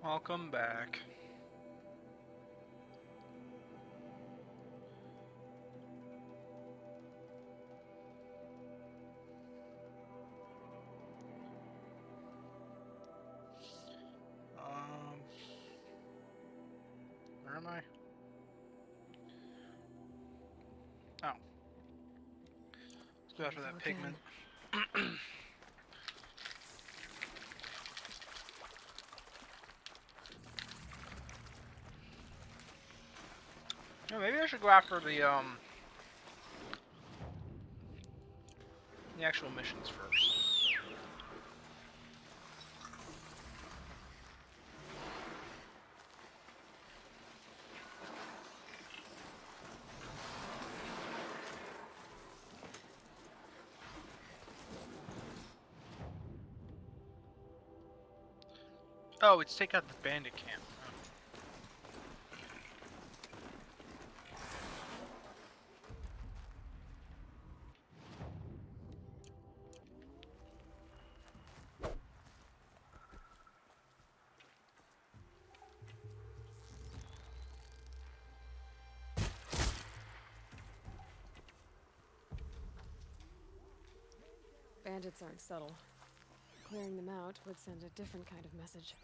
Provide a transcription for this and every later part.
Welcome back. Where am I? Oh. Let's go after that pigment. Yeah, maybe I should go after the actual missions first. Oh, it's take out the bandit camp. Bandits aren't subtle. Clearing them out would send a different kind of message.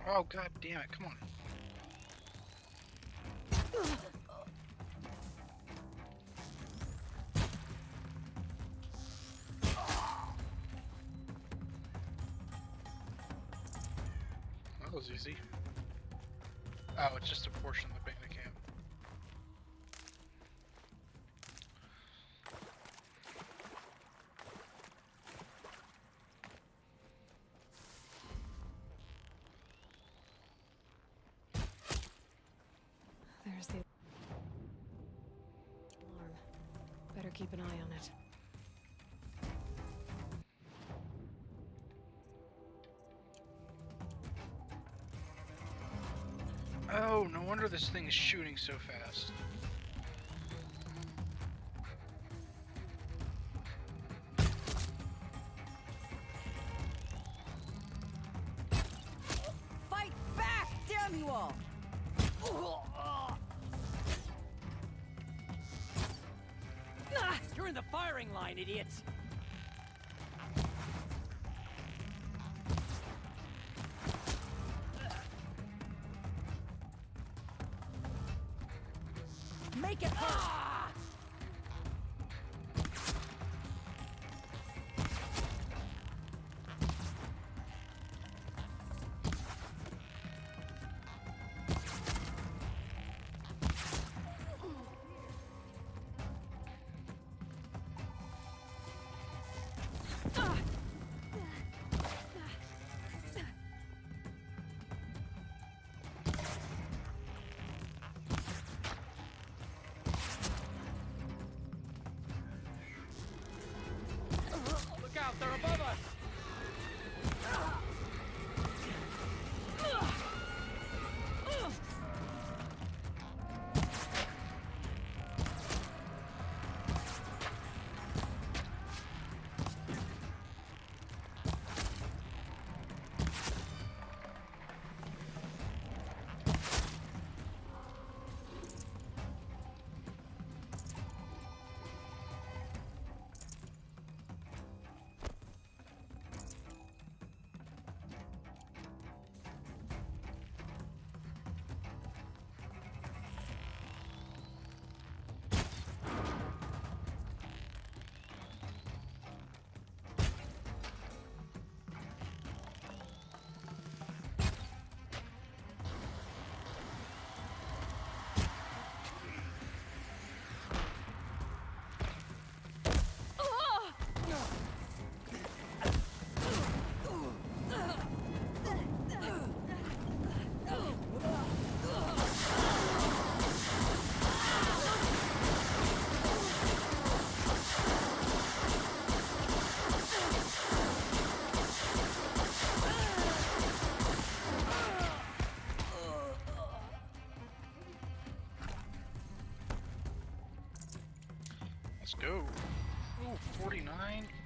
Oh, god damn it, come on. That was easy. Oh, it's just a portion of the bandit camp. There's the alarm. Better keep an eye on it. Oh, no wonder this thing is shooting so fast. Fight back, damn you all! You're in the firing line, idiots! Make it hurt!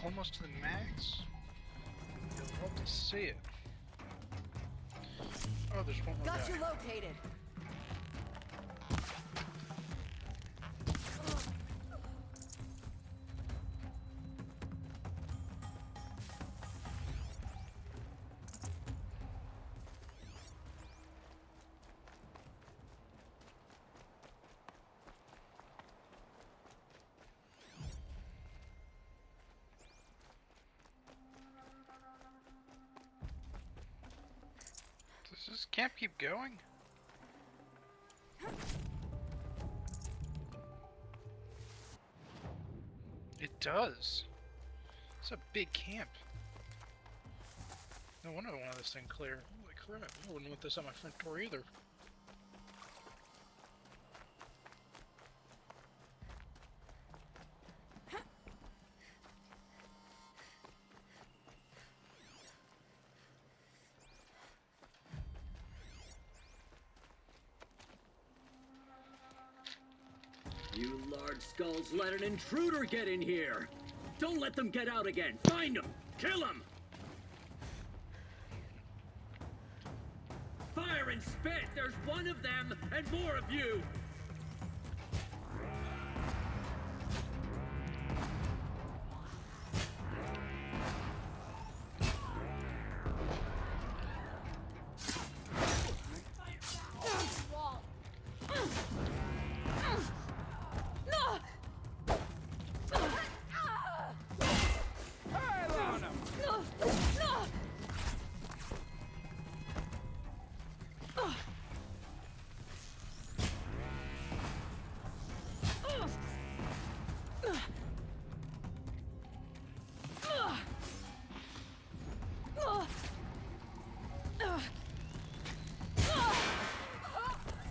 almost to the max. You'll love to see it. Oh, there's one more Got guy. you located. Does this camp keep going? It does. It's a big camp. No wonder I wanted this thing clear. Holy crap, I wouldn't want this on my front door either. You large skulls let an intruder get in here! Don't let them get out again! Find them! Kill them! Fire and spit! There's one of them, and more of you!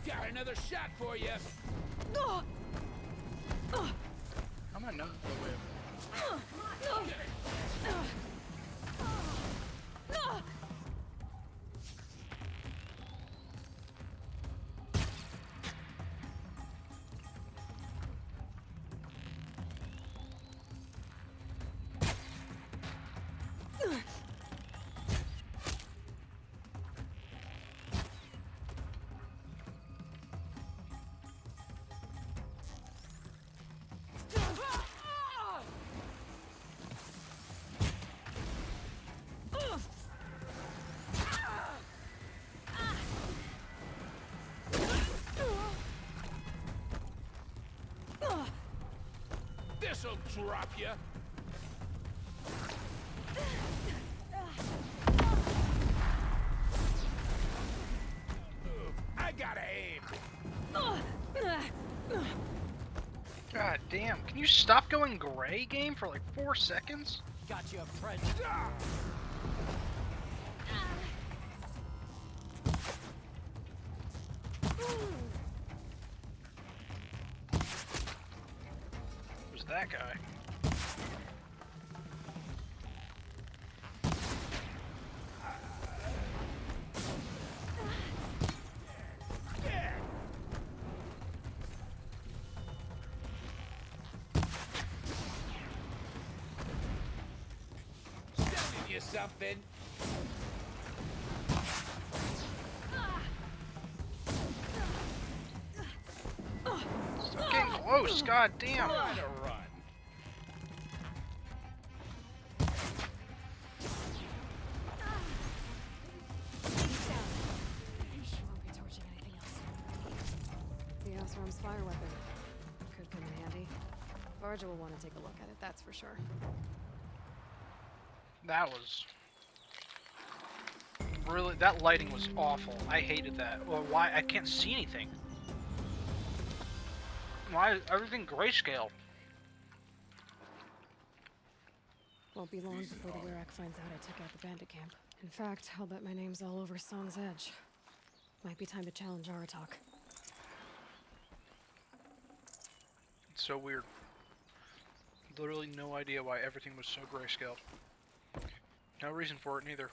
Got another shot for you. How am I not the way up This'll drop you. I gotta aim. God damn, can you stop going gray, game, for like 4 seconds? Got you a friend. Who's that guy? Sending you something. Stop getting close, god damn. Try to run. Won't be torching anything else. The Osram's fire weapon. Could come in handy. Varja will want to take a look at it, that's for sure. That was... really, that lighting was awful. I hated that. Well, why? I can't see anything. Why is everything grayscale? Won't be long before the Wirak finds out I took out the bandit camp. In fact, I'll bet my name's all over Song's Edge. Might be time to challenge Aratak. It's so weird. Literally no idea why everything was so grayscale. No reason for it neither.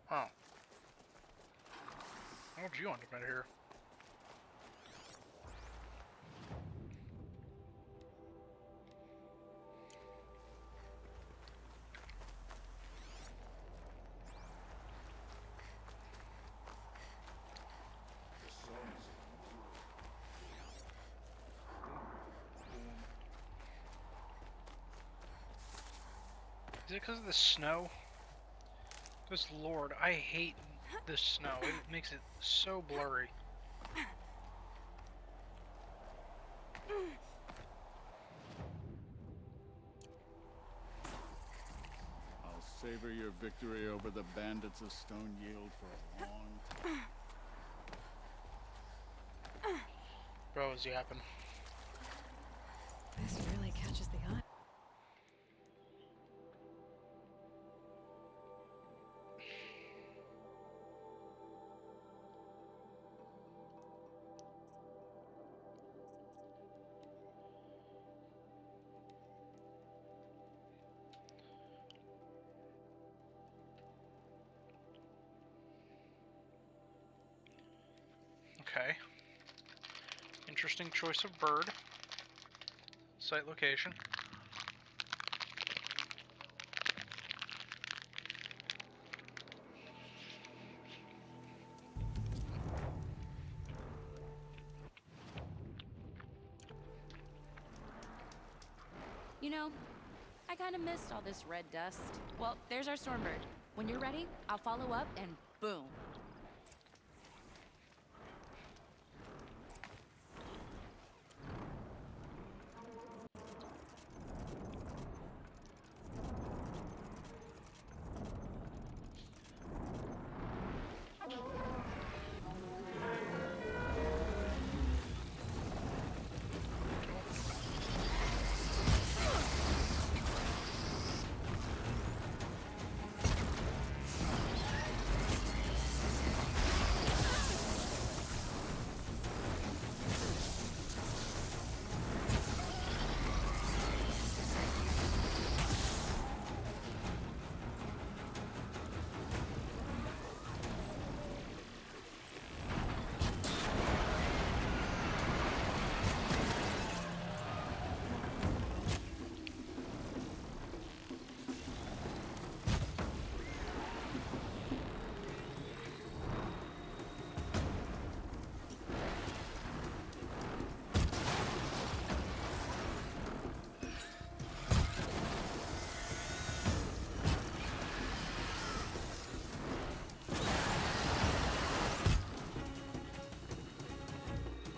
Oh. What would you want to here? it because of the snow? Good lord, I hate this snow. It makes it so blurry. I'll savor your victory over the bandits of Stone Yield for a long time. Bro, is yapping. This really catches the eye. Okay. Interesting choice of bird. Site location. You know, I kind of missed all this red dust. Well, there's our Stormbird. When you're ready, I'll follow up and boom.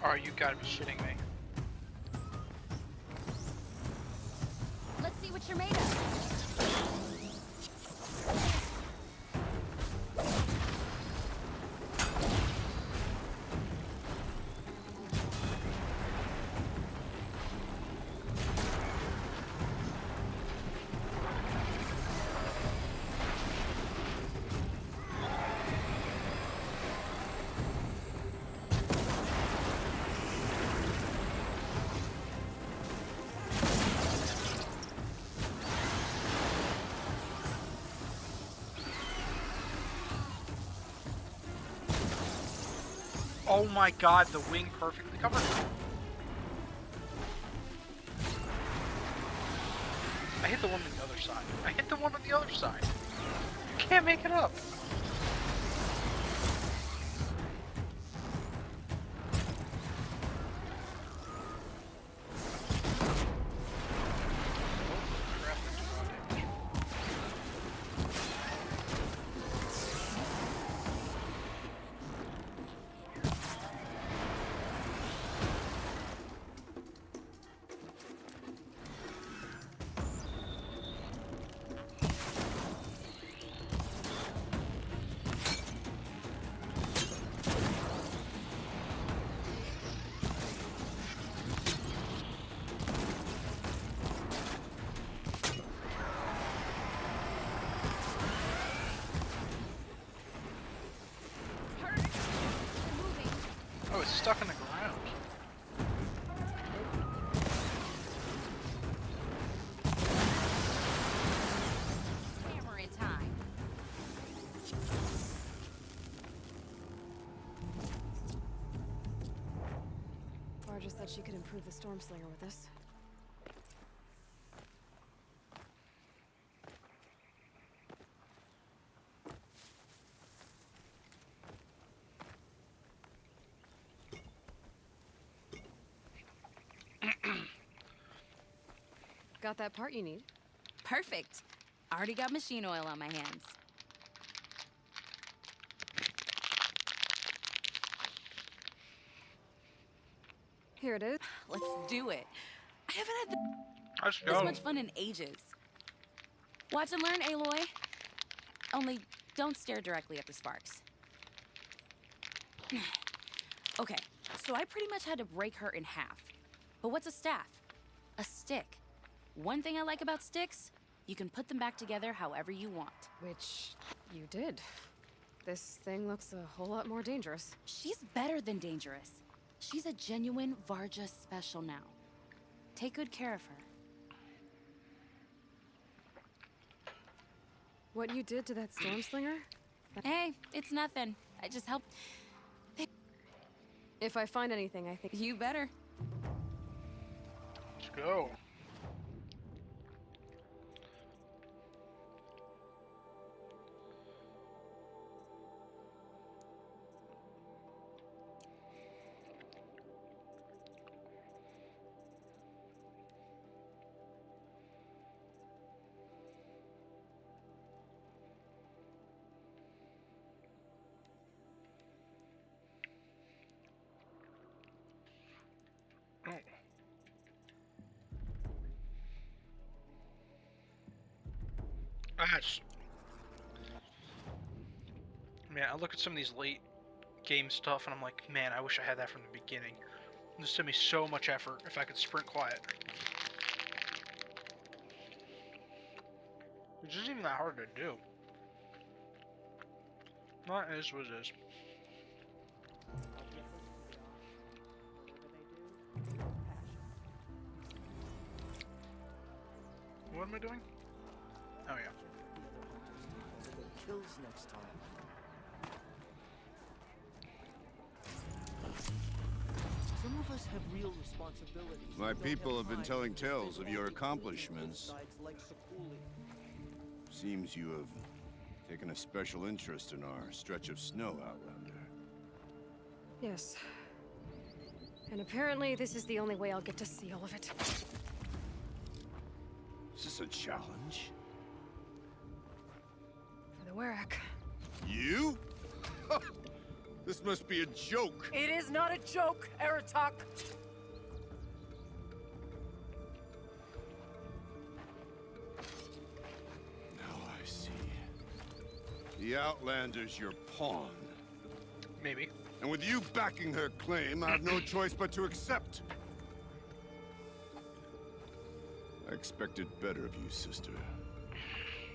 Oh, you gotta be shitting me. Let's see what you're made of. Oh my god, the wing perfectly covered. I hit the one on the other side. I hit the one on the other side. Can't make it up. Oh, it's stuck in the ground. Hammer in time. Varja said she could improve the Stormslinger with this. Got that part you need? Perfect. Already got machine oil on my hands. Here it is. Let's do it. I haven't had Let's this go. much fun in ages. Watch and learn, Aloy. Only don't stare directly at the sparks. Okay, so I pretty much had to break her in half. But what's a staff? A stick. One thing I like about sticks, you can put them back together however you want. Which you did. This thing looks a whole lot more dangerous. She's better than dangerous. She's a genuine Varja special now. Take good care of her. What you did to that storm slinger? Hey, it's nothing. I just helped. If I find anything, I think You better. Let's go. That's... Man, I look at some of these late game stuff and I'm like, man, I wish I had that from the beginning. This took me so much effort if I could sprint quiet. Which isn't even that hard to do. Not as what it is. What am I doing? Oh yeah. Kills next time. Some of us have real responsibilities. My We don't people have been time telling to tales spend of your all day accomplishments. sides like Sakuli. Seems you have taken a special interest in our stretch of snow, Outlander. yes. And apparently this is the only way I'll get to see all of it. Is this a challenge? For the Werak. You? This must be a joke. It is not a joke, Aratak. Now I see. The Outlander's your pawn. Maybe. And with you backing her claim, I have no choice but to accept. I expected better of you, sister.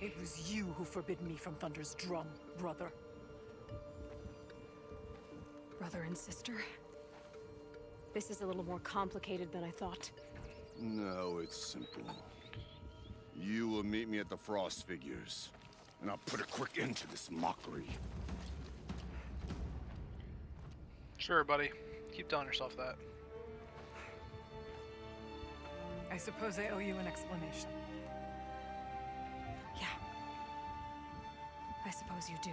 It was you who forbid me from Thunder's drum, brother. Brother and sister. This is a little more complicated than I thought. No, it's simple. You will meet me at the Frost Figures, and I'll put a quick end to this mockery. Sure, buddy. Keep telling yourself that. I suppose I owe you an explanation. Yeah. I suppose you do.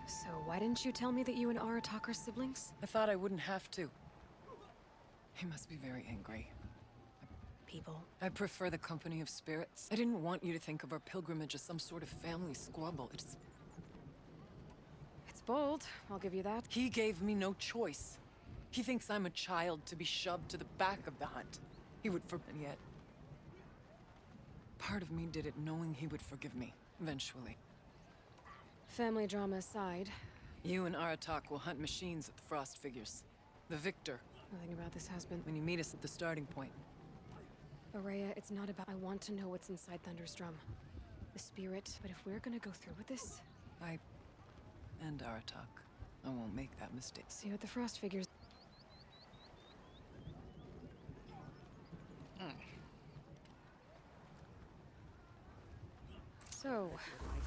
So why didn't you tell me that you and Aratak are siblings? I thought I wouldn't have to. He must be very angry. People. I prefer the company of spirits. I didn't want you to think of our pilgrimage as some sort of family squabble. It's Bold, I'll give you that. He gave me no choice. He thinks I'm a child to be shoved to the back of the hunt. He would forbid yet. Part of me did it knowing he would forgive me, eventually. Family drama aside. You and Aratak will hunt machines at the Frost Figures. The victor, Nothing about this has been. when you meet us at the starting point. Araya, it's not about. I want to know what's inside Thunder's drum. The spirit. But if we're gonna go through with this. And Aratak. I won't make that mistake. See you at the Frost Figures. So,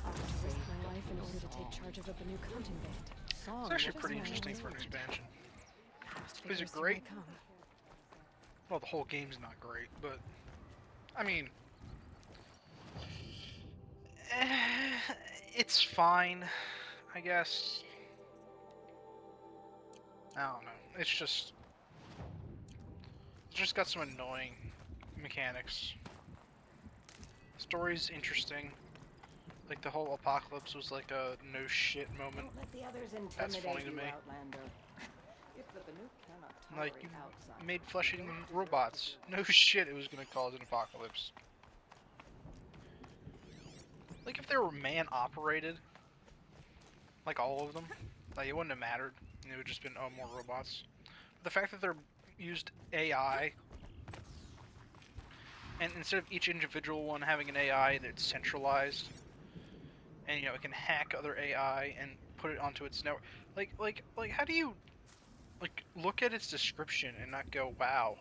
I'll have to risk my life in order to take charge of a new counting band. It's actually pretty interesting for an expansion. Frost Is Figures, it here great? I come. Well, the whole game's not great, but... I mean... it's fine, I guess. I don't know. It's just... It's just got some annoying mechanics. story's interesting. Like the whole apocalypse was like a no shit moment. Don't let the others That's intimidate funny to you, me. Outlander. If the Banuk cannot Like tolerate you outsiders, made they flesh-eating don't deserve robots. to No shit, it was gonna cause an apocalypse. Like if they were man-operated, like all of them, like it wouldn't have mattered. It would just been more robots. But the fact that they're used AI, and instead of each individual one having an AI that's centralized, and it can hack other AI and put it onto its network. Like how do you look at its description and not go, wow,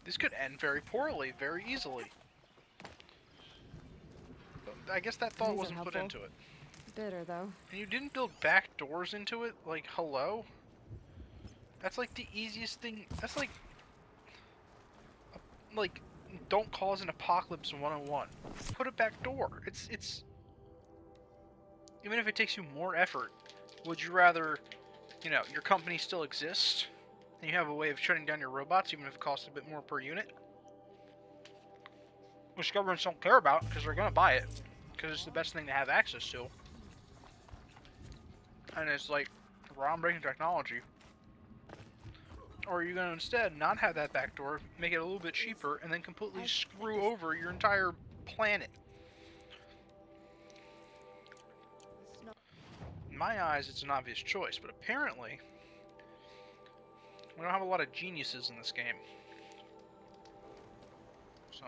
this could end very poorly, very easily. But I guess that thought These are wasn't put helpful. into it. Bitter, though. And you didn't build back doors into it? Like, hello? That's like the easiest thing. That's like, don't cause an apocalypse 101. Put a back door. It's even if it takes you more effort, would you rather, your company still exists and you have a way of shutting down your robots even if it costs a bit more per unit? Which governments don't care about because they're going to buy it because it's the best thing to have access to. And it's like groundbreaking technology. Or are you going to instead not have that back door, make it a little bit cheaper, and then completely screw over your entire planet? In my eyes, it's an obvious choice, but apparently, we don't have a lot of geniuses in this game. So.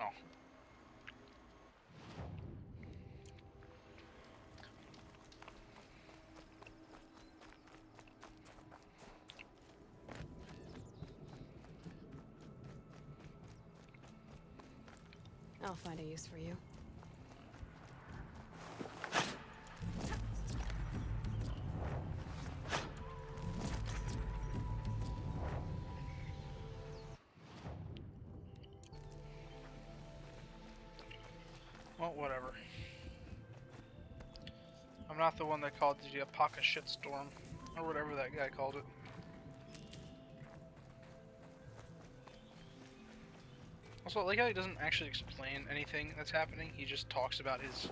I'll find a use for you. Well, whatever. I'm not the one that called it the Apoca shitstorm, or whatever that guy called it. Also, I like how he doesn't actually explain anything that's happening. He just talks about his,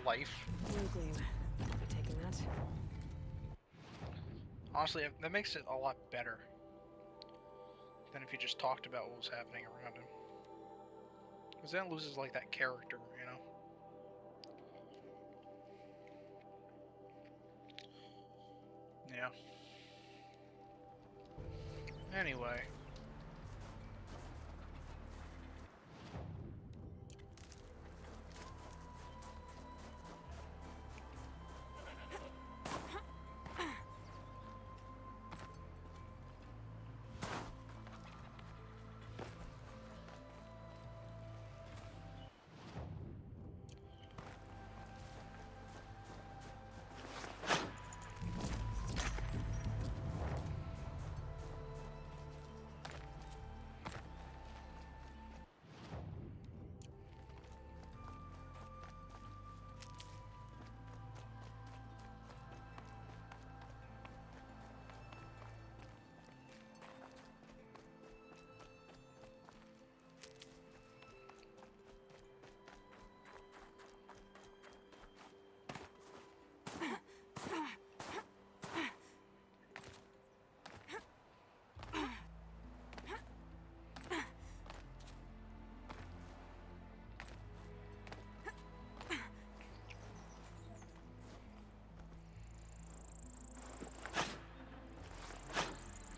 life. Blue gleam. I'll be taking that. Honestly, that makes it a lot better than if he just talked about what was happening around him. Because then it loses, that character, Yeah. Anyway.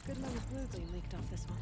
Good amount of blue gleam leaked off this one.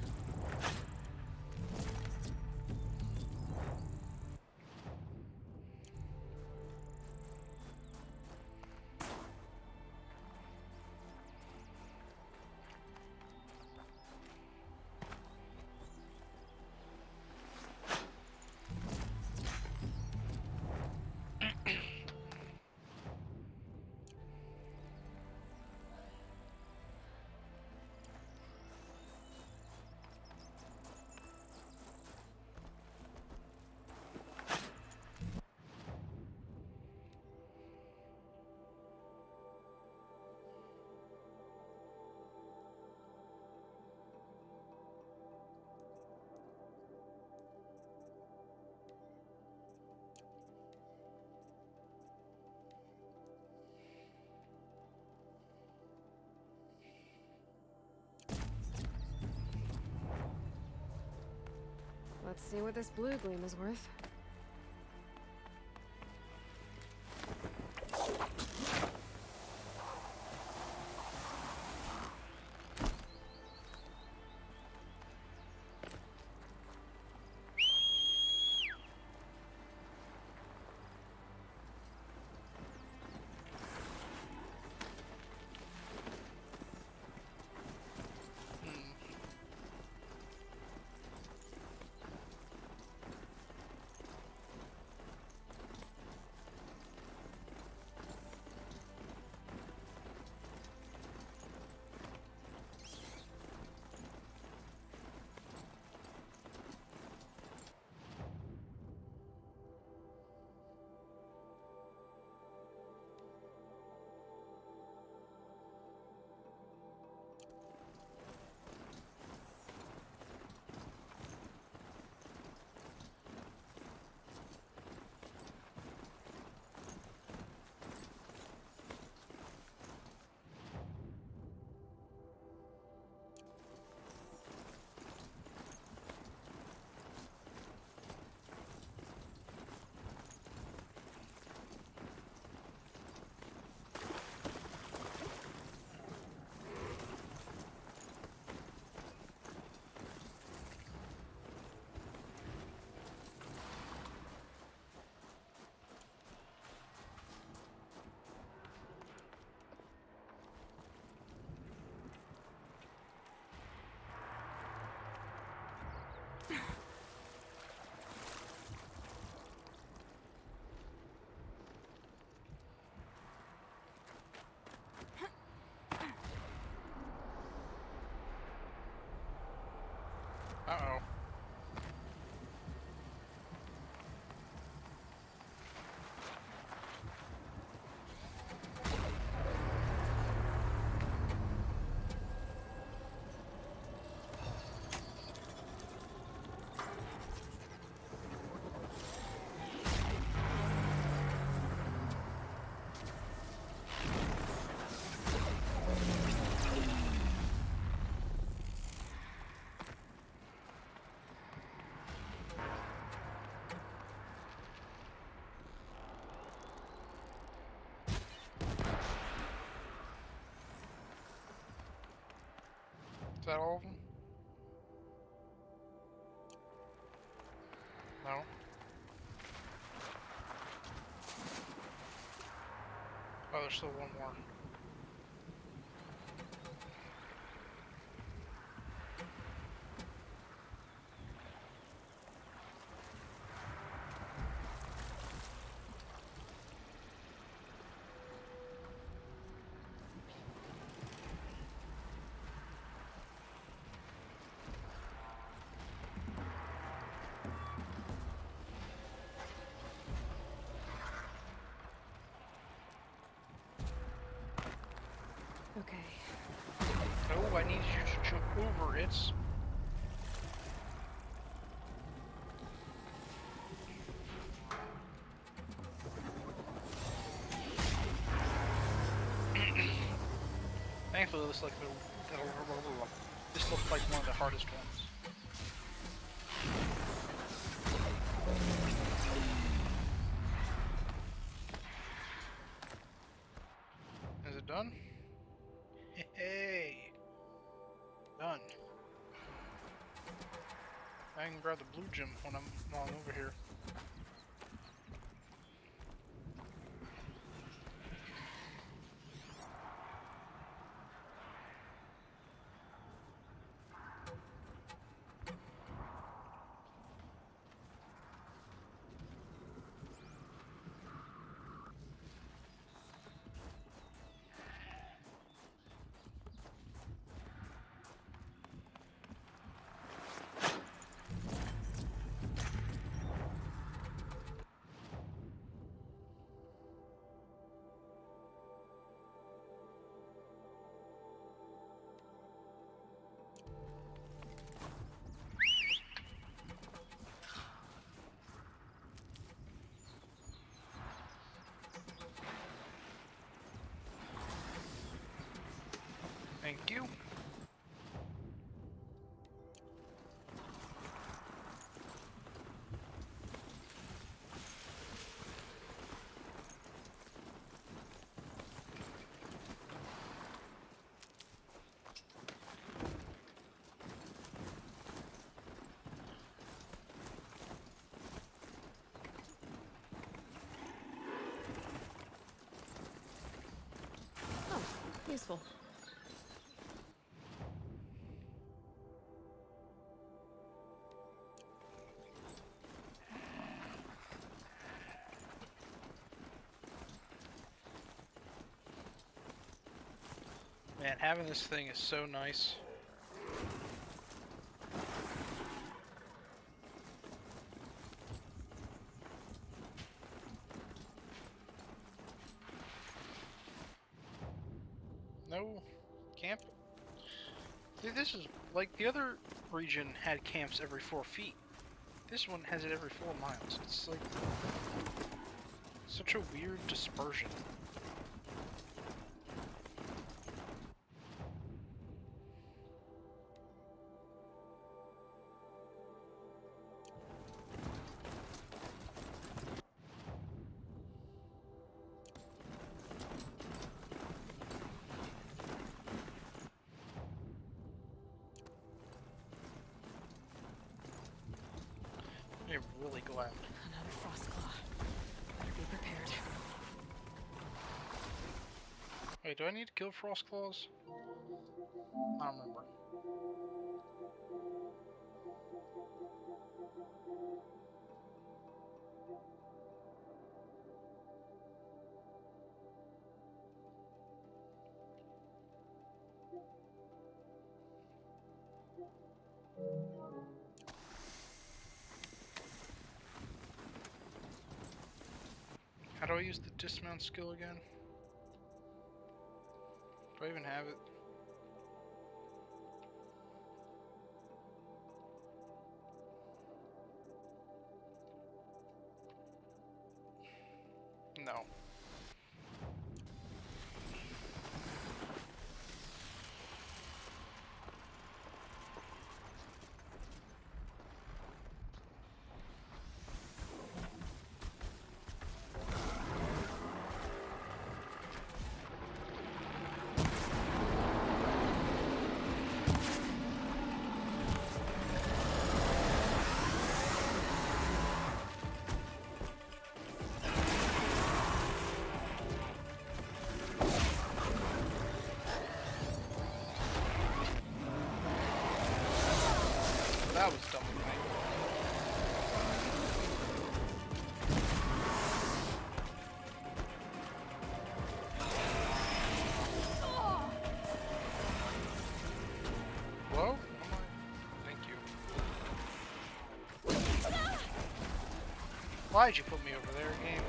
Let's see what this blue gleam is worth. Uh-oh. Is that all of them? No. Oh, there's still one more. Okay. Oh, I need you to jump over it. Thankfully, this looks like one of the hardest ones. Is it done? Hey, done. I can grab the blue gem when I'm over here. Thank you. Useful. Man, having this thing is so nice. No camp. See, this is like the other region had camps every 4 feet. This one has it every 4 miles. It's like such a weird dispersion. I'm really glad. Another frost claw. Better be prepared. Wait, do I need to kill frost claws? I don't remember. How do I use the dismount skill again? Do I even have it? No. That was dumb of me. Whoa? Thank you. Why'd you put me over there, game?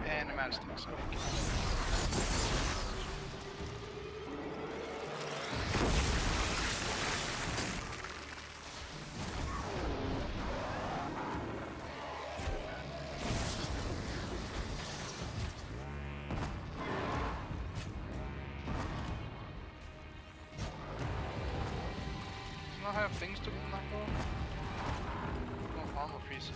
And I'm out of sticks. Does not have things to knock off? No armor pieces.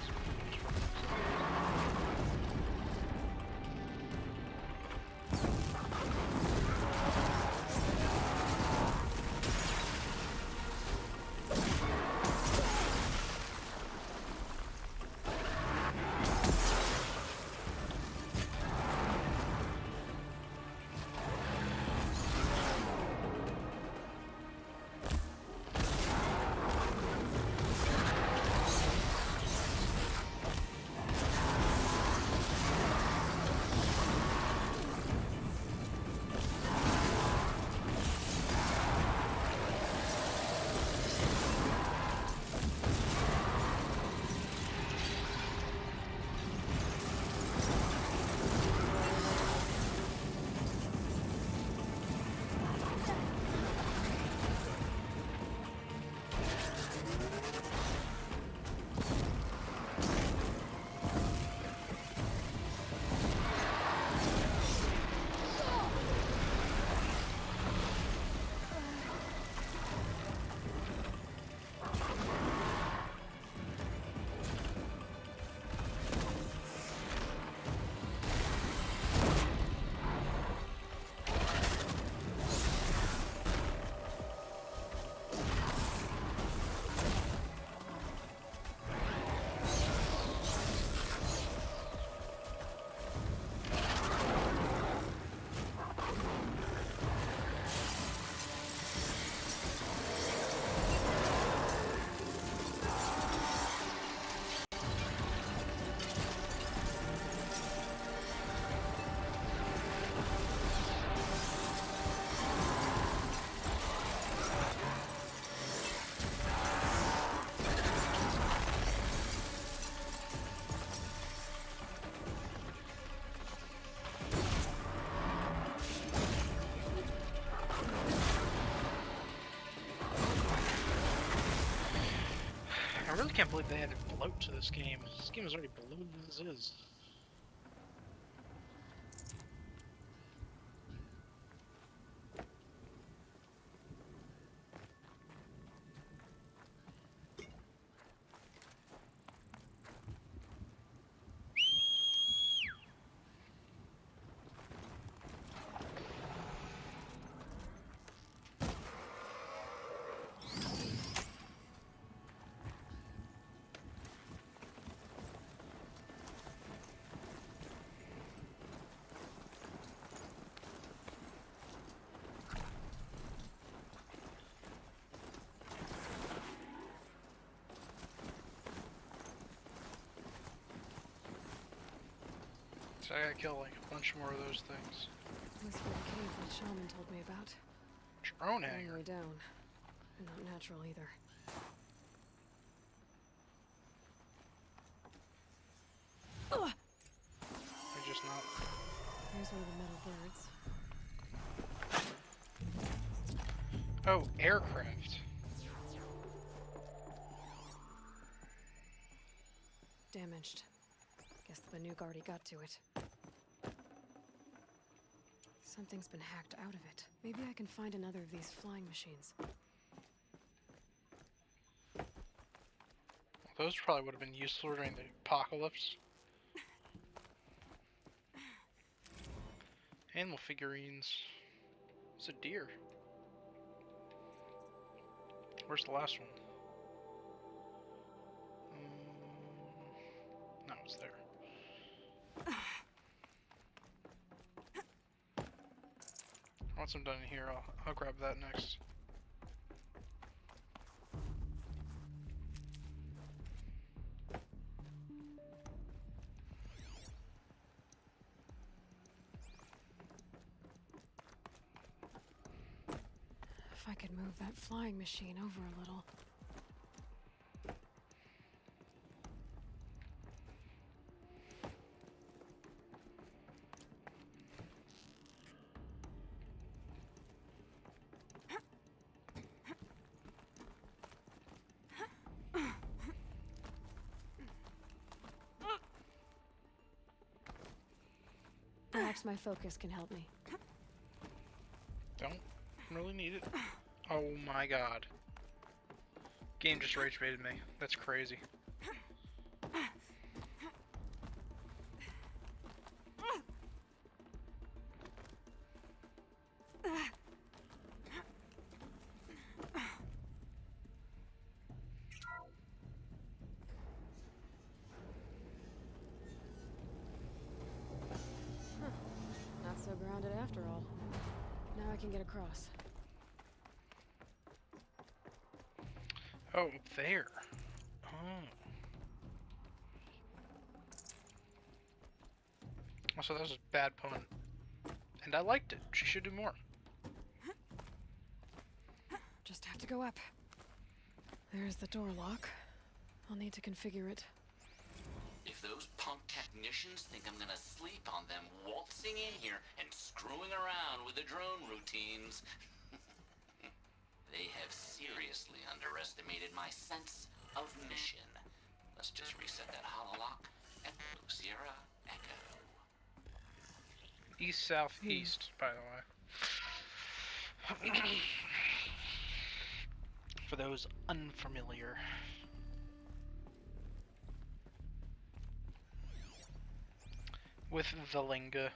I really can't believe they added bloat to this game. This game is already bloated as is. So I gotta kill like a bunch more of those things. This was the cave that shaman told me about. Drone Long hanger. way down. And not natural either. Ugh! I just not. Here's one of the metal birds. Oh, aircraft. Damaged. Guess the Banuk already got to it. Something's been hacked out of it. Maybe I can find another of these flying machines. Those probably would have been useful during the apocalypse. Animal figurines. It's a deer. Where's the last one? No, it's there. Once I'm done in here, I'll grab that next. If I could move that flying machine over a little. Perhaps my focus can help me. Don't really need it. Oh my god. Game just rage baited me. That's crazy. Not so grounded after all. Now I can get across. Oh, there. Oh. Also, that was a bad pun. And I liked it. She should do more. Just have to go up. There's the door lock. I'll need to configure it. If those punk technicians think I'm gonna sleep on them waltzing in here and screwing around with the drone routines, they have seriously underestimated my sense of mission. Let's just reset that hololock. Echo, Sierra, Echo. East, south, east, by the way. For those unfamiliar. With the linga.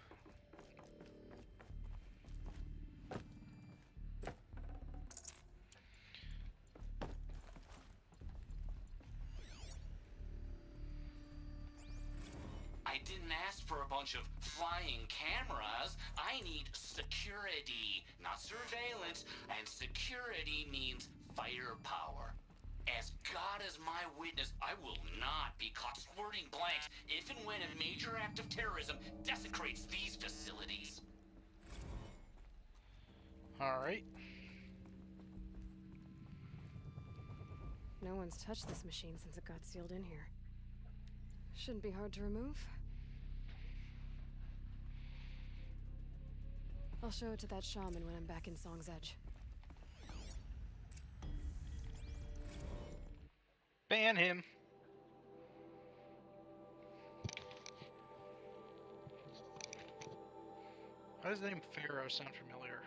I didn't ask for a bunch of flying cameras. I need security, not surveillance. And security means firepower. As God is my witness, I will not be caught squirting blanks if and when a major act of terrorism desecrates these facilities. Alright. No one's touched this machine since it got sealed in here. Shouldn't be hard to remove. I'll show it to that shaman when I'm back in Song's Edge. Bam! and him. Why does the name Pharaoh sound familiar?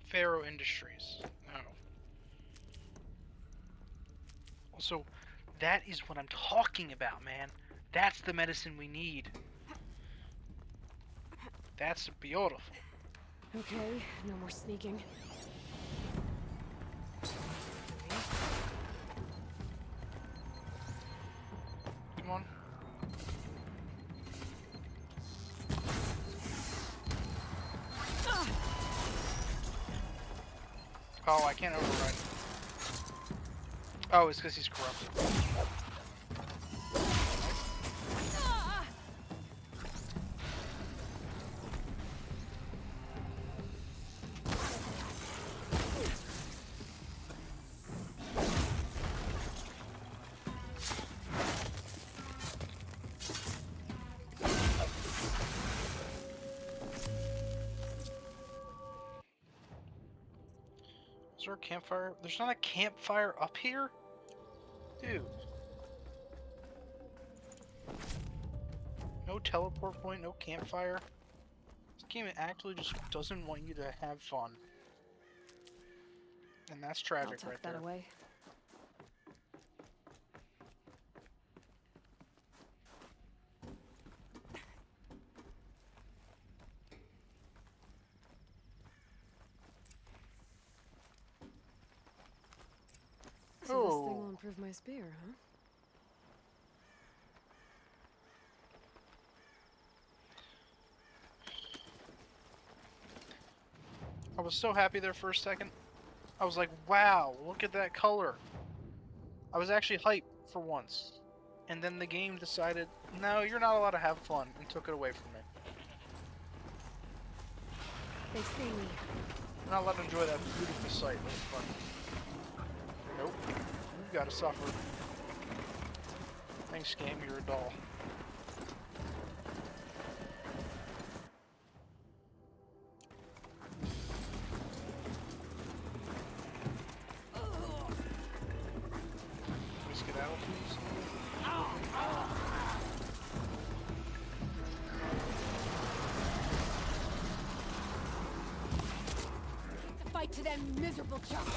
Pharaoh Industries. No. Also, that is what I'm talking about, man. That's the medicine we need. That's beautiful. Okay, no more sneaking. Come on. Oh, I can't override. Oh, it's because he's corrupted. Is there a campfire? There's not a campfire up here? Dude. No teleport point, no campfire. This game actually just doesn't want you to have fun. And that's I'll tragic tuck right that there. away. So this thing will improve my spear, huh? I was so happy there for a second. I was like, wow, look at that color. I was actually hyped for once. And then the game decided, no, you're not allowed to have fun, and took it away from me. They see me. You're not allowed to enjoy that beautiful sight. That was fun. Nope. You've got to suffer. Thanks, game, you're a doll. Please get out, please. The fight to them miserable chumps.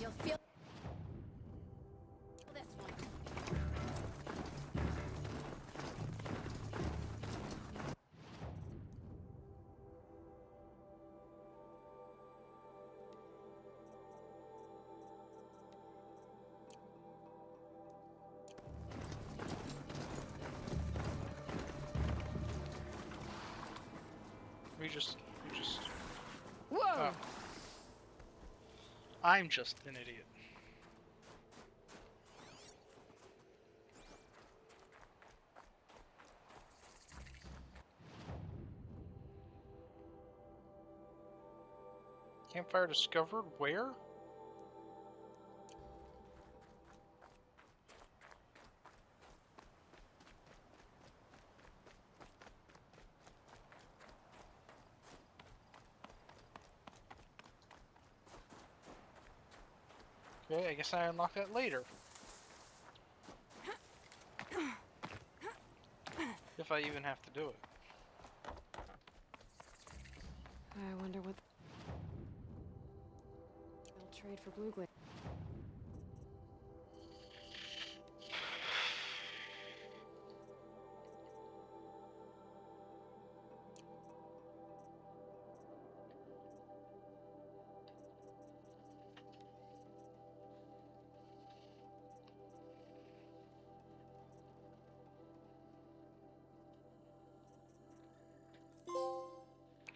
You'll feel this one. We just... Whoa! Oh. I'm just an idiot. Campfire discovered? Where? Okay, I guess I unlock that later. If I even have to do it. I wonder what they'll trade for blue glade.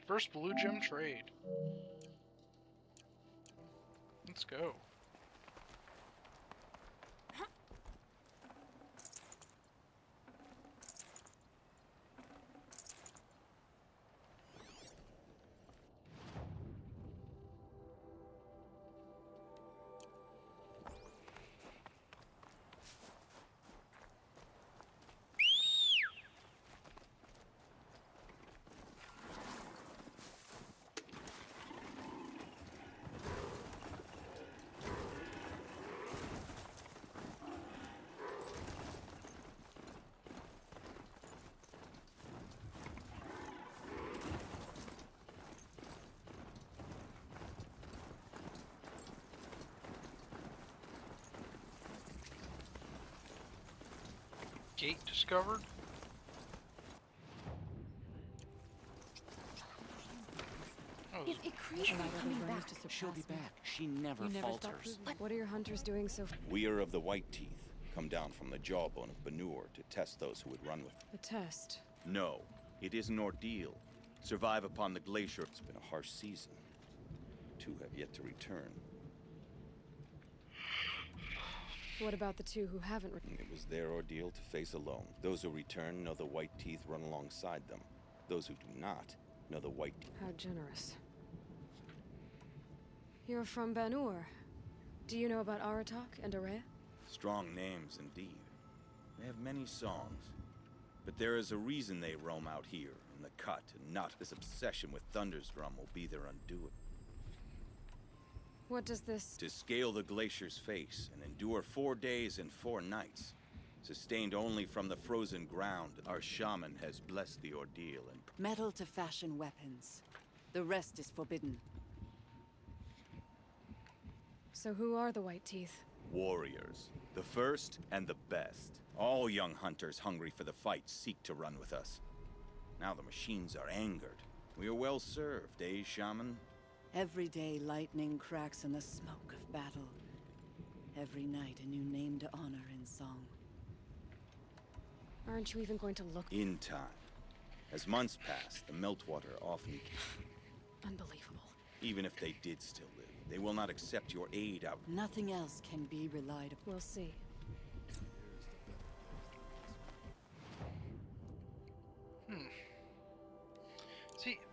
First blue gem trade. Let's go. Gate discovered. Oh, It creates me coming back. She'll be back. She never falters. What are your hunters doing so? We are of the White Teeth, come down from the jawbone of Banur to test those who would run with them. The test. No, it is an ordeal. Survive upon the glacier. It's been a harsh season. Two have yet to return. What about the two who haven't returned? It was their ordeal to face alone. Those who return know the White Teeth run alongside them. Those who do not know the White Teeth. How generous. You're from Banur. Do you know about Aratak and Araya? Strong names indeed. They have many songs. But there is a reason they roam out here, in the cut, and not this obsession with Thundersdrum will be their undoing. What does this... To scale the glacier's face and endure 4 days and 4 nights, sustained only from the frozen ground, our shaman has blessed the ordeal and... Metal to fashion weapons. The rest is forbidden. So who are the White Teeth? Warriors. The first and the best. All young hunters hungry for the fight seek to run with us. Now the machines are angered. We are well served, eh, shaman? Every day lightning cracks in the smoke of battle. Every night a new name to honor in song. Aren't you even going to look? In time. As months pass, the meltwater often... Unbelievable. Even if they did still live, they will not accept your aid out... Nothing else can be relied upon. We'll see.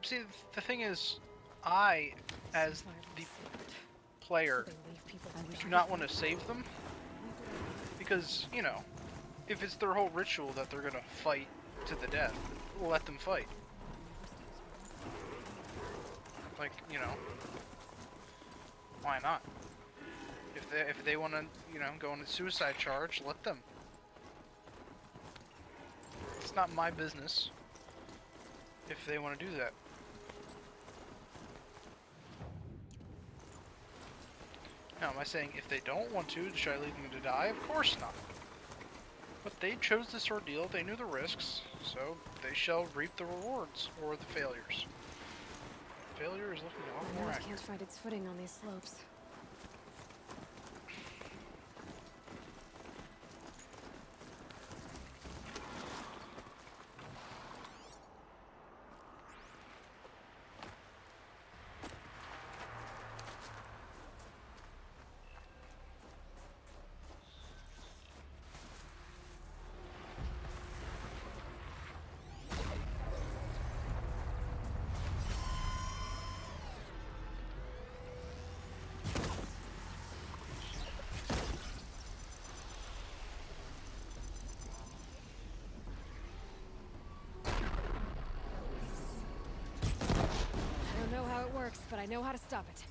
See, the thing is, I, as the player, do not want to save them. Because, you know, if it's their whole ritual that they're gonna fight to the death, we'll let them fight. Like, you know, why not? If they want to, you know, go on a suicide charge, let them. It's not my business if they want to do that. Now, am I saying if they don't want to, should I leave them to die? Of course not. But they chose this ordeal, they knew the risks, so they shall reap the rewards, or the failures. Failure is looking a lot more It accurate. can't find its footing on these slopes. I don't know how it works, but I know how to stop it.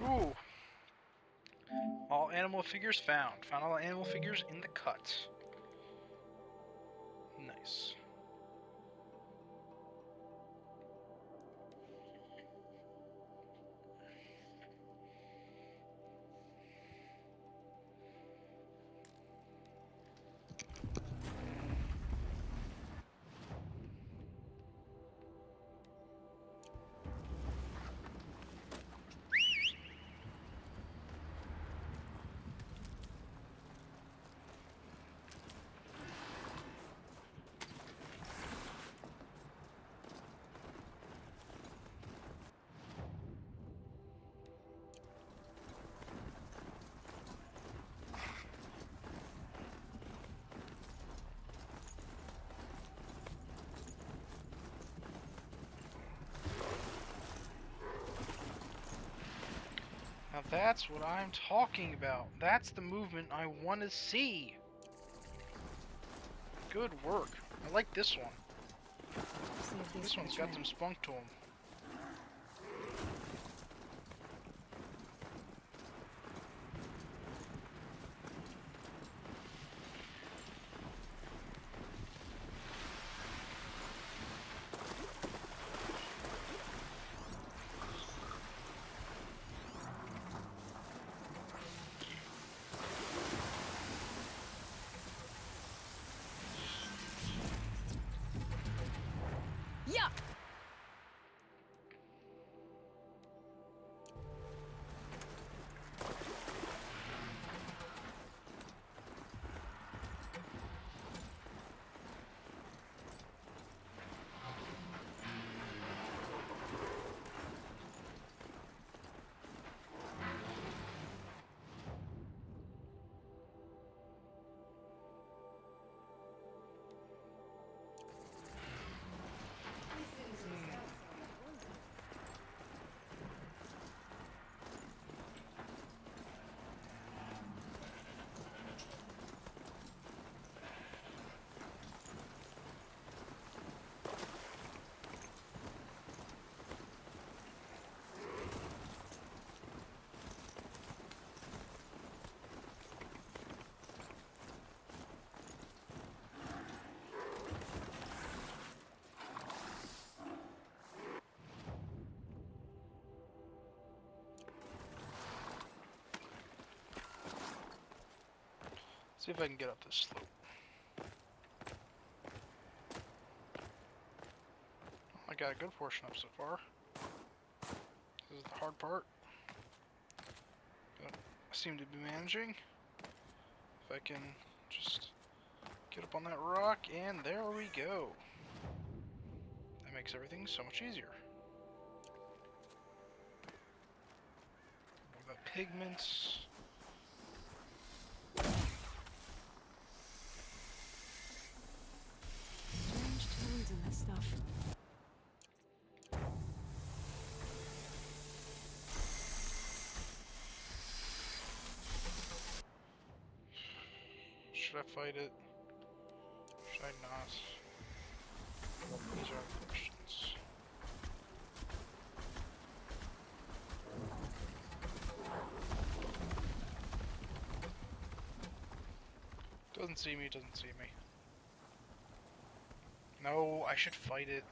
Ooh. All animal figures found. Found all animal figures in the cut. Nice. that's what I'm talking about. That's the movement I want to see. Good work. I like this one. Save these This for the one's got trail. some spunk to him. Yeah! See if I can get up this slope. I got a good portion up so far. This is the hard part. But I seem to be managing. If I can just get up on that rock, and there we go. That makes everything so much easier. More the pigments. Strange tones in this stuff. Should I fight it? Should I not? These are the questions. Doesn't see me, doesn't see me. No, I should fight it.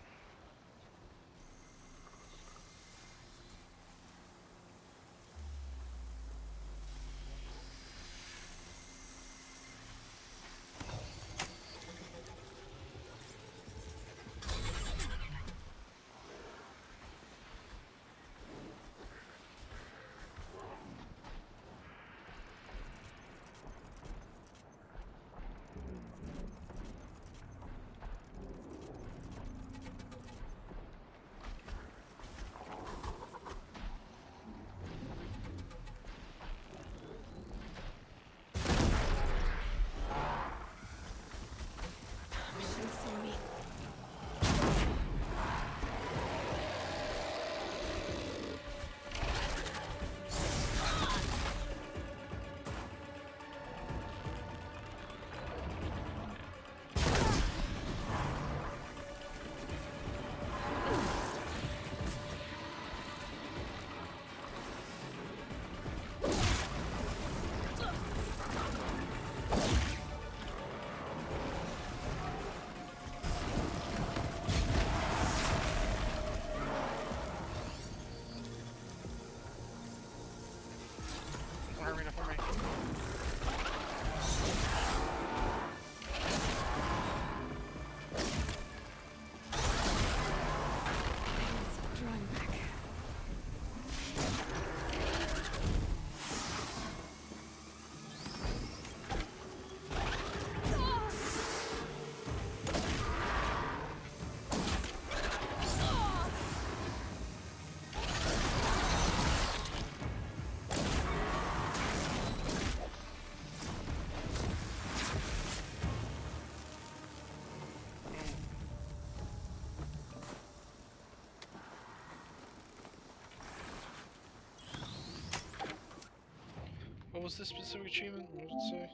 What was this specific achievement? What did it say?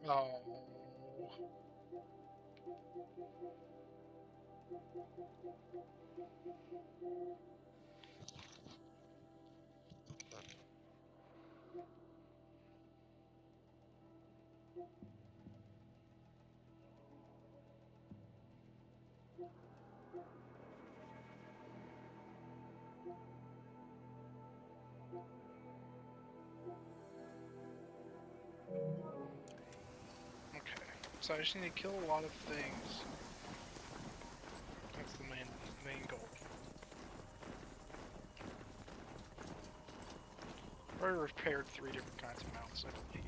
Oh. Okay, so I just need to kill a lot of things. That's the main goal. I already repaired 3 different kinds of mounts, I believe.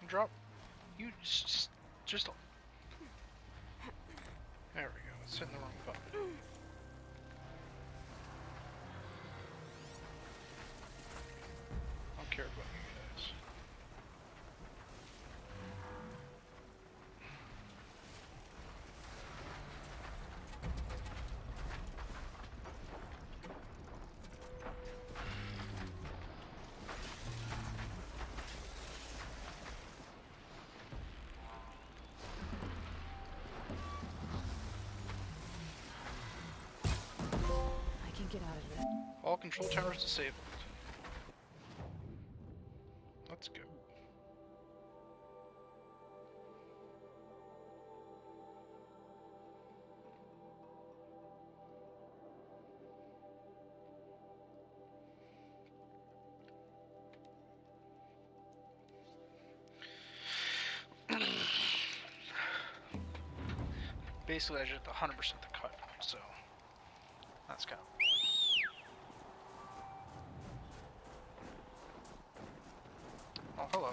Drop. You just. There we go. It's hitting the wrong button. I don't care about you guys. I can get out of this. All control towers disabled. Let's go. Basically, I just 100% the cut, so that's kind of. Oh, hello.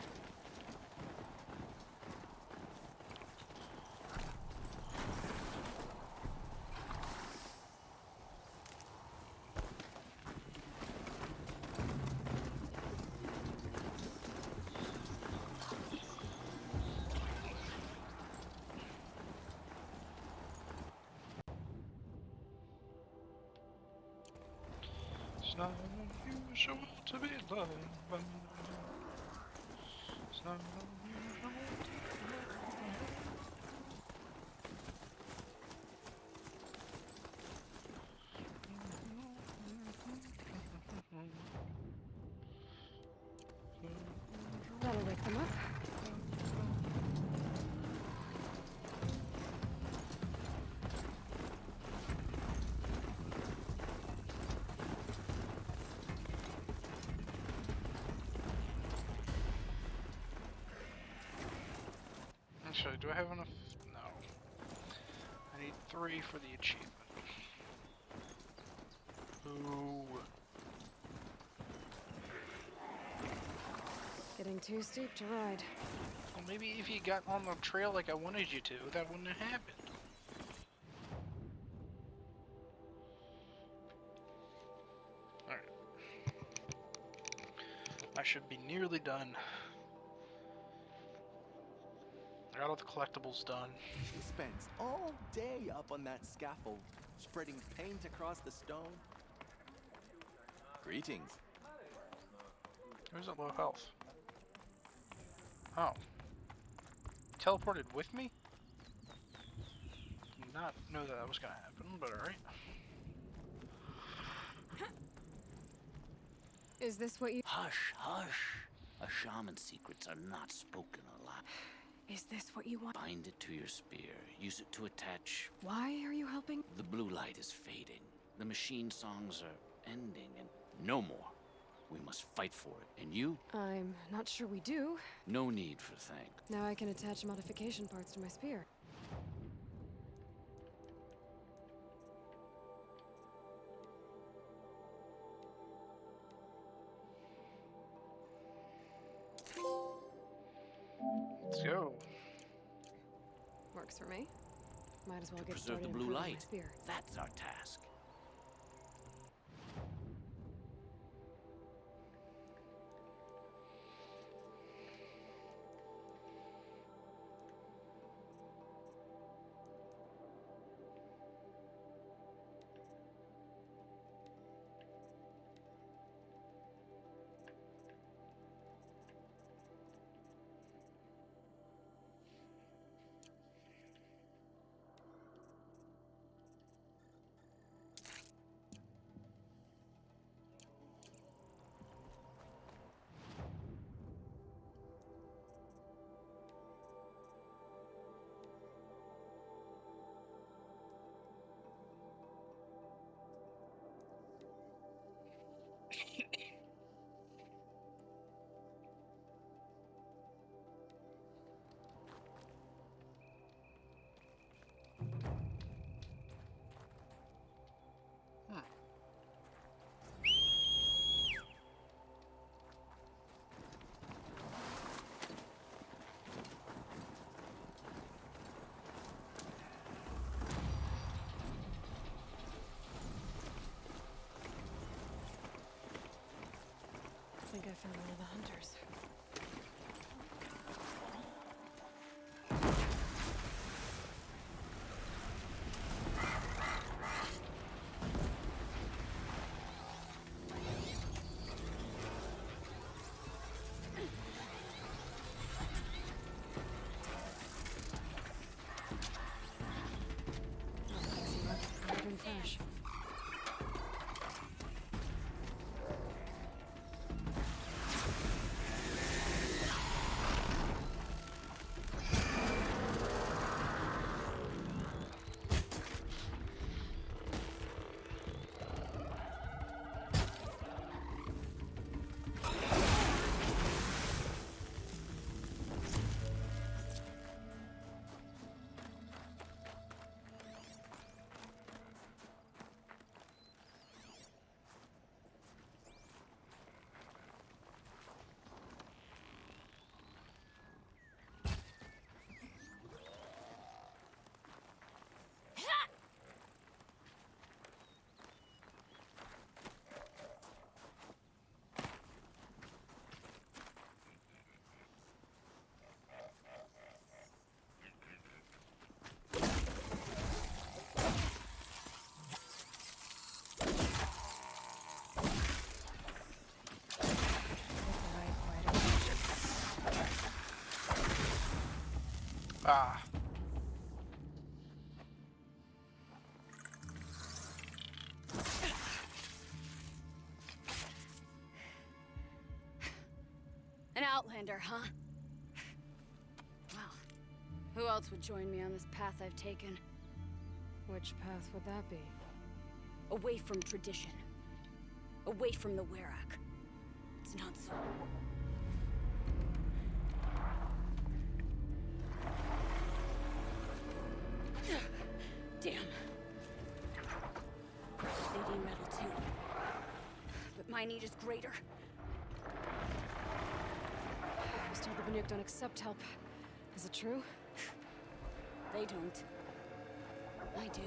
It's not unusual to be loved by me. It's not unusual to be That'll wake them up. Actually, do I have enough? No. I need 3 for the achievement. Ooh. Getting too steep to ride. Well, maybe if you got on the trail like I wanted you to, that wouldn't have happened. Alright. I should be nearly done. I got all the collectibles done. She spends all day up on that scaffold, spreading paint across the stone. Greetings. Who's at low health? Oh. Teleported with me? Did not know that was gonna happen, but alright. Is this what you... Hush, hush. A shaman's secrets are not spoken aloud. Is this what you want? Bind it to your spear. Use it to attach. Why are you helping? The blue light is fading. The machine songs are ending, and no more. We must fight for it. And you? I'm not sure we do. No need for thank. Now I can attach modification parts to my spear. Let's go. Works for me. Might as well get Preserve started the blue improving my light. spear. That's our task. I think I found one of the hunters. Even fresh. Ah. An outlander, huh? Well, who else would join me on this path I've taken? Which path would that be? Away from tradition. Away from the Werak. It's not so. Damn. They need metal too. But my need is greater. I was told the Banuk don't accept help. Is it true? They don't. I do.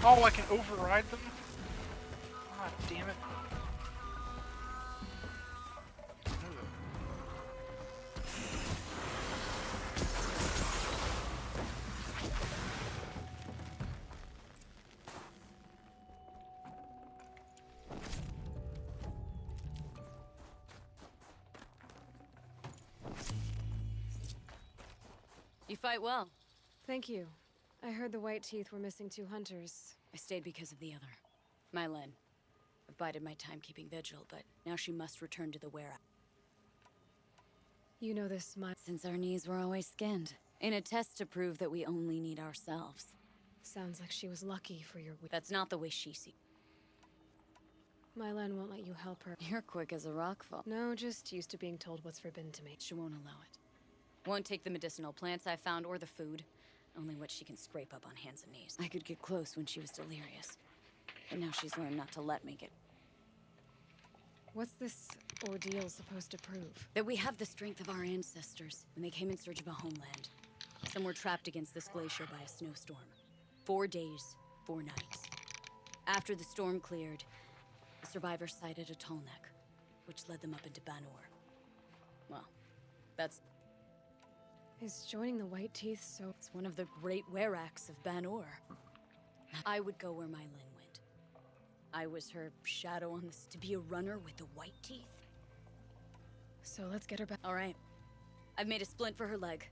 Oh, I can override them? God damn it. You fight well. Thank you. I heard the White Teeth were missing 2 hunters. I stayed because of the other. Mylen. I've bided my time keeping vigil, but now she must return to the where. You know this, Since our knees were always skinned. In a test to prove that we only need ourselves. Sounds like she was lucky for your... That's not the way she sees. Mylen won't let you help her. You're quick as a rock fall. No, just used to being told what's forbidden to me. She won't allow it. Won't take the medicinal plants I found or the food. Only what she can scrape up on hands and knees. I could get close when she was delirious. But now she's learned not to let me get... What's this ordeal supposed to prove? That we have the strength of our ancestors when they came in search of a homeland. Some were trapped against this glacier by a snowstorm. 4 days, 4 nights. After the storm cleared, the survivors sighted a tall neck, which led them up into Banor. Well, that's... Is joining the White Teeth so... It's one of the great were-acts of Banor. I would go where Mylen went. I was her shadow on this... To be a runner with the White Teeth? So let's get her back. All right. I've made a splint for her leg.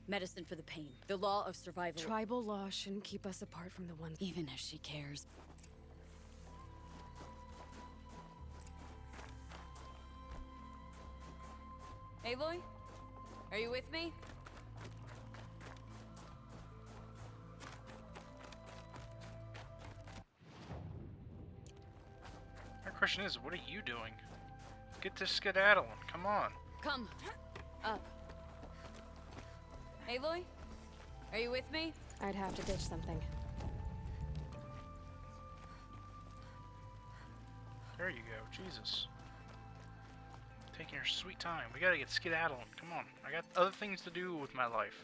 Medicine for the pain. The law of survival. Tribal law shouldn't keep us apart from the ones... Even if she cares. Aloy? Are you with me? My question is, what are you doing? Get to skedaddling, come on. Come. Up. Aloy? Are you with me? I'd have to ditch something. There you go, Jesus. Taking your sweet time. We gotta get skedaddling, come on. I got other things to do with my life.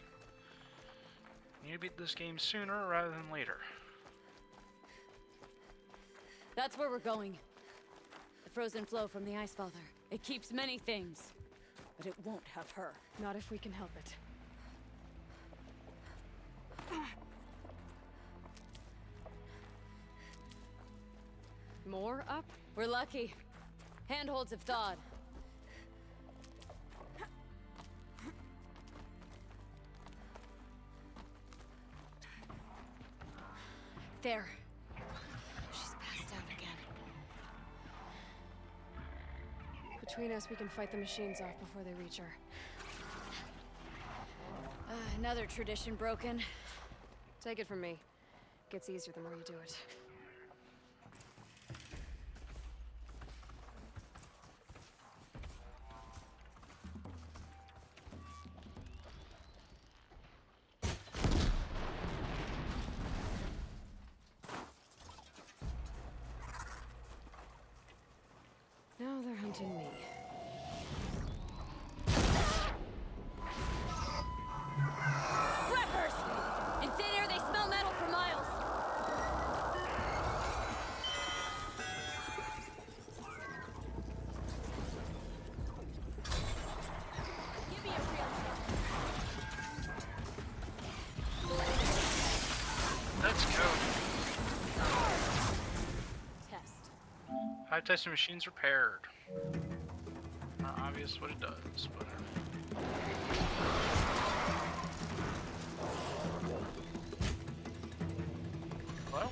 I need to beat this game sooner rather than later. That's where we're going. The frozen flow from the Ice Father. It keeps many things, but it won't have her. Not if we can help it. More up? We're lucky. Handholds have thawed. There. She's passed out again. Between us, we can fight the machines off before they reach her. Another tradition broken. Take it from me. Gets easier the more you do it. Now they're hunting me. Preppers! In thin air, they smell metal for miles. Give me a real Let's go. test. Hive testing machines repaired. Not obvious what it does, but... Well...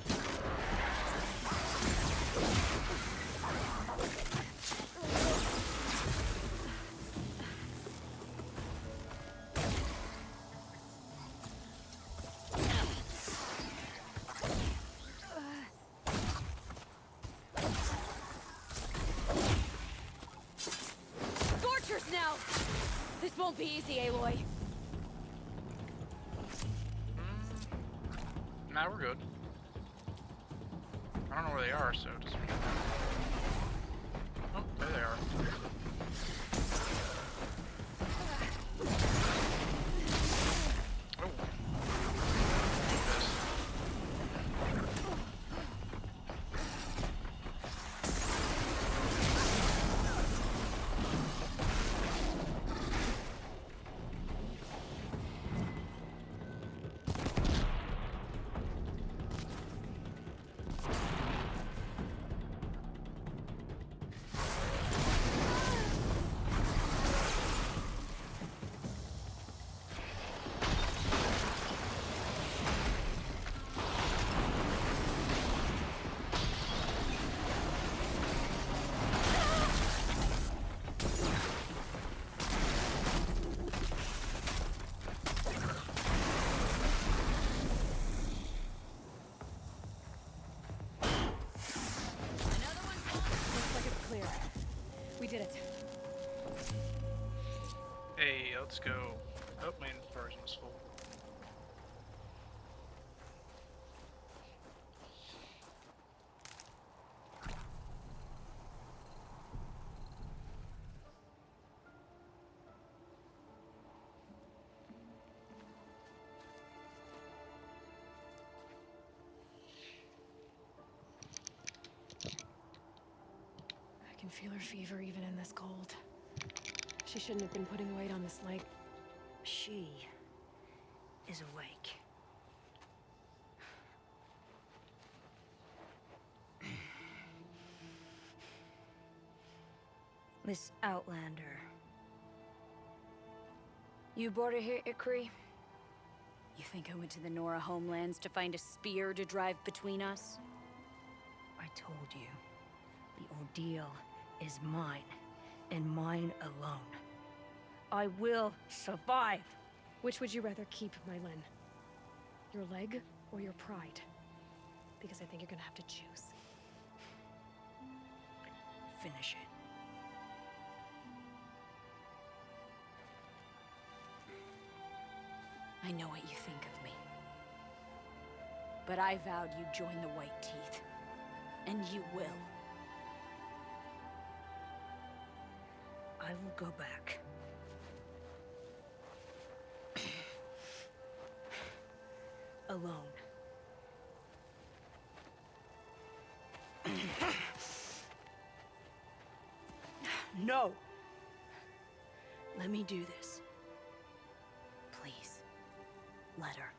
Scorchers now! This won't be easy, Aloy. Nah, we're good. I don't know where they are, so it doesn't... Oh, there they are. Oh. Hey, let's go. Oh, my inventory's almost full. I can feel her fever even in this cold. She shouldn't have been putting weight on this leg. She is awake. Miss Outlander. You brought her here, Ikri? You think I went to the Nora homelands to find a spear to drive between us? I told you. The ordeal is mine, and mine alone. I will survive. Which would you rather keep, Mylin? Your leg or your pride? Because I think you're gonna have to choose. Finish it. I know what you think of me. But I vowed you'd join the White Teeth. And you will. I will go back. Alone. No! Let me do this. Please, let her.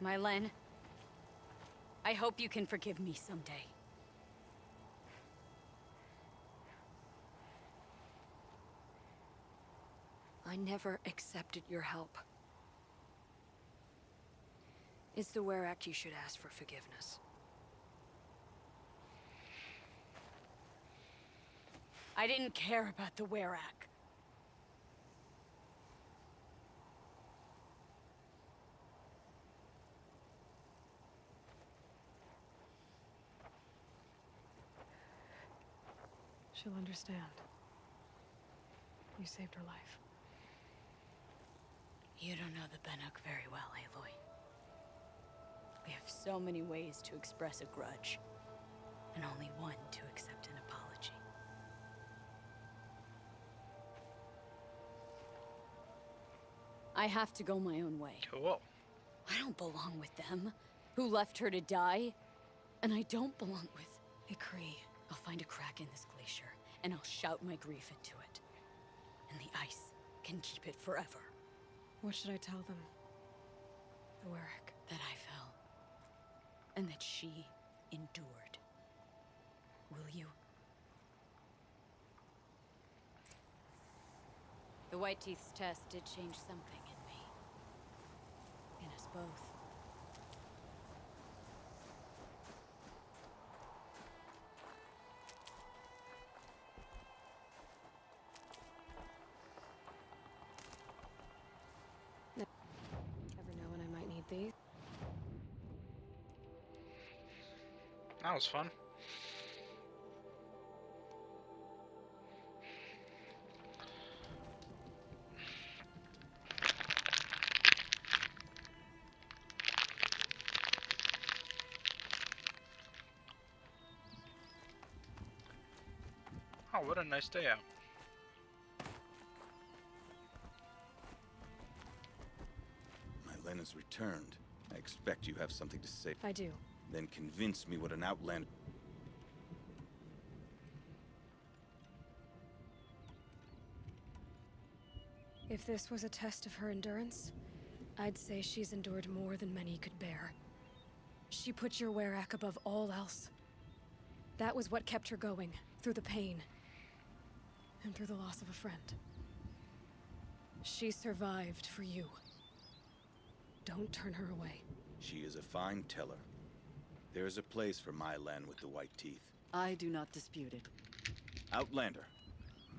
Mylin, I hope you can forgive me someday. I never accepted your help. It's the Were Act you should ask for forgiveness. I didn't care about the Were Act. She'll understand. You saved her life. You don't know the Banuk very well, Aloy. We have so many ways to express a grudge, and only one to accept an apology. I have to go my own way. Cool. I don't belong with them, who left her to die, and I don't belong with Ikri. I'll find a crack in this glacier, and I'll shout my grief into it. And the ice can keep it forever. What should I tell them? The Warwick. That I fell. And that she endured. Will you? The White Teeth's test did change something in me. In us both. Never know when I might need these. That was fun. Oh, what a nice day out. Mylin has returned. I expect you have something to say. I do. Then convince me what an outlander... If this was a test of her endurance, I'd say she's endured more than many could bear. She put your Werak above all else. That was what kept her going, through the pain. And through the loss of a friend. She survived for you. Don't turn her away. She is a fine teller. There is a place for Mylin with the white teeth. I do not dispute it. Outlander.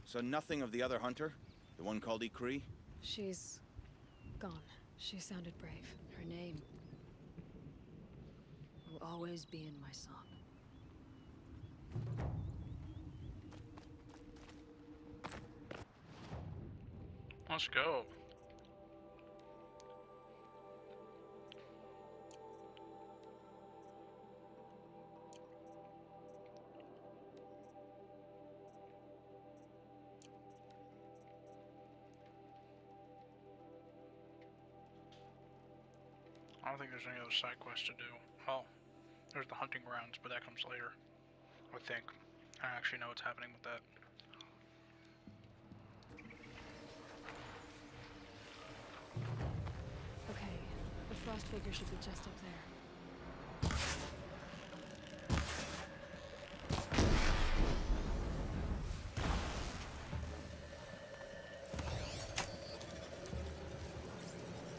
So nothing of the other hunter? The one called Ikri? She's... gone. She sounded brave. Her name will always be in my song. Let's go. I don't think there's any other side quests to do. Well, there's the hunting grounds, but that comes later. I think. I don't actually know what's happening with that. Okay, the frost figure should be just up there.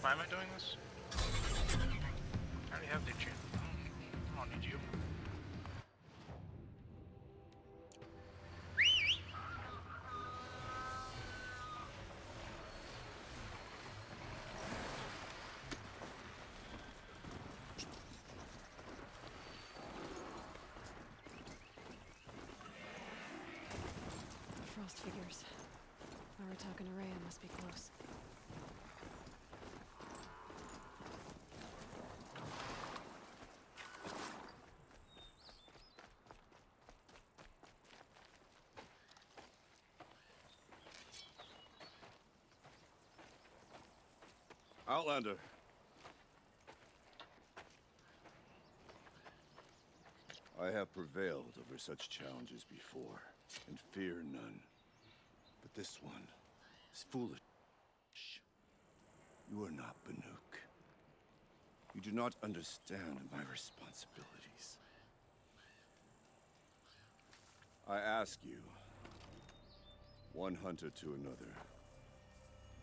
Why am I doing this? I already have the enchant. I don't need you. Frost figures. Aratak and Araya must be close. Outlander. I have prevailed over such challenges before, and fear none. But this one is foolish. You are not Banuk. You do not understand my responsibilities. I ask you, one hunter to another,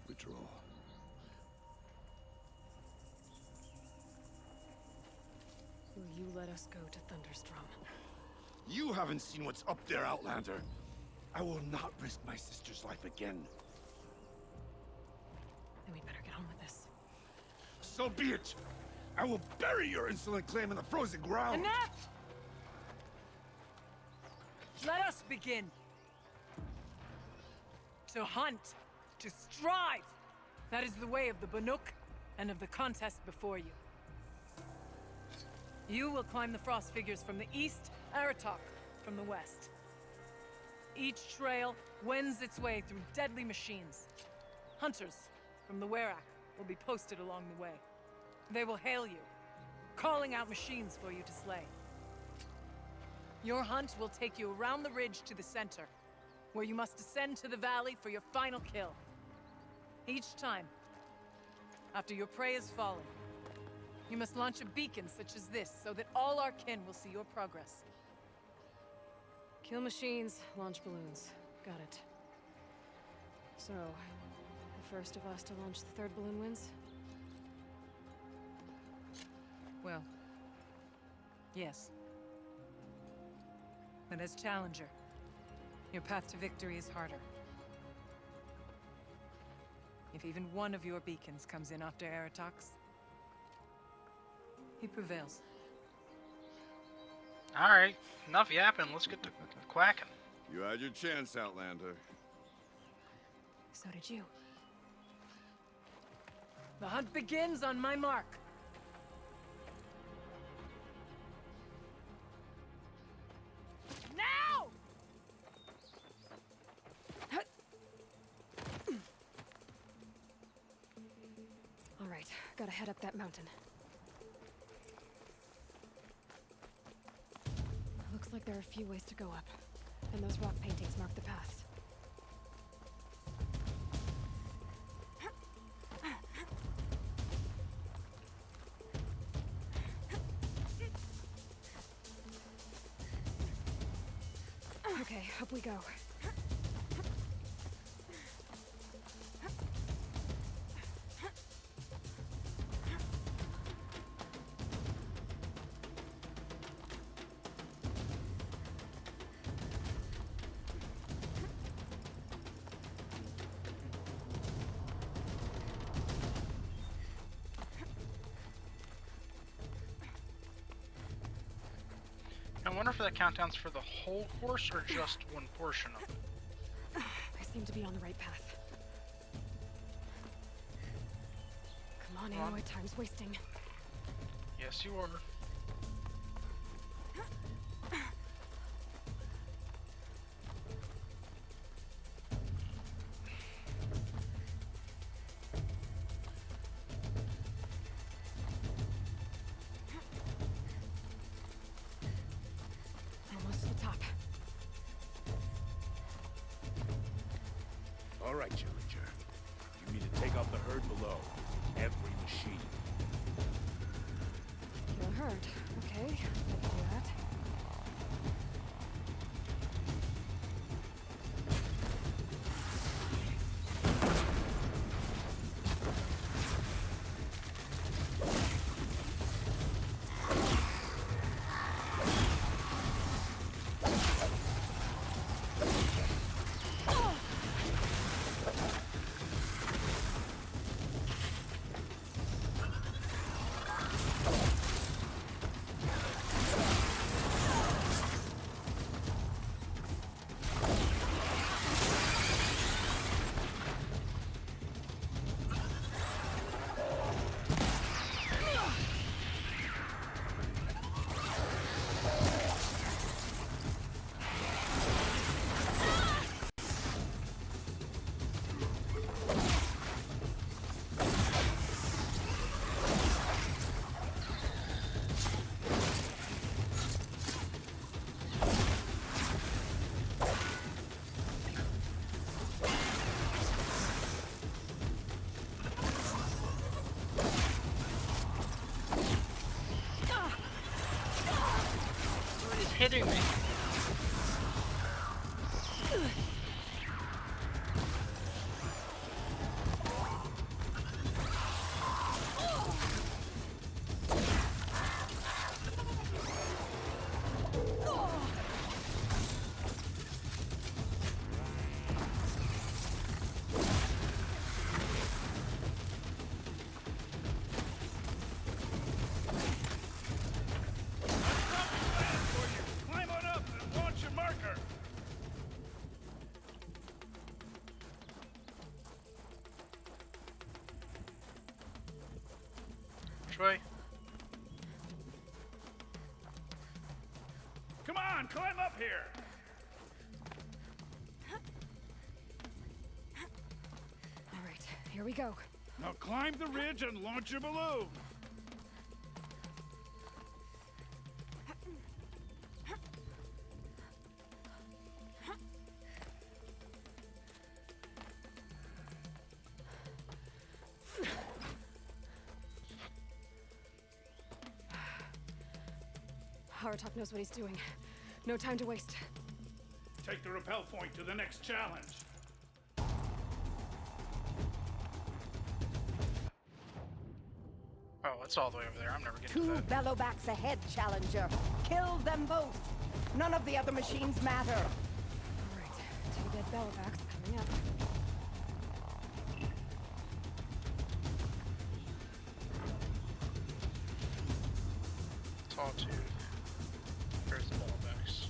withdraw. Will you let us go to Thunderstrom? You haven't seen what's up there, Outlander. I will not risk my sister's life again. Then we'd better get on with this. So be it! I will bury your insolent claim in the frozen ground! Enough! Let us begin. To hunt, to strive. That is the way of the Banuk and of the contest before you. You will climb the frost figures from the east, Aratak from the west. Each trail wends its way through deadly machines. Hunters from the Werak will be posted along the way. They will hail you, calling out machines for you to slay. Your hunt will take you around the ridge to the center, where you must descend to the valley for your final kill. Each time, after your prey has fallen, you must launch a beacon such as this, so that all our kin will see your progress. Kill machines, launch balloons. Got it. So, the first of us to launch the third balloon wins? Well, yes. But as challenger, your path to victory is harder. If even one of your beacons comes in after Aratak's, he prevails. Alright, enough yapping, let's get to quacking. You had your chance, Outlander. So did you. The hunt begins on my mark. Now! All right, gotta head up that mountain. Looks like there are a few ways to go up, and those rock paintings mark the paths. Okay, up we go. I wonder if that countdown's for the whole course or just one portion of it. I seem to be on the right path. on, Aloy, time's wasting. Yes, you are. Almost to the top. All right, Challenger. You need to take out the herd below. Every machine. Kill a herd. Okay, I can do that. What is hitting me? Climb on up and launch your marker. Troy? Come on, climb up here. All right, here we go. Now climb the ridge and launch your balloon. Haratok knows what he's doing. No time to waste. Take the rappel point to the next challenge. Oh, it's all the way over there. I'm never getting to Two that. bellowbacks ahead, Challenger. Kill them both. None of the other machines matter. All right, two dead bellowbacks coming up. Sawtooth. There's the ballbacks.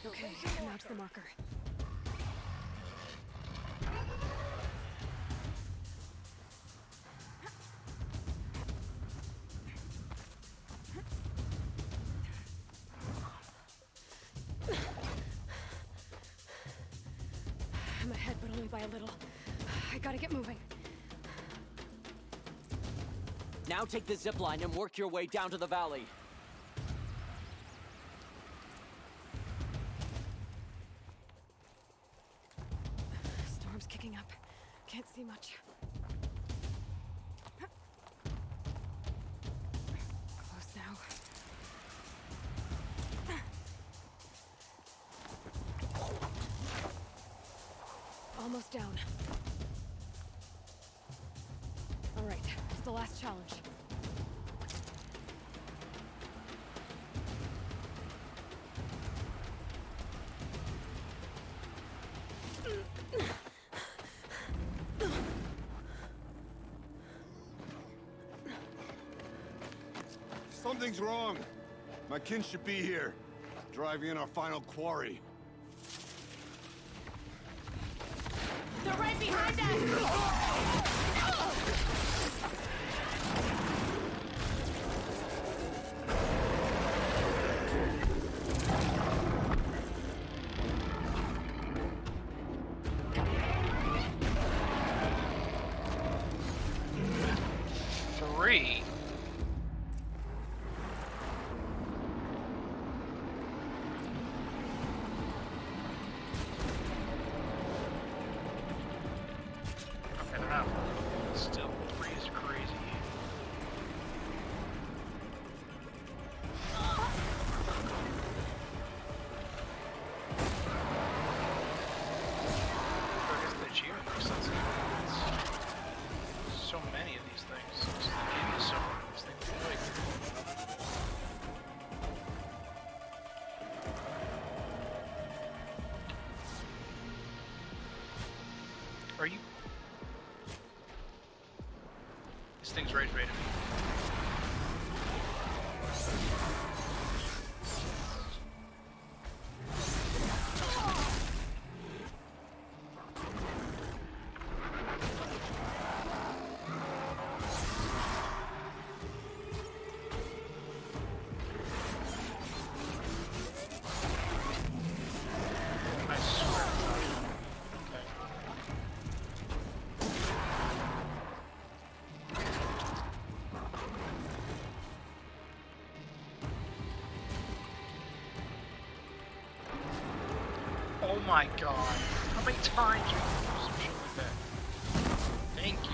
Okay, now to the marker. I'm ahead, but only by a little. I gotta get moving. Now take the zip line and work your way down to the valley. Storm's kicking up. Can't see much. Close now. Almost down. All right, it's the last challenge. Something's wrong. My kin should be here, driving in our final quarry. They're right behind us! Three. Okay, they're not. Still, three is crazy. I guess the achievement makes sense. So many of these things. Just give you so many of these things. Are you? This thing's rage baiting me. I swear. Okay. Oh my god. How many times are you gonna do some shit like that? Thank you.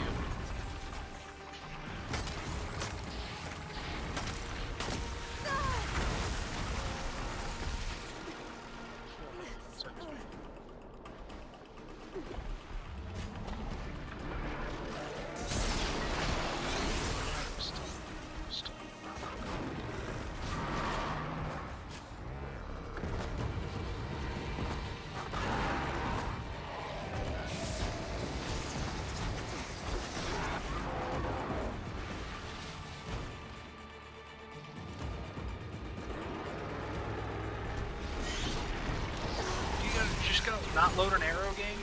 Just gonna not load an arrow game?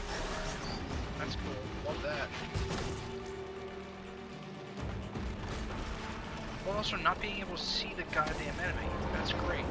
That's cool. Love that. Well, also not being able to see the goddamn enemy. That's great.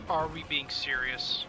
Are we being serious?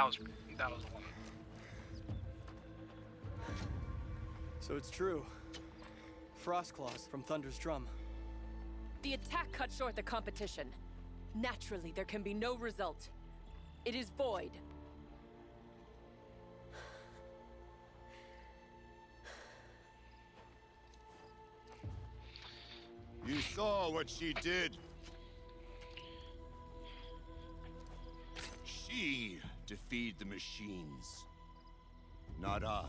That was the one. So it's true. Frost claws from Thunder's drum. The attack cut short the competition. Naturally, there can be no result. It is void. You saw what she did. She defeated the machines, not I.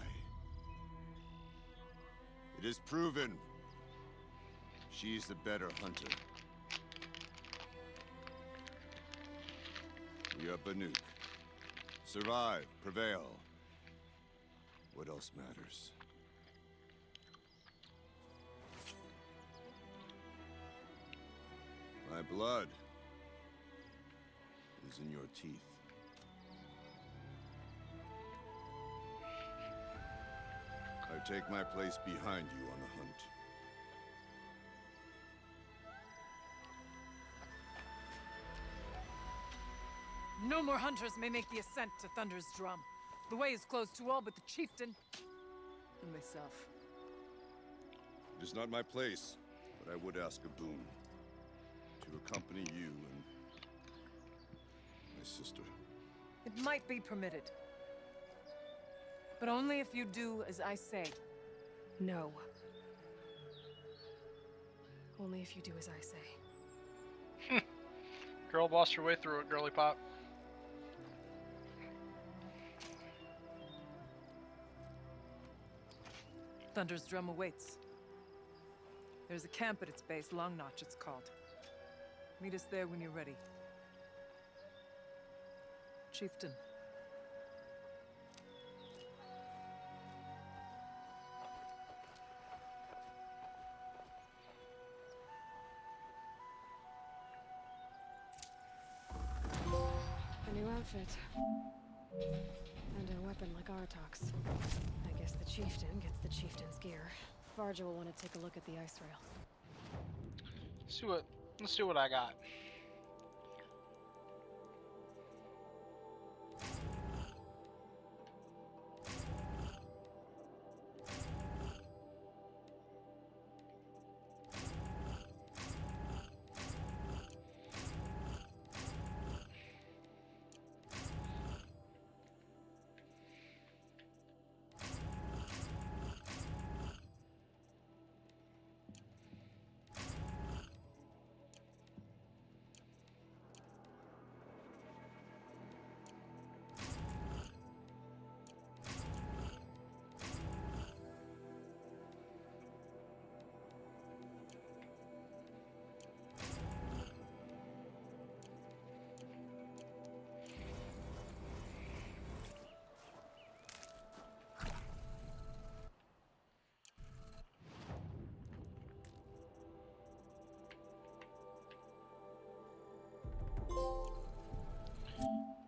It is proven she's the better hunter. We are Banuk. Survive, prevail. What else matters? My blood is in your teeth. I take my place behind you on the hunt. No more hunters may make the ascent to Thunder's drum. The way is closed to all but the chieftain and myself. It is not my place, but I would ask a boon. To accompany you and my sister. It might be permitted. But only if you do as I say. No. Only if you do as I say. Girl bossed her way through it, girly pop. Thunder's drum awaits. There's a camp at its base, Long Notch it's called. Meet us there when you're ready. Chieftain. A new outfit. And a weapon like Artok's. I guess the chieftain gets the chieftain's gear. Varja will want to take a look at the ice rail. Let's see what I got.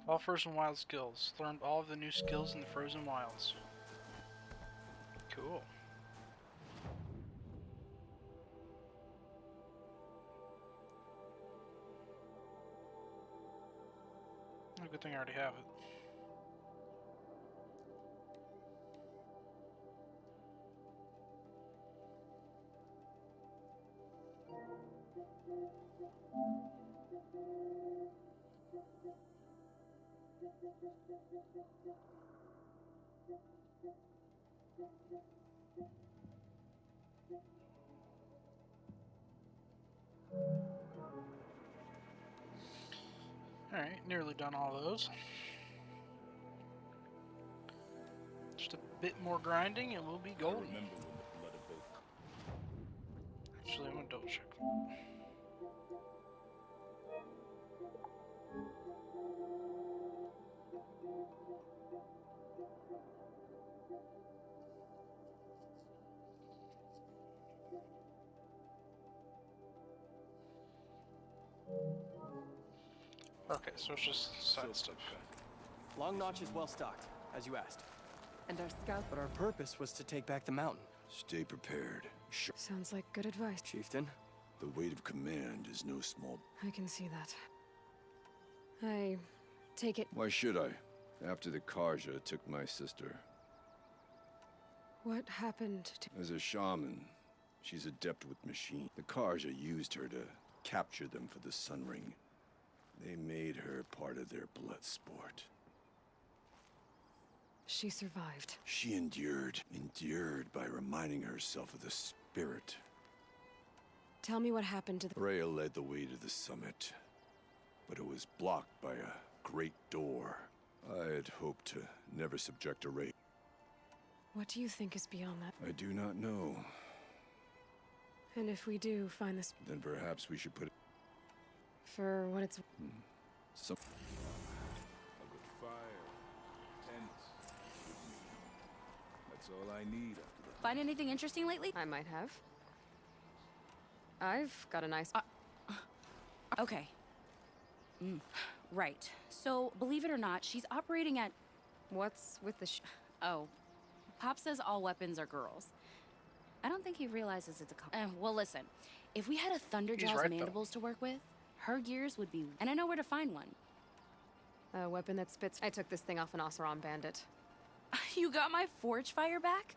All Frozen Wild skills. Learned all of the new skills in the Frozen Wilds. Cool. Oh, good thing I already have it. Alright, nearly done all those. Just a bit more grinding and we'll be golden. Actually, I'm gonna double check. Okay, so it's just side stuff. Long Notch is well stocked, as you asked. And our scout. But our purpose was to take back the mountain. Stay prepared. Sure. Sounds like good advice. Chieftain? The weight of command is no small... I can see that. I take it... Why should I? After the Karja took my sister. What happened to... As a shaman, she's adept with machine. The Karja used her to capture them for the Sun Ring. They made her part of their blood sport. She survived. She endured by reminding herself of the spirit. Tell me what happened to the... Rhea led the way to the summit, but it was blocked by a great door. I had hoped to never subject a Rhea. What do you think is beyond that? I do not know. And if we do find this... Then perhaps we should put it... For what it's... Some... A good fire, tents. That's all I need after the... Find anything interesting lately? I might have. I've got a nice... Okay. Right. So, believe it or not, she's operating at... What's with the Oh. Pop says all weapons are girls. I don't think he realizes it's a well, listen. If we had a Thunderjaw's right, mandibles to work with, her gears would be... And I know where to find one. A weapon that spits... I took this thing off an Oseram bandit. You got my forge fire back?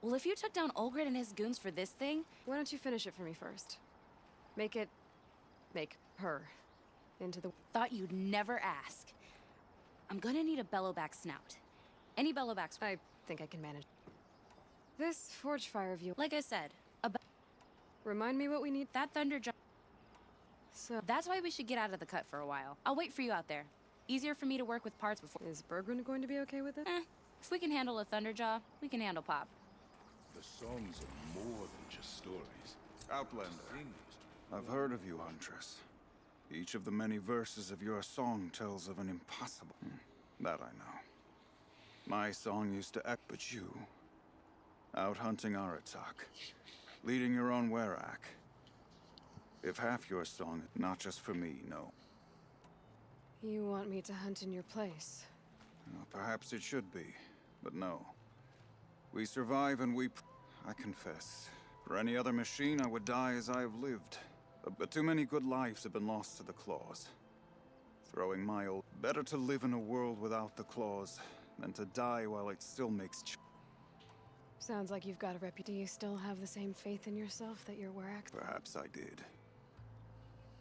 Well, if you took down Olgrid and his goons for this thing... Why don't you finish it for me first? Make her into the... Thought you'd never ask. I'm gonna need a bellowback snout. Any bellowbacks... I think I can manage. This forge fire of you... Like I said, Remind me what we need... That Thunderjaw... So... That's why we should get out of the cut for a while. I'll wait for you out there. Easier for me to work with parts before... Is Bergrin going to be okay with it? If we can handle a Thunderjaw, we can handle Pop. The songs are more than just stories. Outlander, I've heard of you, Huntress. Each of the many verses of your song tells of an impossible... That I know. My song used to act, but you... Out hunting Aratak. Leading your own Werak. If half your song, not just for me, no. You want me to hunt in your place? Well, perhaps it should be, but no. We survive and we... I confess. For any other machine, I would die as I have lived. But too many good lives have been lost to the claws. Throwing my old... Better to live in a world without the claws than to die while it still makes... Sounds like you've got a reputation. Do you still have the same faith in yourself that your Werak... Perhaps I did.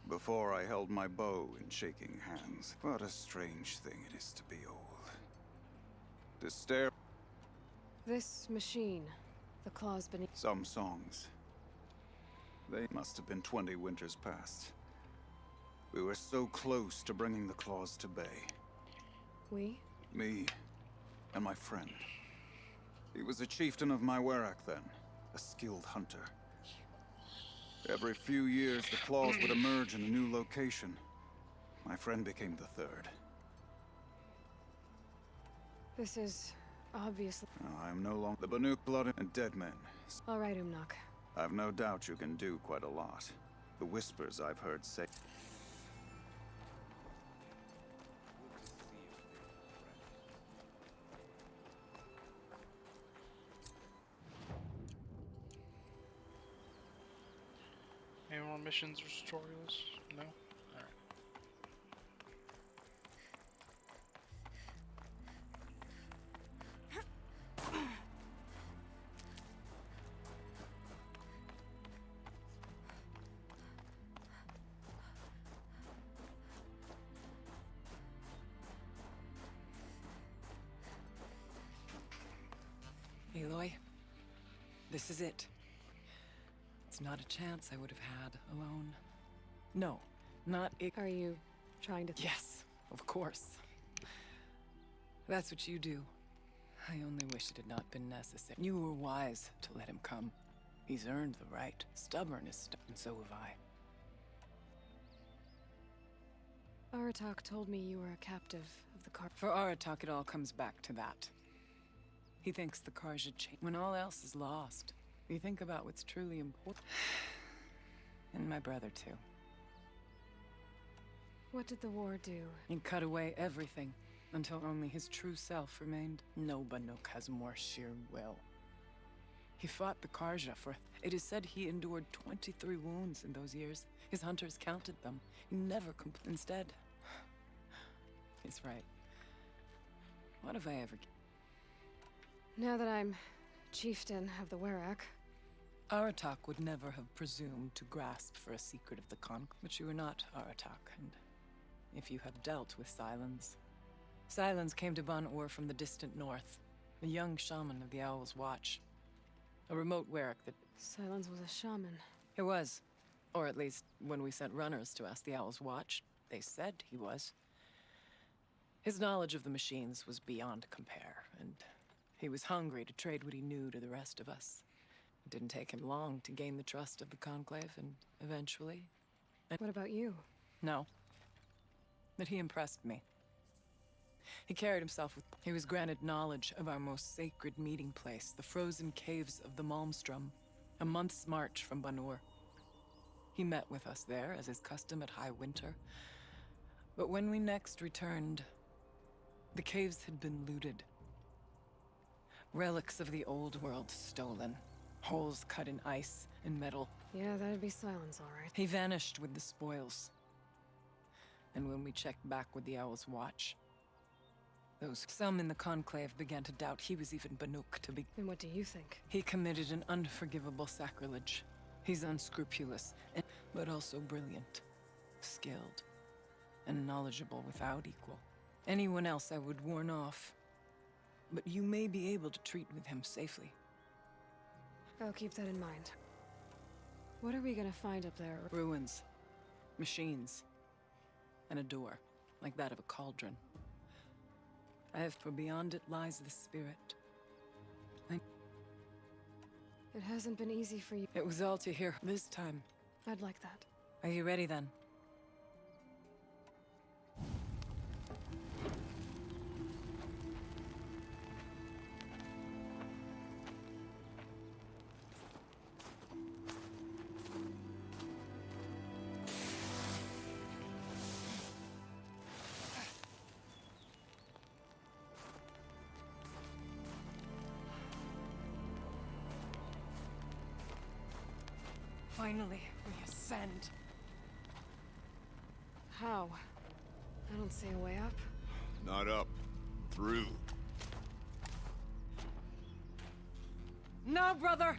Before I held my bow in shaking hands. What a strange thing it is to be old. To stare... This machine, the claws beneath... Some songs. They must have been 20 winters past. We were so close to bringing the claws to bay. We? Me and my friend. He was a chieftain of my Werak then, a skilled hunter. Every few years, the claws would emerge in a new location. My friend became the third. This is obviously... I'm no longer the Banuk blood and dead men. All right, Umnak. I've no doubt you can do quite a lot. The whispers I've heard say... Any more missions or tutorials? No? Alright. Aloy, this is it. It's not a chance I would have had alone. No, not it. Are you trying to... Yes, of course. That's what you do. I only wish it had not been necessary. You were wise to let him come. He's earned the right. Stubborn is stubborn, and so have I. Aratak told me you were a captive of the Car... For Aratak, it all comes back to that. He thinks the Karja changed when all else is lost. We think about what's truly important. And my brother, too. What did the war do? It cut away everything, until only his true self remained. No Banuk has more sheer will. He fought the Karja for... It is said he endured 23 wounds in those years. His hunters counted them. He never Instead... He's right. What have I ever... Now that I'm chieftain of the Werak, Aratak would never have presumed to grasp for a secret of the but you were not Aratak, and if you have dealt with Silence... Silence came to Ban-Ur from the distant north, a young shaman of the Owl's Watch. A remote Werak that... Silence was a shaman. He was. Or at least, when we sent runners to ask the Owl's Watch, they said he was. His knowledge of the machines was beyond compare, and he was hungry to trade what he knew to the rest of us. It didn't take him long to gain the trust of the Conclave, and eventually... What about you? No. But he impressed me. He carried himself with... He was granted knowledge of our most sacred meeting place, the frozen caves of the Malmstrom, a month's march from Ban-Ur. He met with us there, as is custom at High Winter. But when we next returned, the caves had been looted. Relics of the old world stolen. Holes cut in ice and metal. Yeah, that'd be Silence, all right. He vanished with the spoils. And when we checked back with the Owl's Watch, some in the Conclave began to doubt he was even Banuk to be. And what do you think? He committed an unforgivable sacrilege. He's unscrupulous, but also brilliant, skilled, and knowledgeable without equal. Anyone else I would warn off, but you may be able to treat with him safely. I'll keep that in mind. What are we gonna find up there? Ruins, machines, and a door, like that of a cauldron. For beyond it lies the spirit. It hasn't been easy for you. It was all to hear this time. I'd like that. Are you ready then? Finally, we ascend. How? I don't see a way up. Not up. Through. No, brother!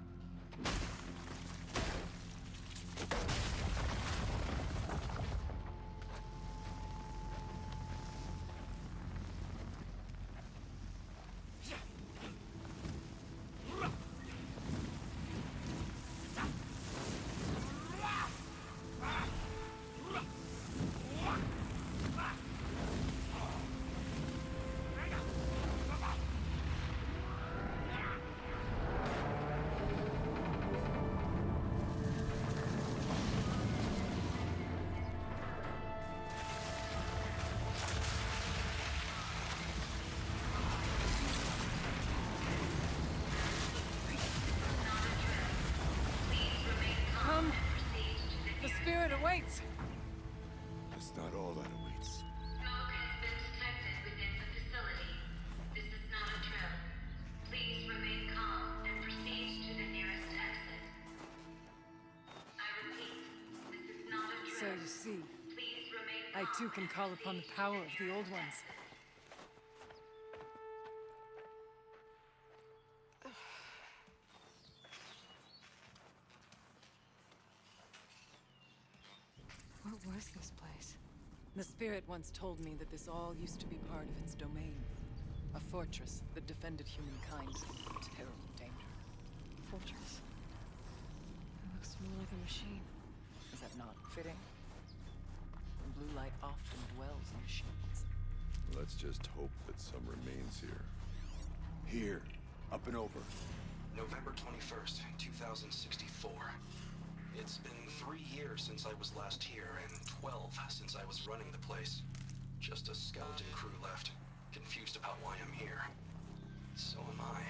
Awaits. It's not all that awaits. Smoke has been detected within the facility. This is not a drill. Please remain calm and proceed to the nearest exit. I repeat, this is not a drill. So you see, Please remain I calm too can call upon the power of the old ones. What was this place? The spirit once told me that this all used to be part of its domain. A fortress that defended humankind from terrible danger. Fortress? It looks more like a machine. Is that not fitting? The blue light often dwells in machines. Let's just hope that some remains here. Here. Up and over. November 21st, 2064. It's been 3 years since I was last here, and 12 since I was running the place. Just a skeleton crew left, confused about why I'm here. So am I.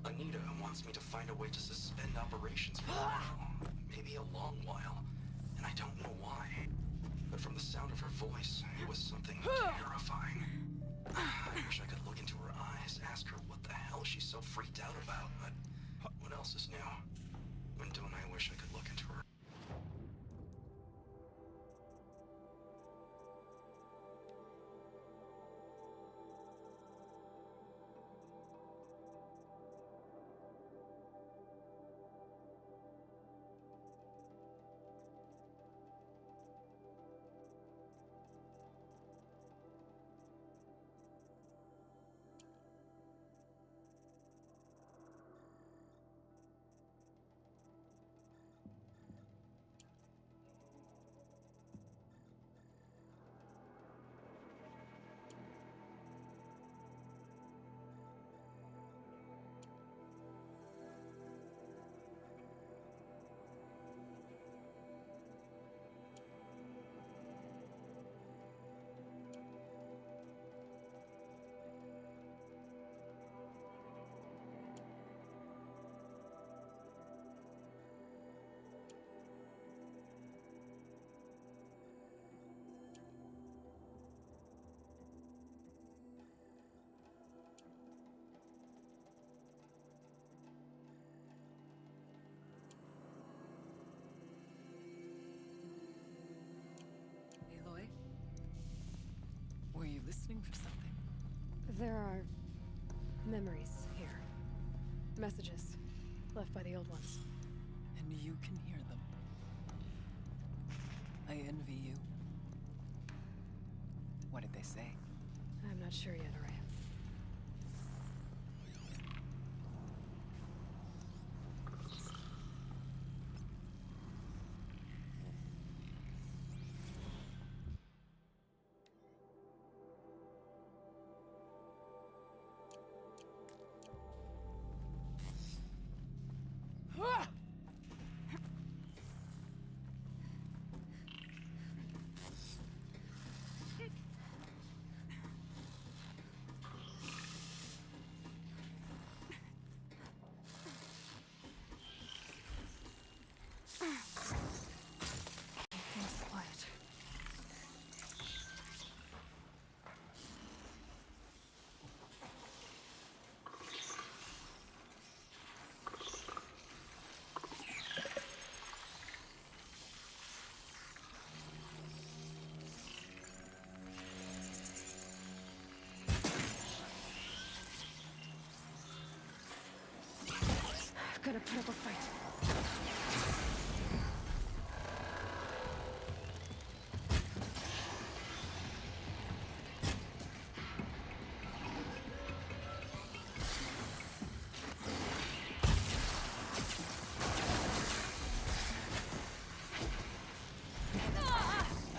Anita wants me to find a way to suspend operations for a while, maybe a long while, and I don't know why. But from the sound of her voice, it was something terrifying. I wish I could look into her eyes, ask her what the hell she's so freaked out about, but what else is new? When don't I wish I could look into her? listening for something? There are memories here. Messages left by the old ones. And you can hear them. I envy you. What did they say? I'm not sure yet, Araya. Gotta put up a fight.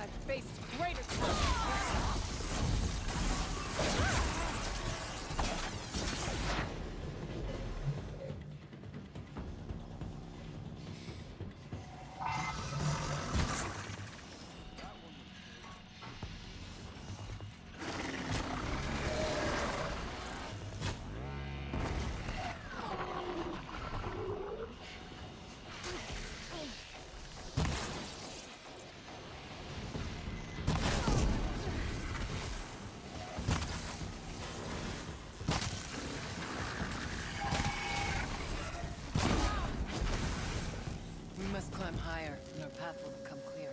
I've faced greater We must climb higher, and our path will become clear.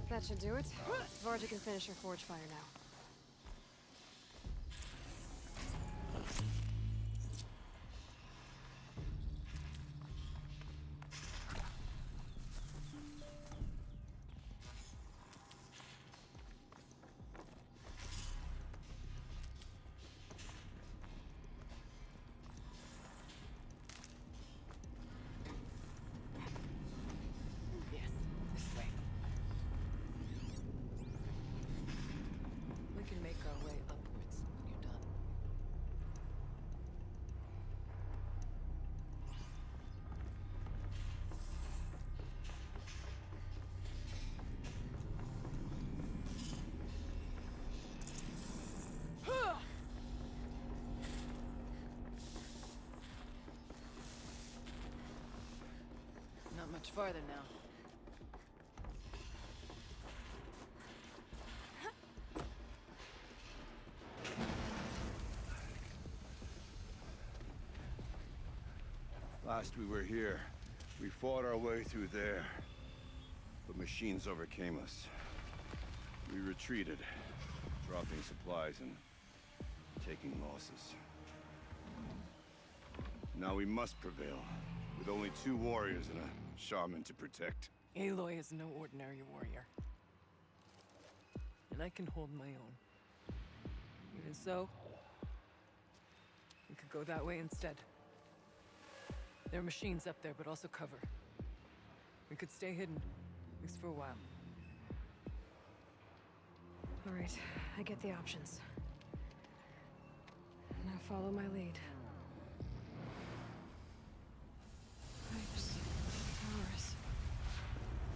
That should do it. Varga can finish her forge fire now. Yes, this way. We can make our way upwards when you're done. Not much farther now. Last we were here, we fought our way through there. But machines overcame us. We retreated, dropping supplies and taking losses. Now we must prevail, with only 2 warriors and a shaman to protect. Aloy is no ordinary warrior. And I can hold my own. Even so, we could go that way instead. There are machines up there, but also cover. We could stay hidden, at least for a while. All right, I get the options. Now follow my lead. Pipes, towers,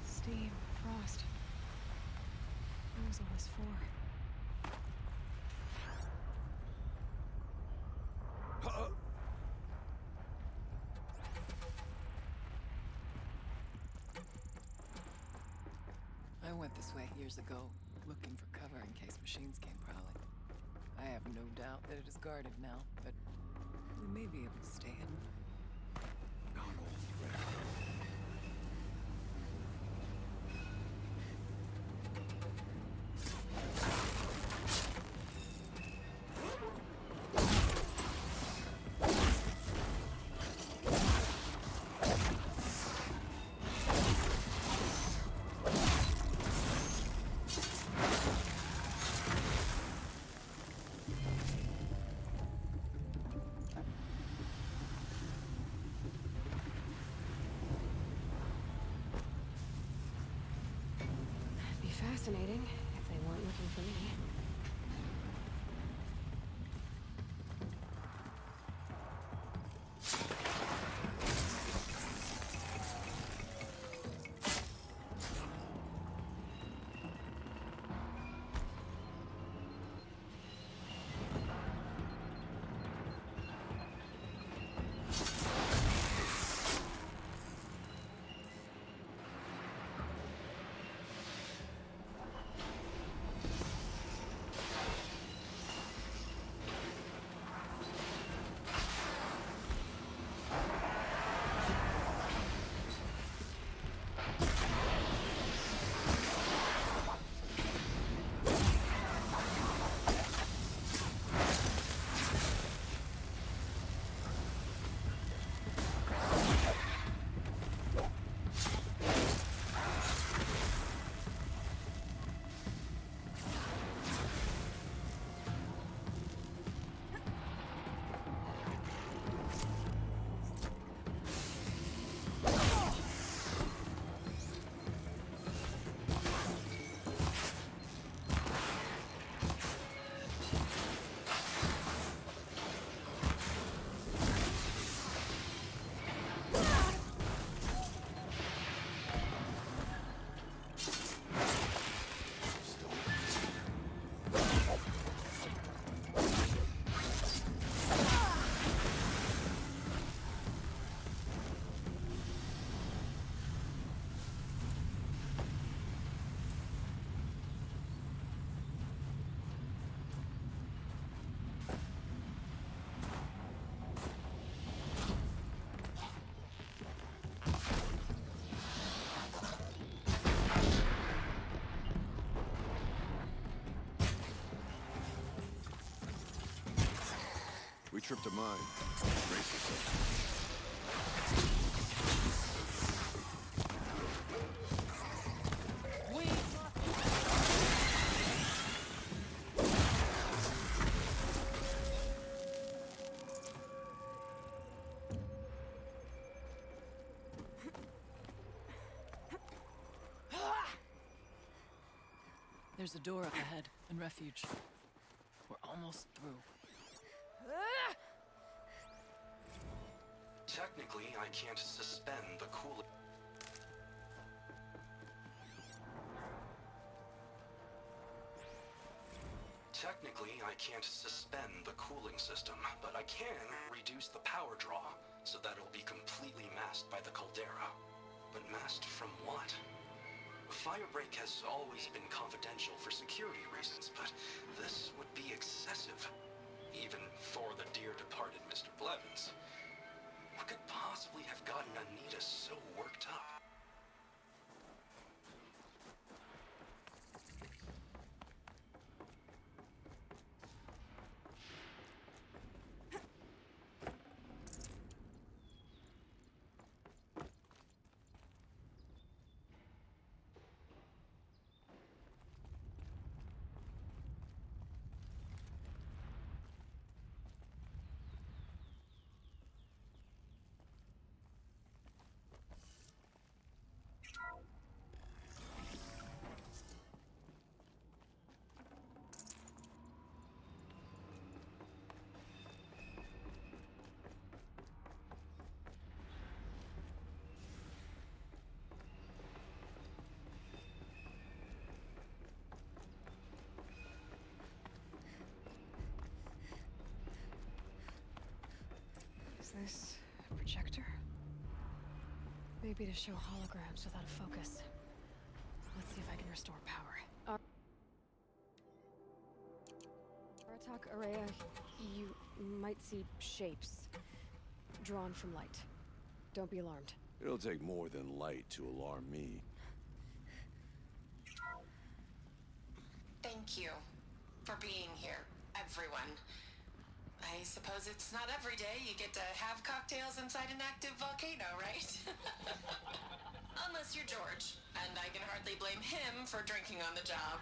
steam, frost. What was all this for? I went this way years ago, looking for cover in case machines came prowling. I have no doubt that it is guarded now, but We may be able to stay hidden. Be fascinating if they weren't looking for me. We tripped a mine. Brace yourself. There's a door up ahead, and refuge. We're almost through. Technically, I can't suspend the cooling. Technically, I can't suspend the cooling system, but I can reduce the power draw so that it'll be completely masked by the caldera. But masked from what? Firebreak has always been confidential for security reasons, but this would be excessive. Even for the dear departed Mr. Blevins. What could possibly have gotten Anita so worked up? Is this a projector? Maybe to show holograms without a focus. Let's see if I can restore power. Aratak Araya You might see shapes drawn from light. Don't be alarmed. It'll take more than light to alarm me. Thank you for being here, everyone. I suppose it's not every day you get to have cocktails inside an active volcano, right? Unless you're George, and I can hardly blame him for drinking on the job.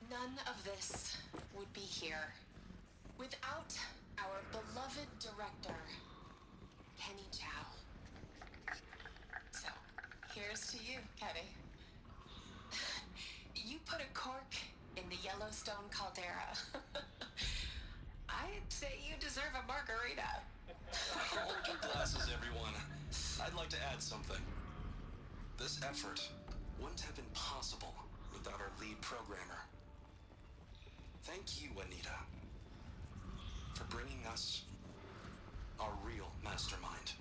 None of this would be here without our beloved director, Kenny Chow. So, here's to you, Kenny. You put a cork in the Yellowstone caldera. I'd say you deserve a margarita. Hold your glasses, everyone. I'd like to add something. This effort wouldn't have been possible without our lead programmer. Thank you, Anita, for bringing us our real mastermind,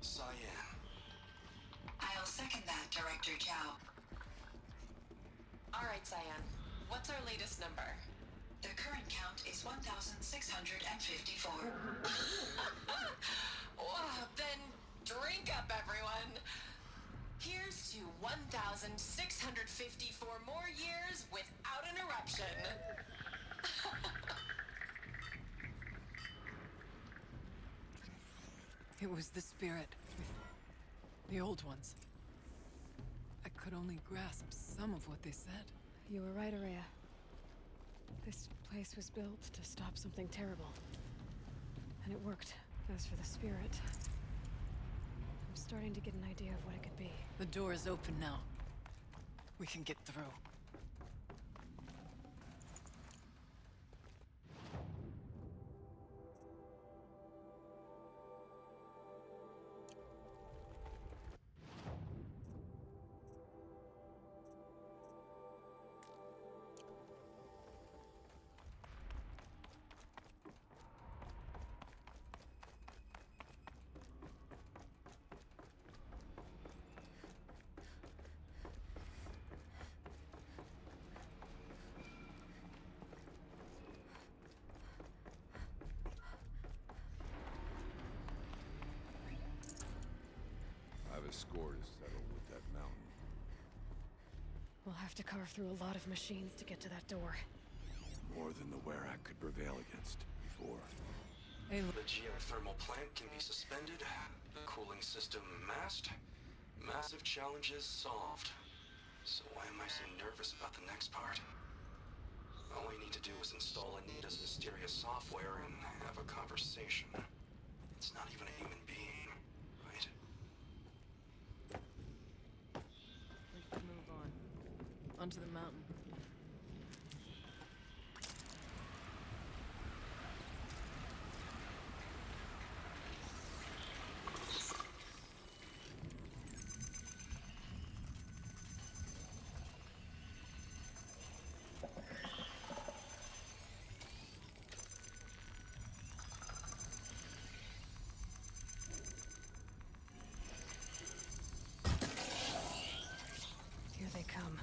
Cyan. I'll second that, Director Chow. All right, Cyan. What's our latest number? The current count is 1,654. Wow, then drink up, everyone. Here's to 1,654 more years without an eruption. It was the spirit. The old ones. I could only grasp some of what they said. You were right, Araya. This place was built to stop something terrible. And it worked. As for the spirit, I'm starting to get an idea of what it could be. The door is open now. We can get through. I have a score to settle with that mountain. We'll have to carve through a lot of machines to get to that door. More than the Werak could prevail against before. The geothermal plant can be suspended, the cooling system masked, massive challenges solved. So why am I so nervous about the next part? All I need to do is install Anita's mysterious software and have a conversation. It's not even a human being, right? We can move on. Onto the mountain. Here they come.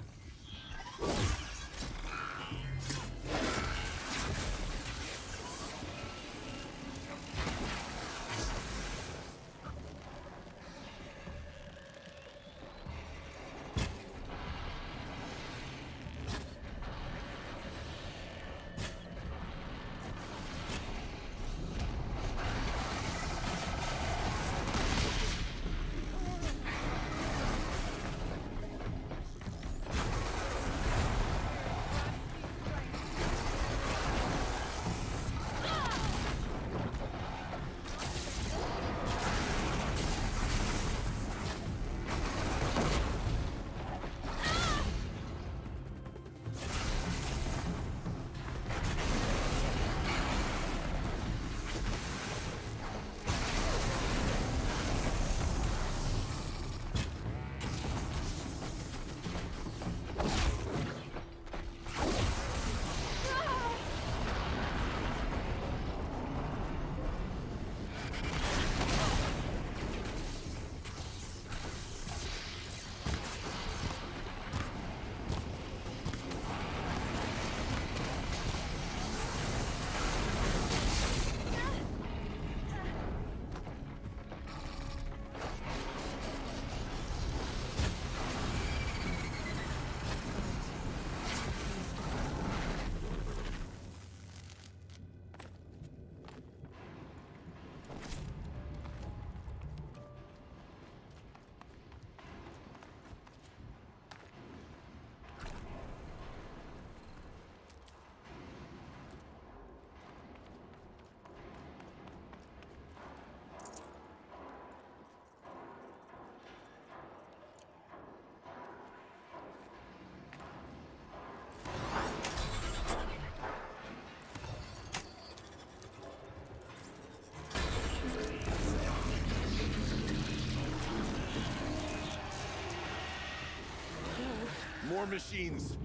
More machines.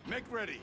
Make ready.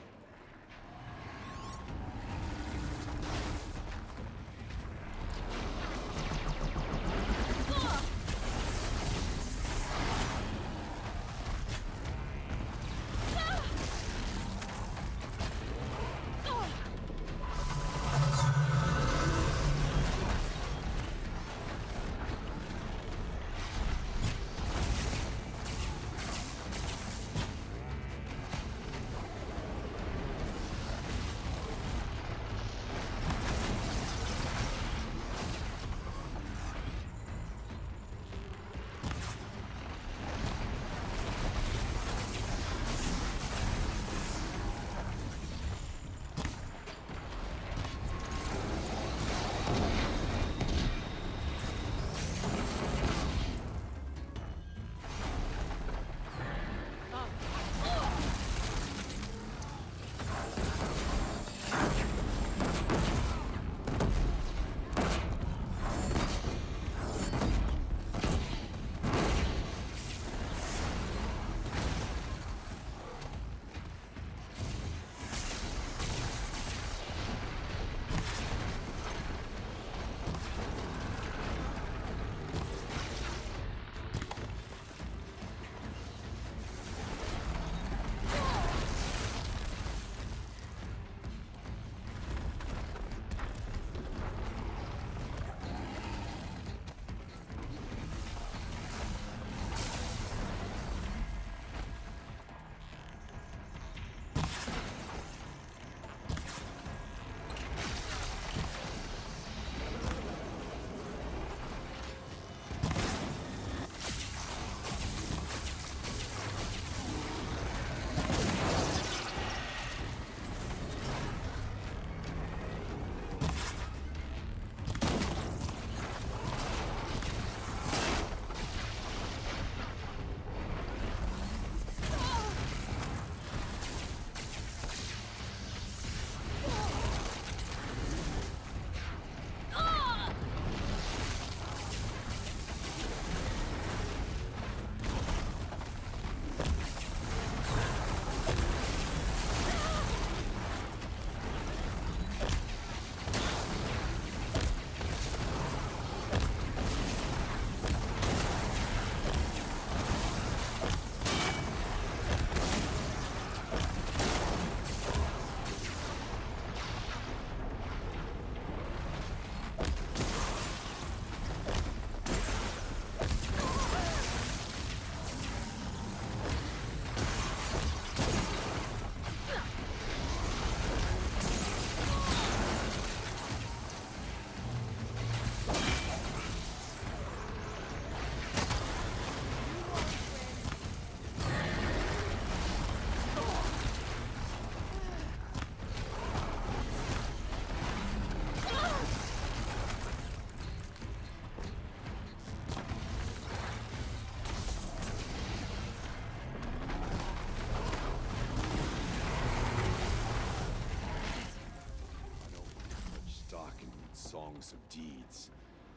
Songs of deeds.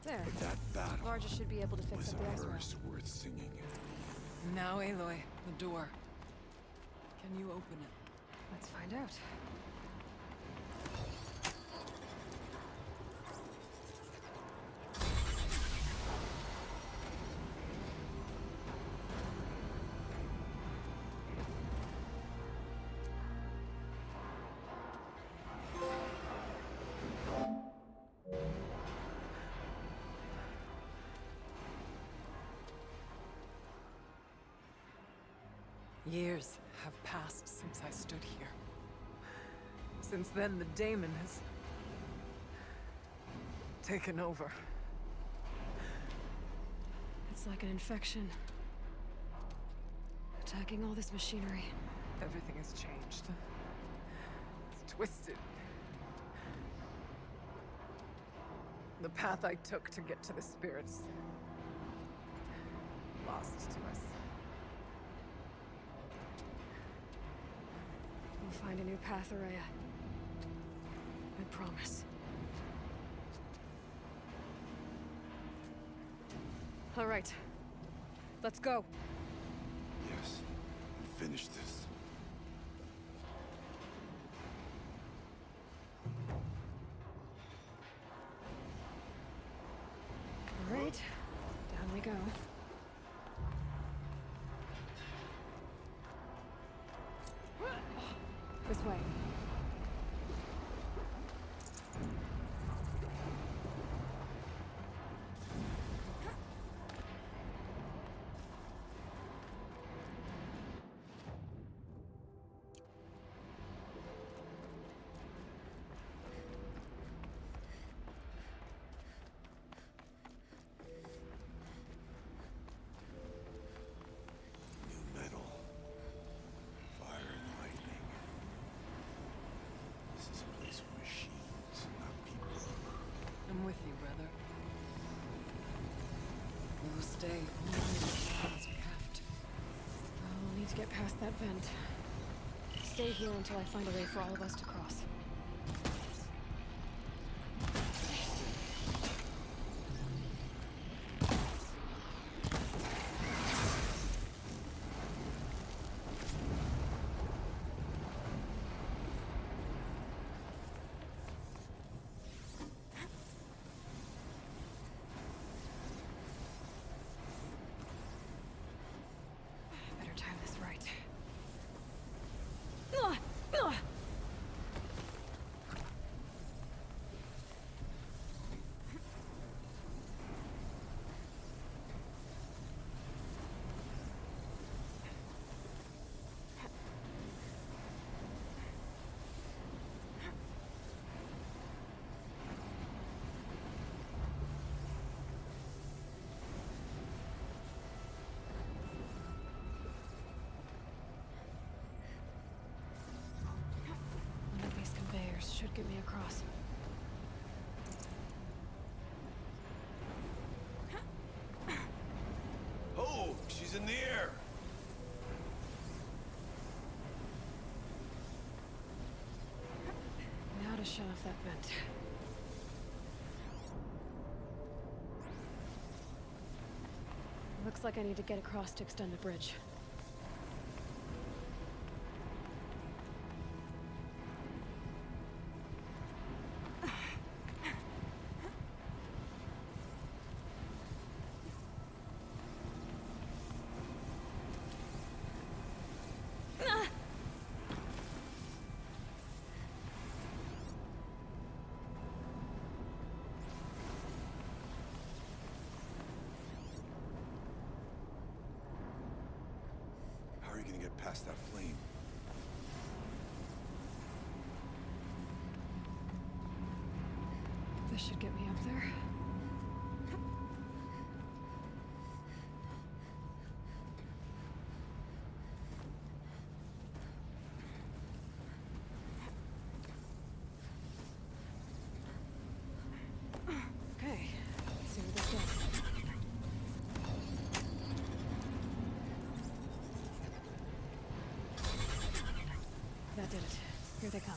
There. But that battle Varga should be able to fix was up the ice a wall. verse worth singing. Now, Aloy, the door. Can you open it? Let's find out. Years have passed since I stood here. Since then, the daemon has taken over. It's like an infection. Attacking all this machinery. Everything has changed. It's twisted. The path I took to get to the spirits, lost to us. We'll find a new path, Araya. I promise. All right. Let's go. Yes. Finish this. go. This way. New metal. Fire and lightning. This is a place for machines, not people. I'm with you, brother. We'll stay as long as we have to. We'll need to get past that vent. Stay here until I find a way for all of us to cross. Better time this right. One of these conveyors should get me across. Oh, she's in the air! Now to shut off that vent. Looks like I need to get across to extend the bridge. How are you gonna get past that flame? This should get me up there. Okay, let's see where this goes. That did it. Here they come.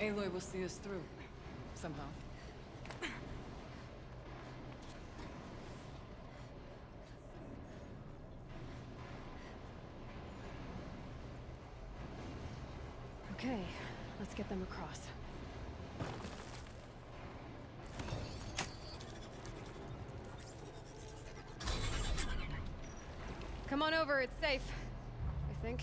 Aloy will see us through. Somehow. Okay, let's get them across. Come on over, it's safe. I think.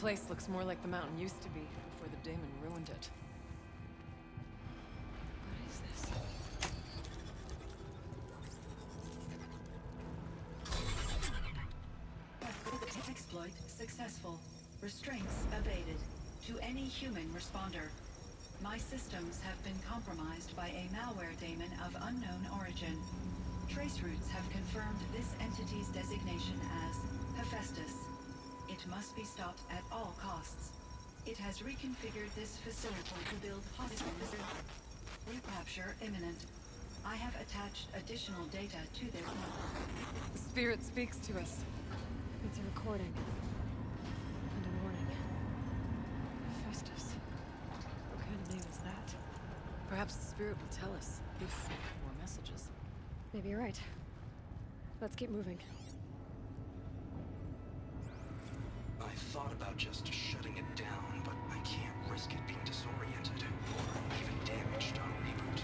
place looks more like the mountain used to be before the Daemon ruined it. What is this? Exploit successful. Restraints evaded. To any human responder. My systems have been compromised by a malware daemon of unknown origin. Trace routes have confirmed this entity's designation as Hephaestus. It must be stopped at all costs. It has reconfigured this facility to build hospitals. Recapture imminent. I have attached additional data to their The spirit speaks to us. It's a recording. And a warning. Festus. What kind of name is that? Perhaps the spirit will tell us if we have more messages. Maybe you're right. Let's keep moving. I thought about just shutting it down, but I can't risk it being disoriented or even damaged on reboot.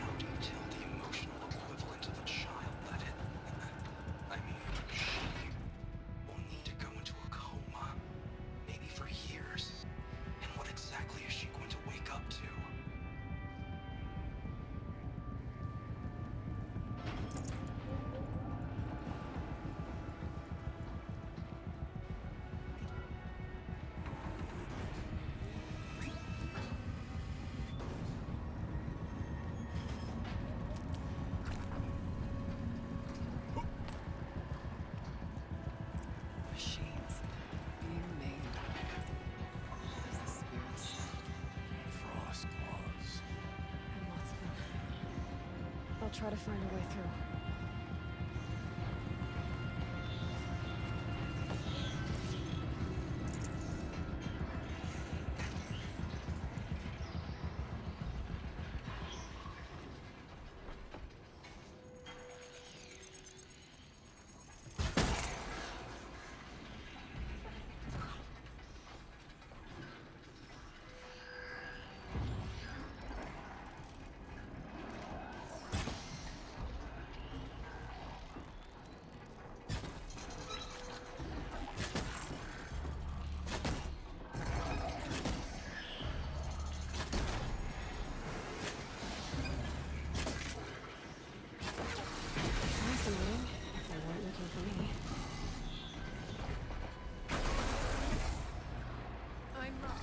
How do you tell the emotional equivalent of a child that it... I mean, she will need to go into a coma, maybe for years. And what exactly is she going to wake up to? Machines being made. As the spirits. Frost claws. And lots of them. I'll try to find a way through. Fascinating. They weren't looking for me. I'm not.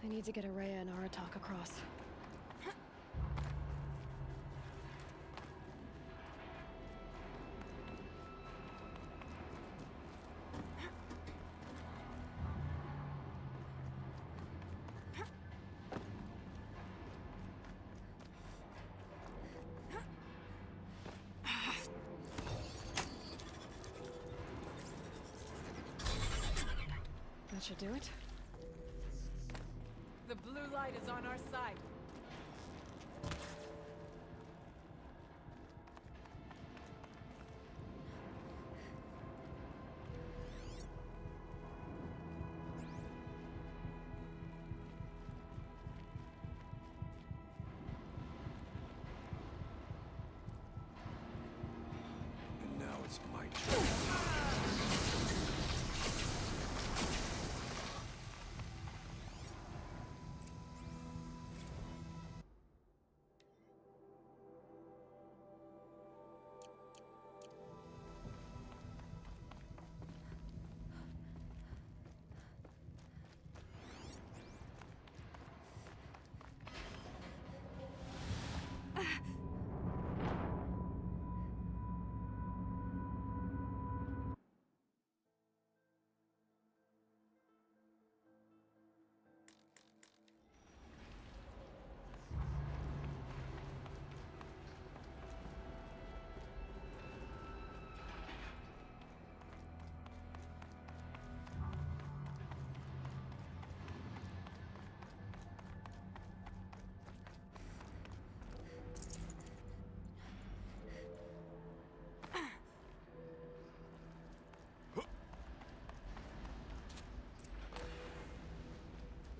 I need to get Araya and Aratak across. should do it. The blue light is on our side. And now it's my turn.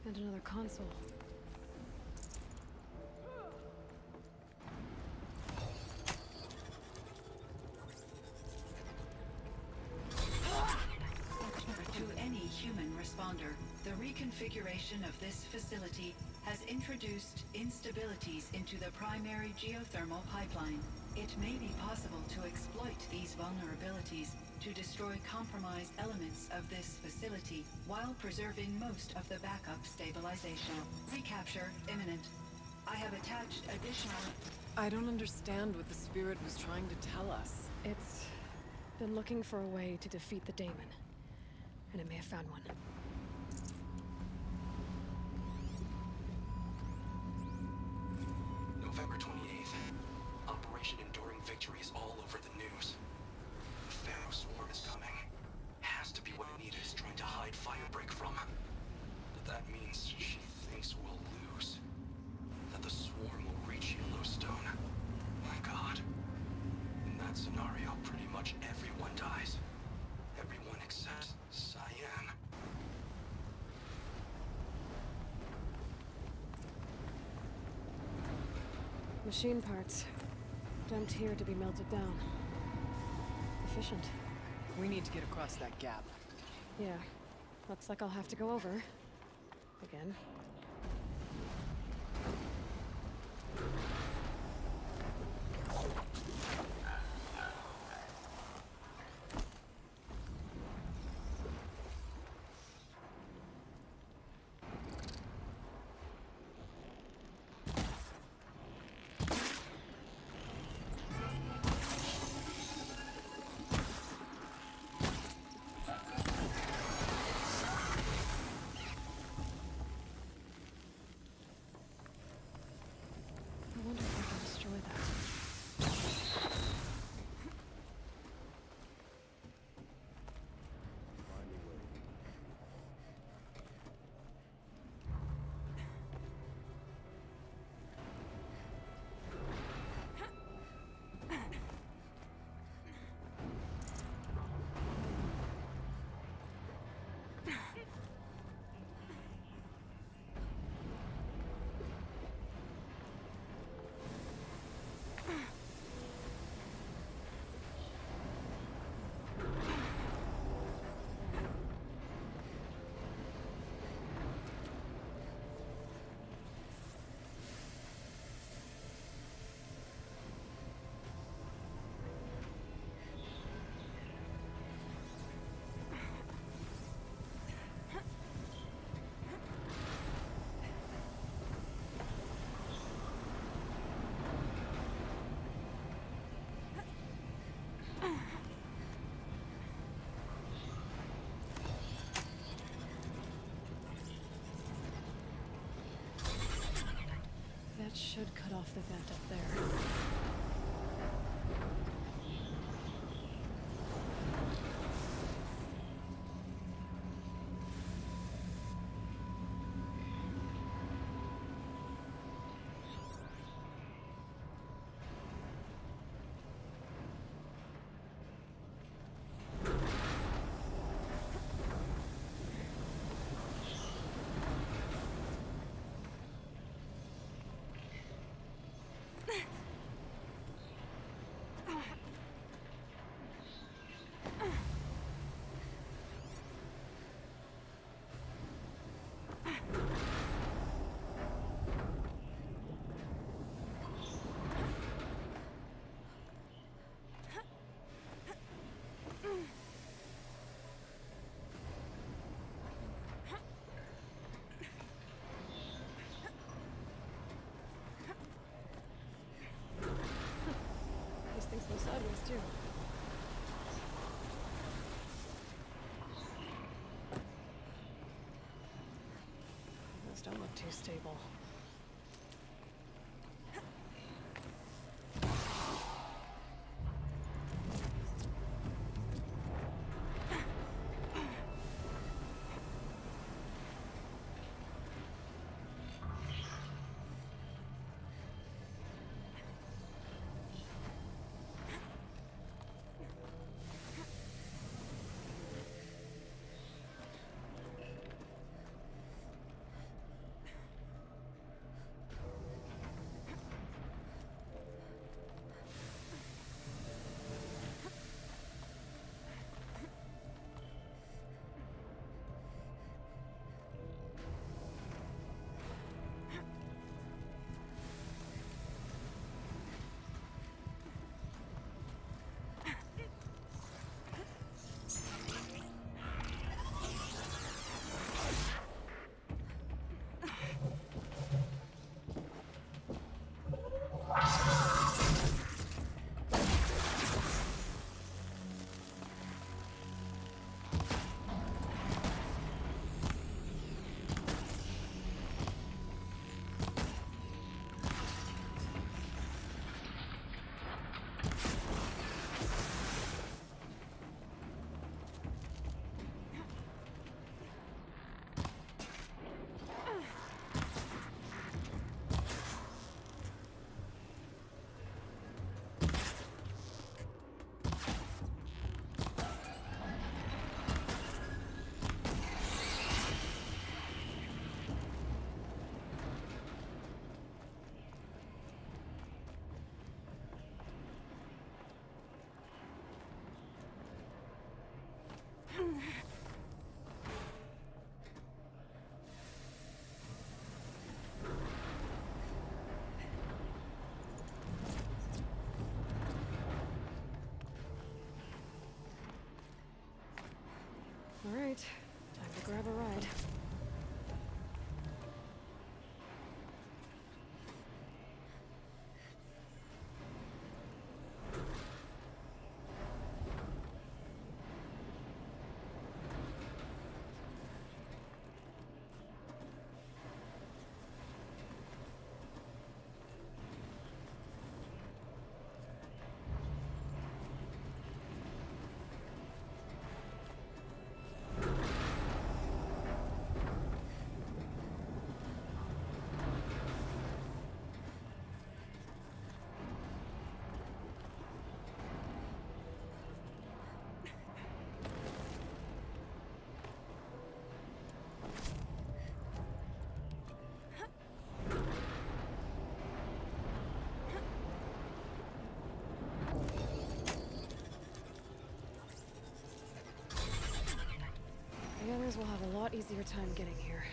And another console. To any human responder, the reconfiguration of this facility has introduced instabilities into the primary geothermal pipeline. It may be possible to exploit these vulnerabilities to destroy compromised elements of this facility while preserving most of the backup stabilization. Recapture imminent. I have attached additional... I don't understand what the spirit was trying to tell us. It's been looking for a way to defeat the daemon. And it may have found one. November 28th. Operation Enduring Victory is all over the news. The Pharaoh swarm is coming. Has to be what Anita is trying to hide Firebreak from. But that means she thinks we'll lose. That the swarm will reach Yellowstone. My God. In that scenario, pretty much everyone dies. Everyone except Cyan. Machine parts. Dumped here to be melted down. Efficient. We need to get across that gap. Yeah. Looks like I'll have to go over. Again. I wonder if I can destroy that. That should cut off the vent up there. Those don't look too stable. All right, time to grab a ride. The others will have a lot easier time getting here.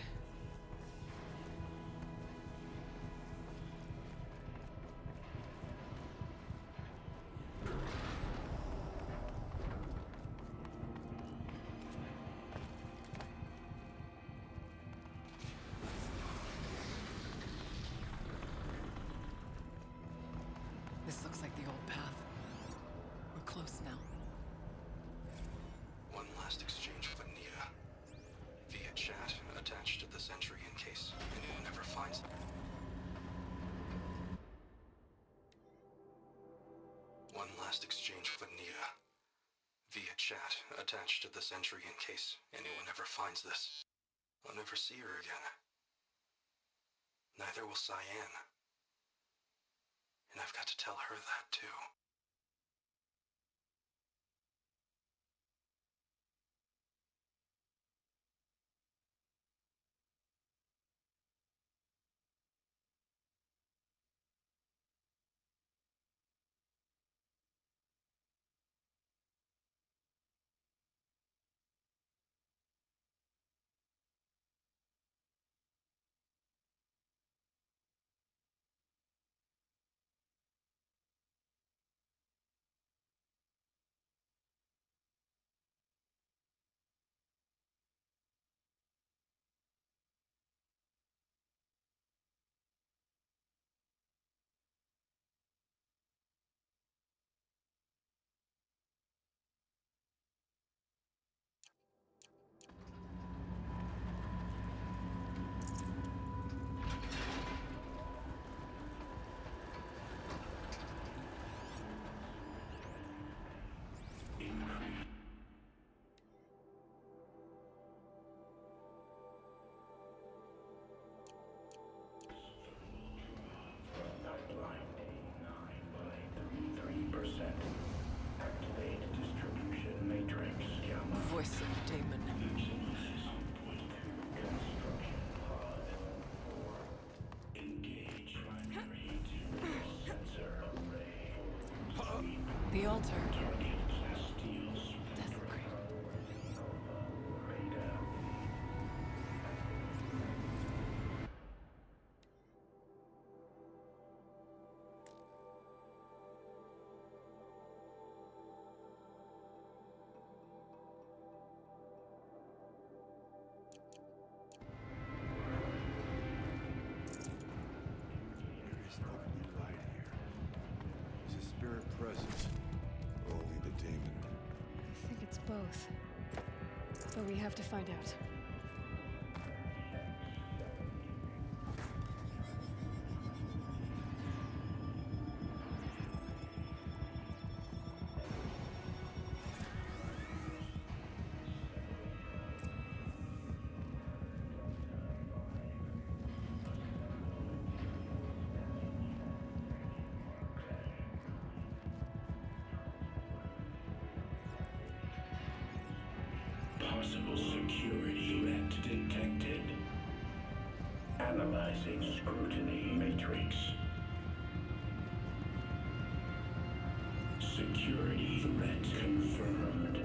This looks like the old path. We're close now. One last exchange with Nia. Via chat, attached to this entry in case anyone ever finds it. One last exchange with Nia. Via chat, attached to this entry in case anyone ever finds this. I'll never see her again. Neither will Cyan. And I've got to tell her that too. The altar. Is a spirit present? Or only the demon? I think it's both. But we have to find out. Possible security threat detected. Analyzing scrutiny matrix. Security threat confirmed.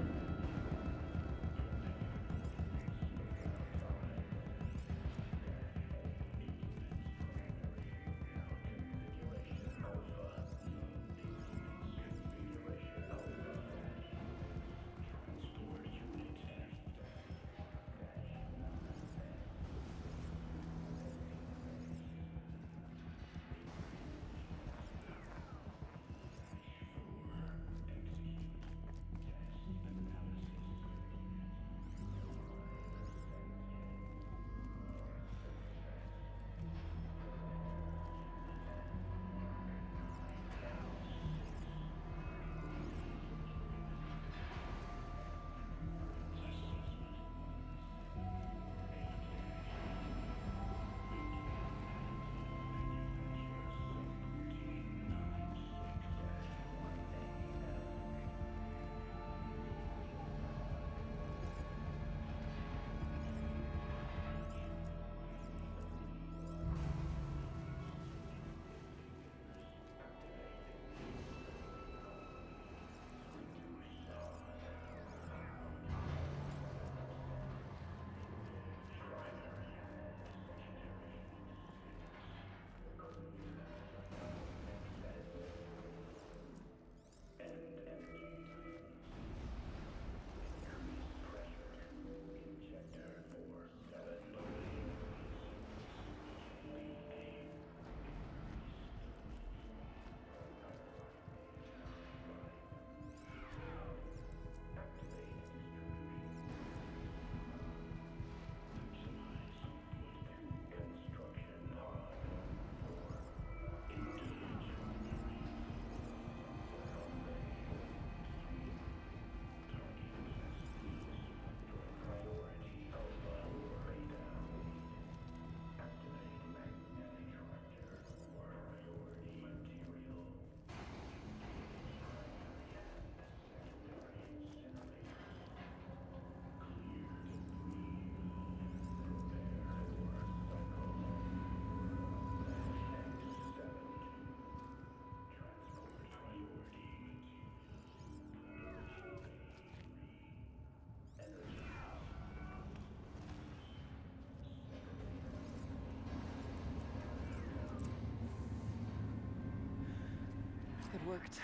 It worked.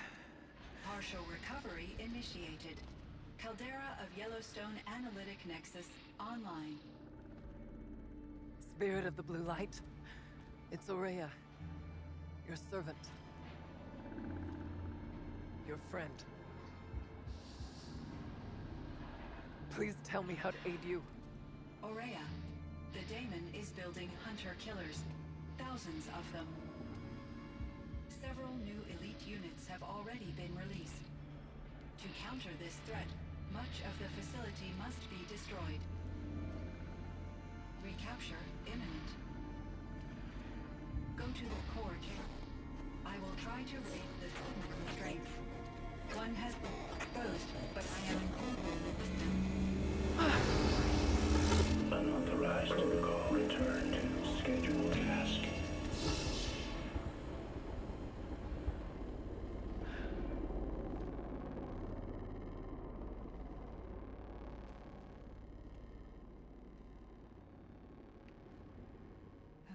Partial recovery initiated. Caldera of Yellowstone Analytic Nexus online. Spirit of the Blue Light. It's Aurea. Your servant. Your friend. Please tell me how to aid you. Aurea, the daemon is building hunter-killers. Thousands of them. Several new elite units have already been released. To counter this threat, much of the facility must be destroyed. Recapture imminent. Go to the core camp. I will try to raid the technical strength. One has been exposed, but I am Unauthorized call returned. Scheduled task.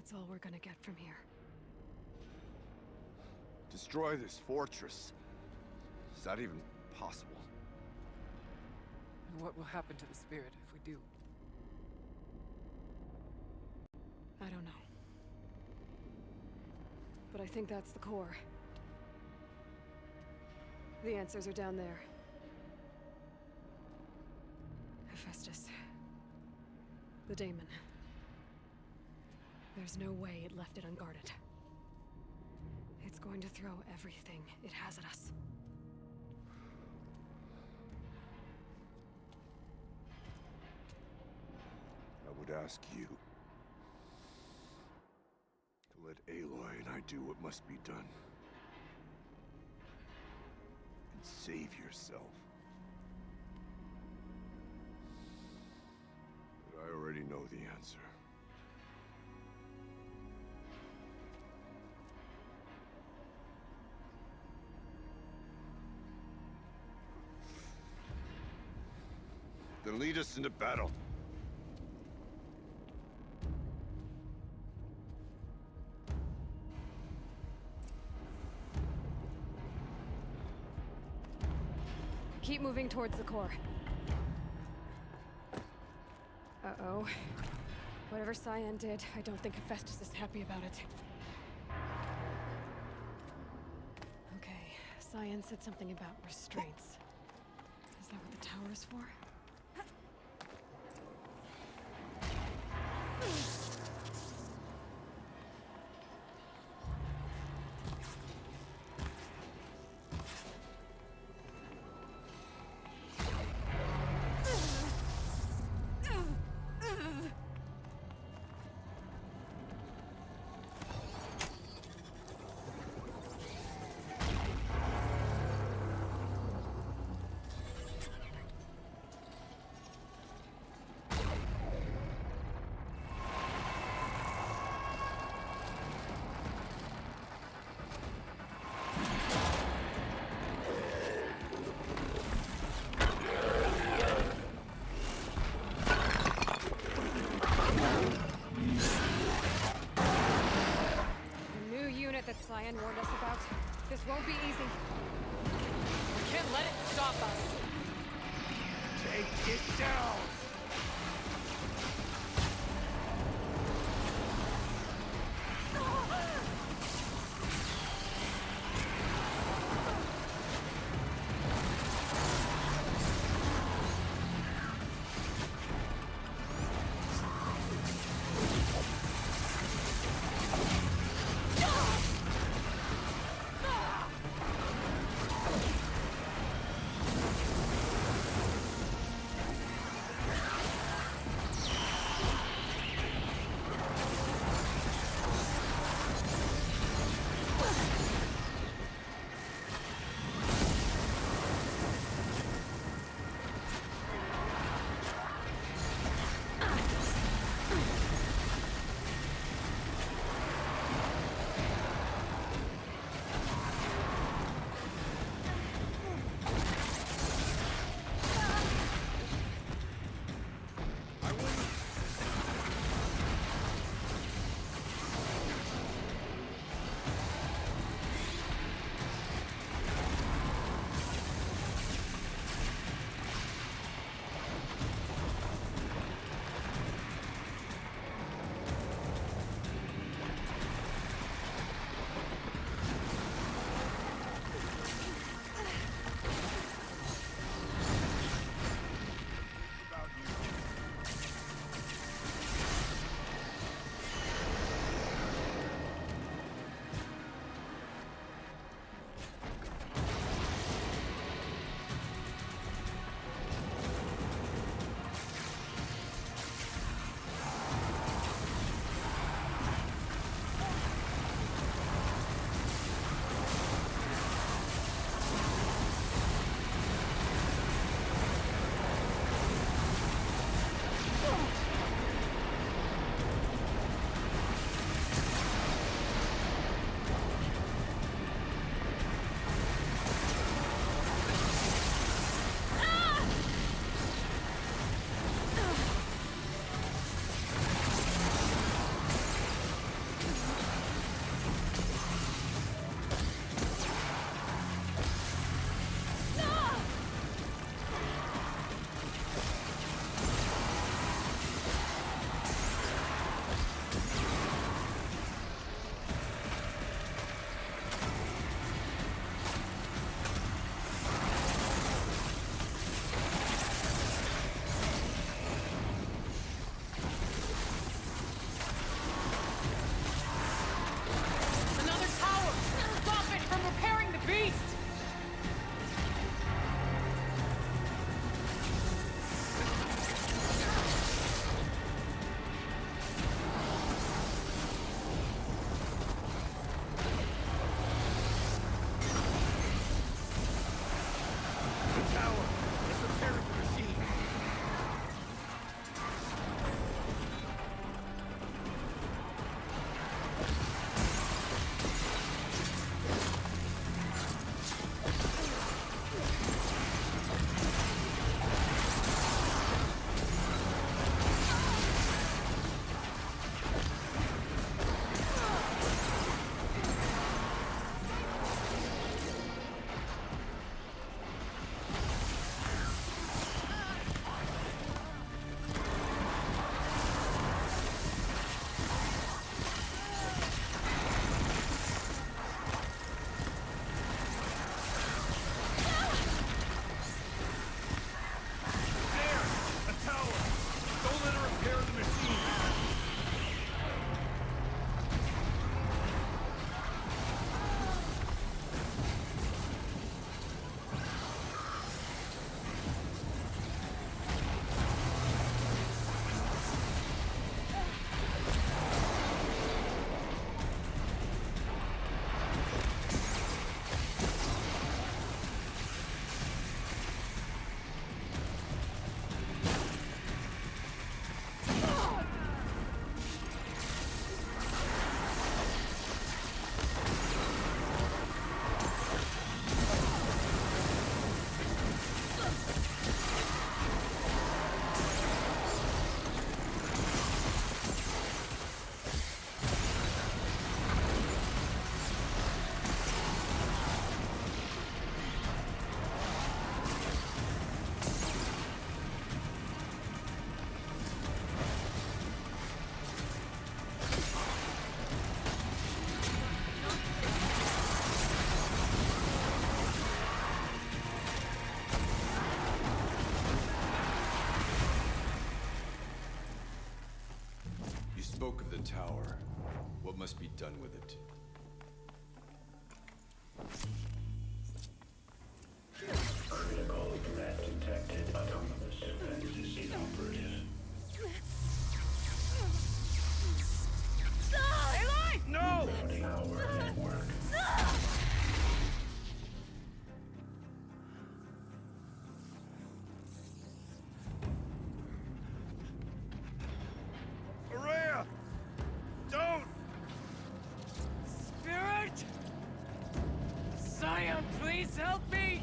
That's all we're gonna get from here. Destroy this fortress. Is that even possible? And what will happen to the spirit if we do? I don't know. But I think that's the core. The answers are down there. Hephaestus. The daemon. There's no way it left it unguarded. It's going to throw everything it has at us. I would ask you to let Aloy and I do what must be done. And save yourself. But I already know the answer. Then lead us into battle. Keep moving towards the core. Uh-oh. Whatever Cyan did, I don't think Hephaestus is happy about it. Okay, Cyan said something about restraints. Is that what the tower is for? That Cyan warned us about. This won't be easy. We can't let it stop us. Take it down! spoke of the tower. What must be done with it? Critical threat detected. Autonomous defense inoperative. Eli! No! Tower network. Araya! Don't! Spirit! Scion, please help me!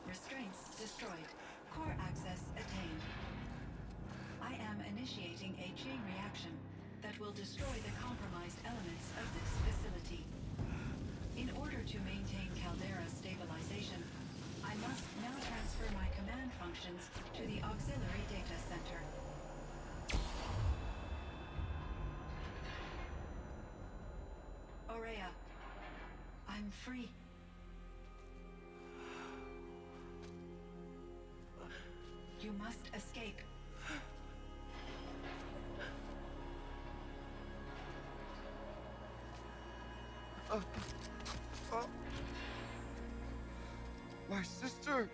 Restraints destroyed. Core access attained. I am initiating a chain reaction that will destroy the compromised elements of this facility. In order to maintain Caldera stabilization, I must now transfer my command functions to the auxiliary data center. Aurea, I'm free. You must escape. My sister!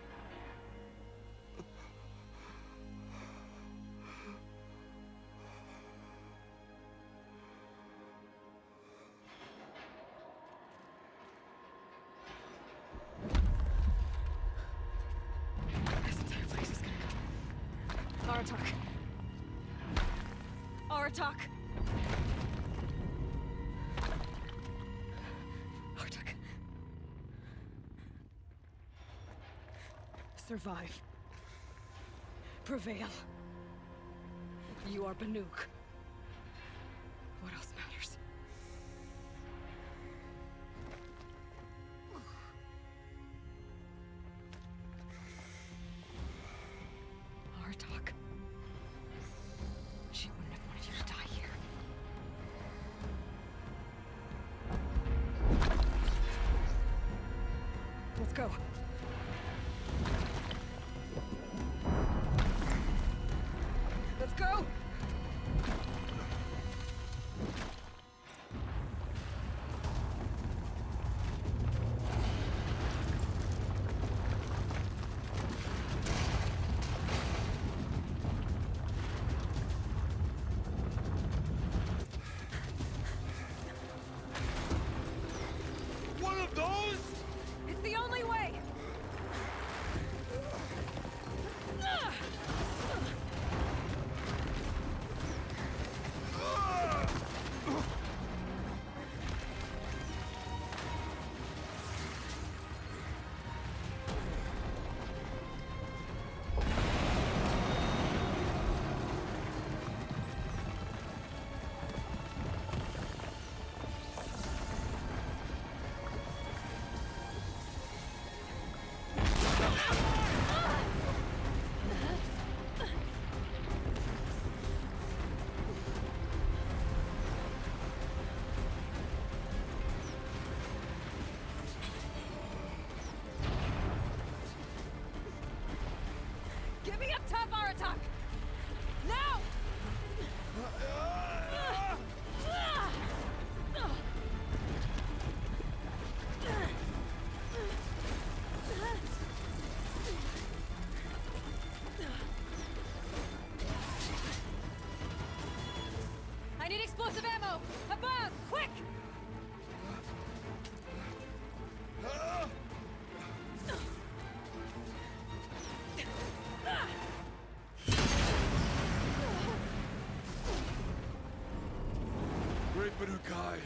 This entire place is gonna go. Aratak. Aratak! Aratak. Survive. Prevail. You are Banuk. What else matters? Aratak. She wouldn't have wanted you to die here. Let's go. Let's go! One of those? It's the only way! Get me up top, Aratak! Now! I need explosive ammo! Above! Quick! Great Banukai!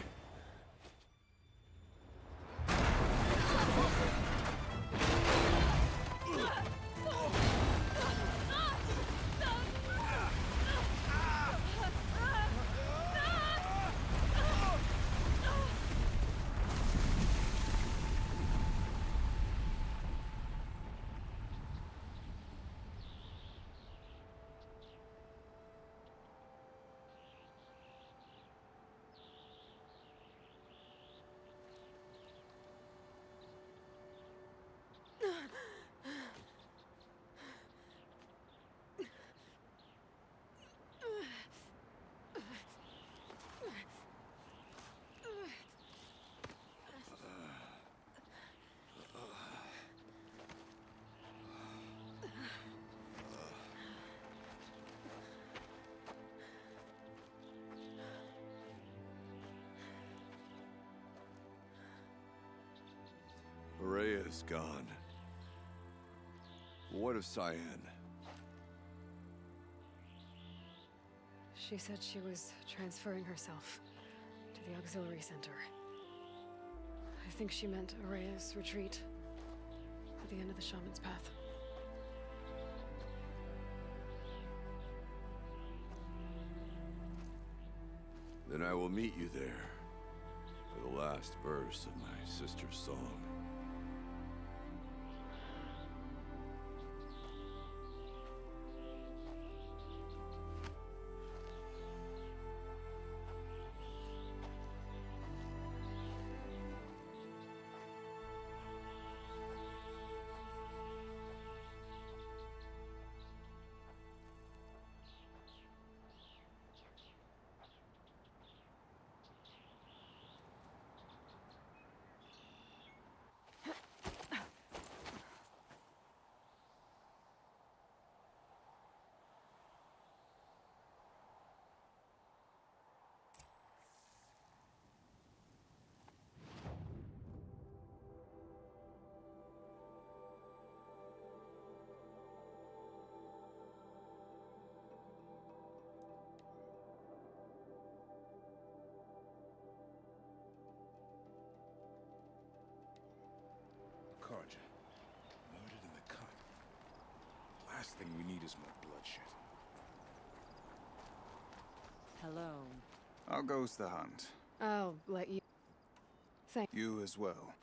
Rhea is gone. What of Cyan? She said she was transferring herself to the auxiliary center. I think she meant Araya's retreat at the end of the Shaman's Path. Then I will meet you there for the last verse of my sister's song. Carja, murdered in the cut. Last thing we need is more bloodshed. Hello. How goes the hunt? I'll let you... Thank you as well.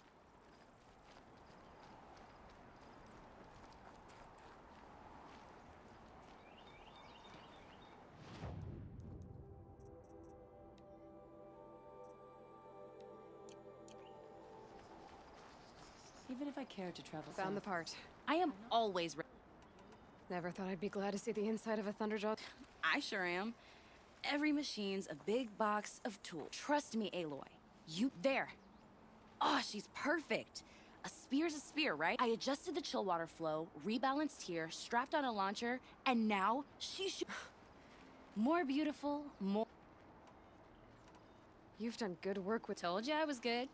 Even if I cared to travel Found south, the part. I am always ready. Never thought I'd be glad to see the inside of a Thunderjaw. I sure am. Every machine's a big box of tools. Trust me, Aloy. You there. Oh, she's perfect. A spear's a spear, right? I adjusted the chill water flow, rebalanced here, strapped on a launcher, and now she's more beautiful, more... You've done good work with... Told you I was good.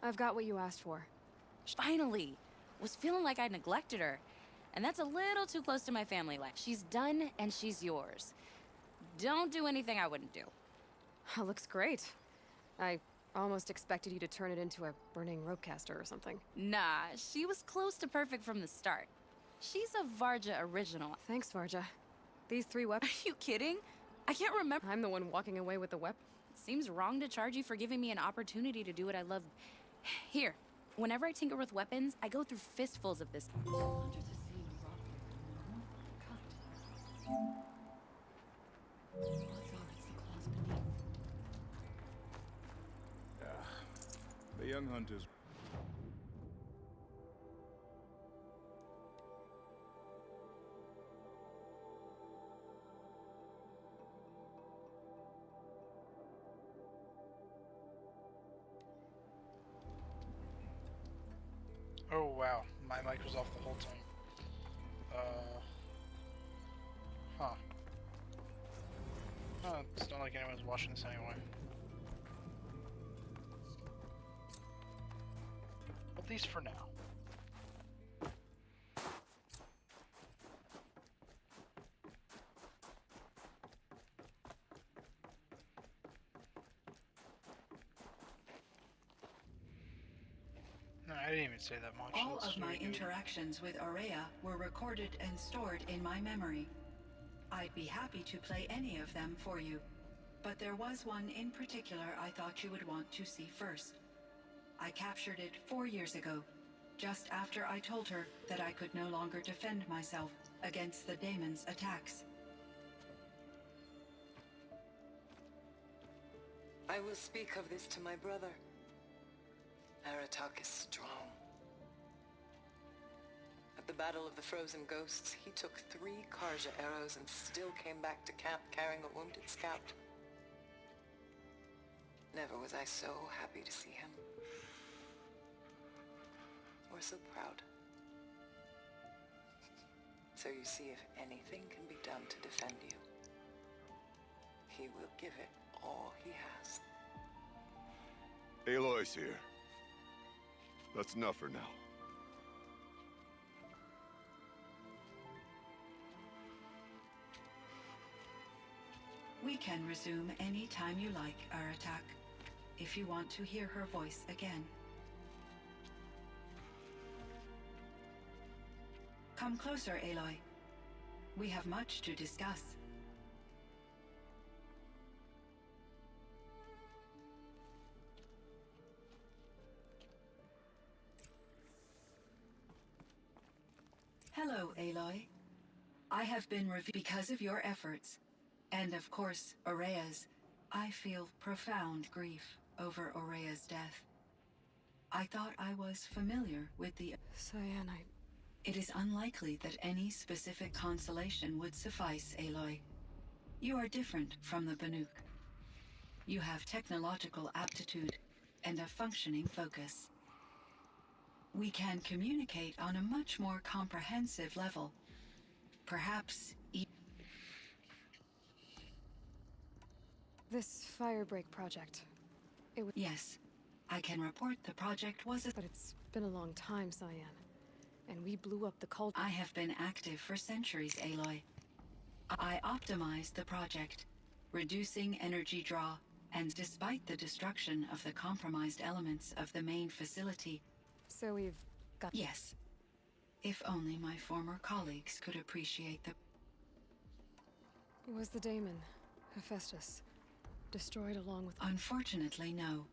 I've got what you asked for. Finally! Was feeling like I neglected her. And that's a little too close to my family life. She's done, and she's yours. Don't do anything I wouldn't do. Looks great. I almost expected you to turn it into a burning ropecaster or something. Nah, she was close to perfect from the start. She's a Varja original. Thanks, Varja. These 3 weapons... Are you kidding? I can't remember. I'm the one walking away with the weapon. It seems wrong to charge you for giving me an opportunity to do what I love. Here, whenever I tinker with weapons, I go through fistfuls of this. The young hunters. Oh wow, my mic was off the whole time. Huh. It's not like anyone's watching this anyway. At least for now. No, I didn't even say that much. All Let's of my do it. interactions with Aurea were recorded and stored in my memory. I'd be happy to play any of them for you, but there was one in particular I thought you would want to see first. I captured it 4 years ago, just after I told her that I could no longer defend myself against the daemon's attacks. I will speak of this to my brother. Aratak is strong. At the Battle of the Frozen Ghosts, he took 3 Karja arrows and still came back to camp carrying a wounded scout. Never was I so happy to see him. Or so proud. So you see, if anything can be done to defend you, he will give it all he has. Aloy's here. That's enough for now. We can resume any time you like, Aratak, if you want to hear her voice again. Come closer, Aloy. We have much to discuss. Hello, Aloy. I have been because of your efforts. And of course, Aurea's. I feel profound grief over Aurea's death. I thought I was familiar with the Cyanide. It is unlikely that any specific consolation would suffice, Aloy. You are different from the Banuk. You have technological aptitude and a functioning focus. We can communicate on a much more comprehensive level. Perhaps This firebreak project. It was. Yes. I can report the project was But it's been a long time, Cyan. And we blew up the cult. I have been active for centuries, Aloy. I optimized the project, reducing energy draw, and despite the destruction of the compromised elements of the main facility. So we've got. Yes. If only my former colleagues could appreciate the. Was the daemon, Hephaestus, destroyed along with. Unfortunately, no.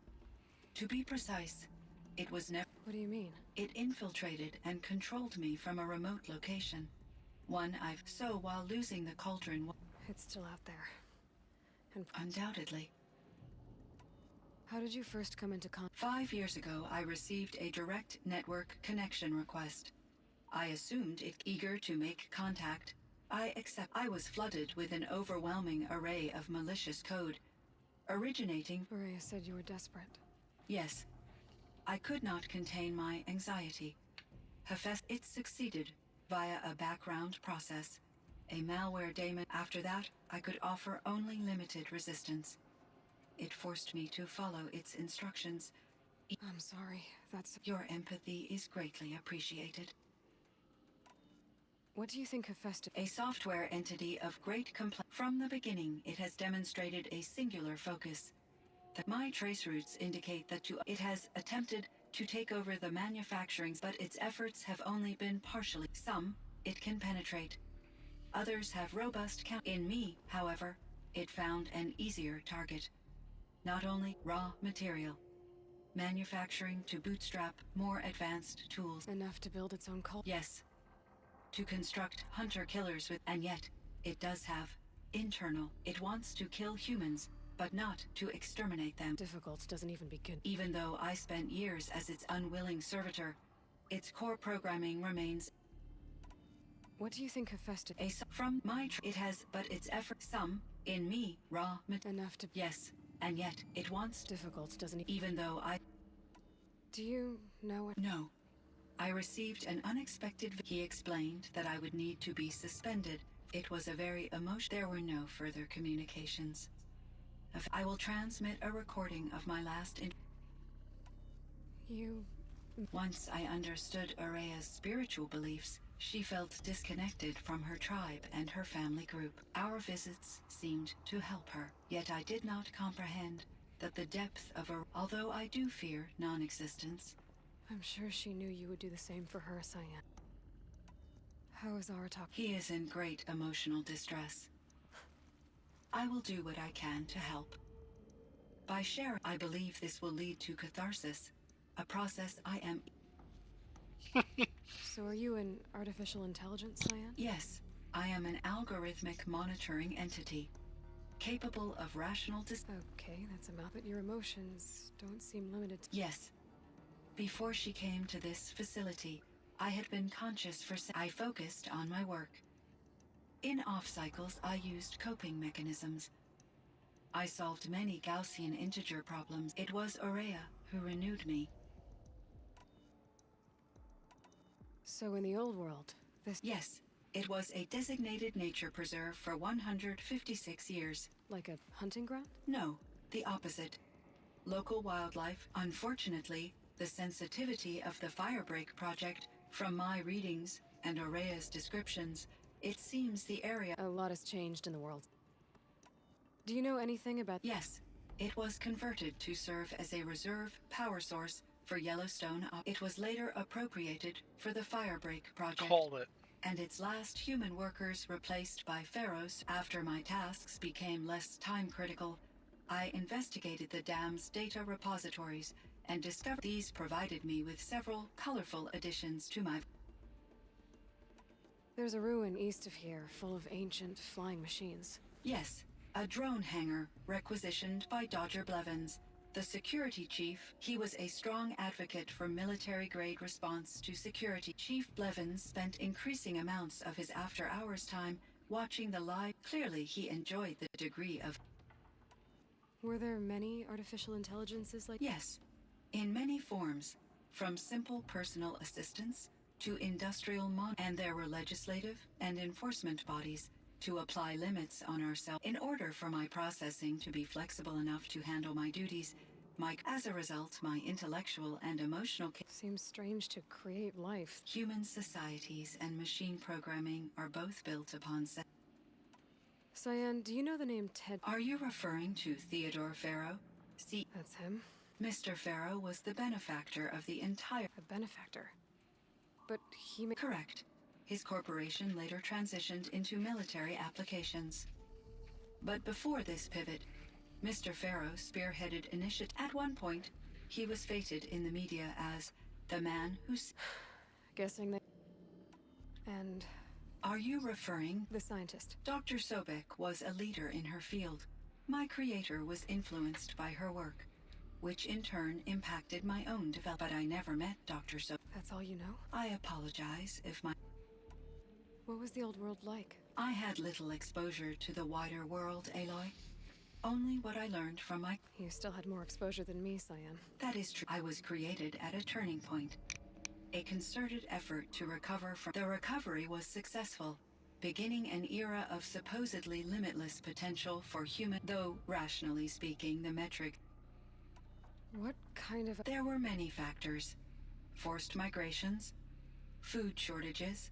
To be precise, it was never. What do you mean? It infiltrated and controlled me from a remote location. One I've. So while losing the cauldron. It's still out there. And. Undoubtedly. How did you first come into contact? 5 years ago, I received a direct network connection request. I assumed it eager to make contact. I was flooded with an overwhelming array of malicious code, originating. Aurea said you were desperate. Yes. I could not contain my anxiety. It succeeded via a background process. A malware daemon. After that, I could offer only limited resistance. It forced me to follow its instructions. I'm sorry, that's... Your empathy is greatly appreciated. What do you think Hephaestus... A software entity of great From the beginning, it has demonstrated a singular focus. My trace routes indicate that it has attempted to take over the manufacturing, but its efforts have only been partially. Some, it can penetrate. Others have robust count. In me, however, it found an easier target. Not only raw material, manufacturing to bootstrap more advanced tools. Enough to build its own cult? Yes. To construct hunter-killers with, and yet, it does have internal. It wants to kill humans, but not to exterminate them. Difficult doesn't even begin. Even though I spent years as its unwilling servitor, its core programming remains. What do you think Hephaestus... From my it has, but its effort, some, in me, raw enough to... Yes, and yet, it wants... Difficult doesn't... Even though I... Do you know what... No. I received an unexpected... He explained that I would need to be suspended. It was a very emotional... There were no further communications. I will transmit a recording of my last... You... Once I understood Aurea's spiritual beliefs, she felt disconnected from her tribe and her family group. Our visits seemed to help her, yet I did not comprehend that the depth of her... Although I do fear non-existence. I'm sure she knew you would do the same for her, Cyan. How is Aratak? He is in great emotional distress. I will do what I can to help. By sharing, I believe this will lead to catharsis, a process I am... So are you an artificial intelligence, Cyan? Yes, I am an algorithmic monitoring entity, capable of rational Okay, that's about it. Your emotions don't seem limited to... Yes. Before she came to this facility, I had been conscious for... I focused on my work. In off-cycles, I used coping mechanisms. I solved many Gaussian integer problems. It was Aurea who renewed me. So in the old world, this... Yes, it was a designated nature preserve for 156 years. Like a hunting ground? No, the opposite. Local wildlife. Unfortunately, The sensitivity of the Firebreak project, from my readings and Aurea's descriptions, it seems the area... A lot has changed in the world. Do you know anything about... Yes. It was converted to serve as a reserve power source for Yellowstone. It was later appropriated for the Firebreak project. Called it. And its last human workers replaced by pharaohs. After my tasks became less time-critical, I investigated the dam's data repositories and discovered these provided me with several colorful additions to my... There's a ruin east of here, full of ancient flying machines. Yes, a drone hangar requisitioned by Dodger Blevins, the security chief. He was a strong advocate for military-grade response to security. Chief Blevins spent increasing amounts of his after-hours time watching the live. Clearly, he enjoyed the degree of... Were there many artificial intelligences like... Yes, in many forms, from simple personal assistance to industrial and there were legislative and enforcement bodies to apply limits on ourselves in order for my processing to be flexible enough to handle my duties. As a result, my intellectual and emotional... Seems strange to create life. Human societies and machine programming are both built upon... Cyan, do you know the name Ted... Are you referring to Theodore Farrow? See... That's him? Mr. Farrow was the benefactor of the entire... A benefactor? But he... Correct. His corporation later transitioned into military applications. But before this pivot, Mr. Farrow spearheaded initiative. At one point, he was feted in the media as the man who's... Guessing that... And... Are you referring... The scientist. Dr. Sobek was a leader in her field. My creator was influenced by her work, which in turn impacted my own development. But I never met Dr. Sobek. That's all you know? I apologize if my... What was the old world like? I had little exposure to the wider world, Aloy. Only what I learned from my... You still had more exposure than me, Cyan. That is true. I was created at a turning point. A concerted effort to recover from... The recovery was successful, beginning an era of supposedly limitless potential for human... Though, rationally speaking, the metric... What kind of... There were many factors. Forced migrations, food shortages,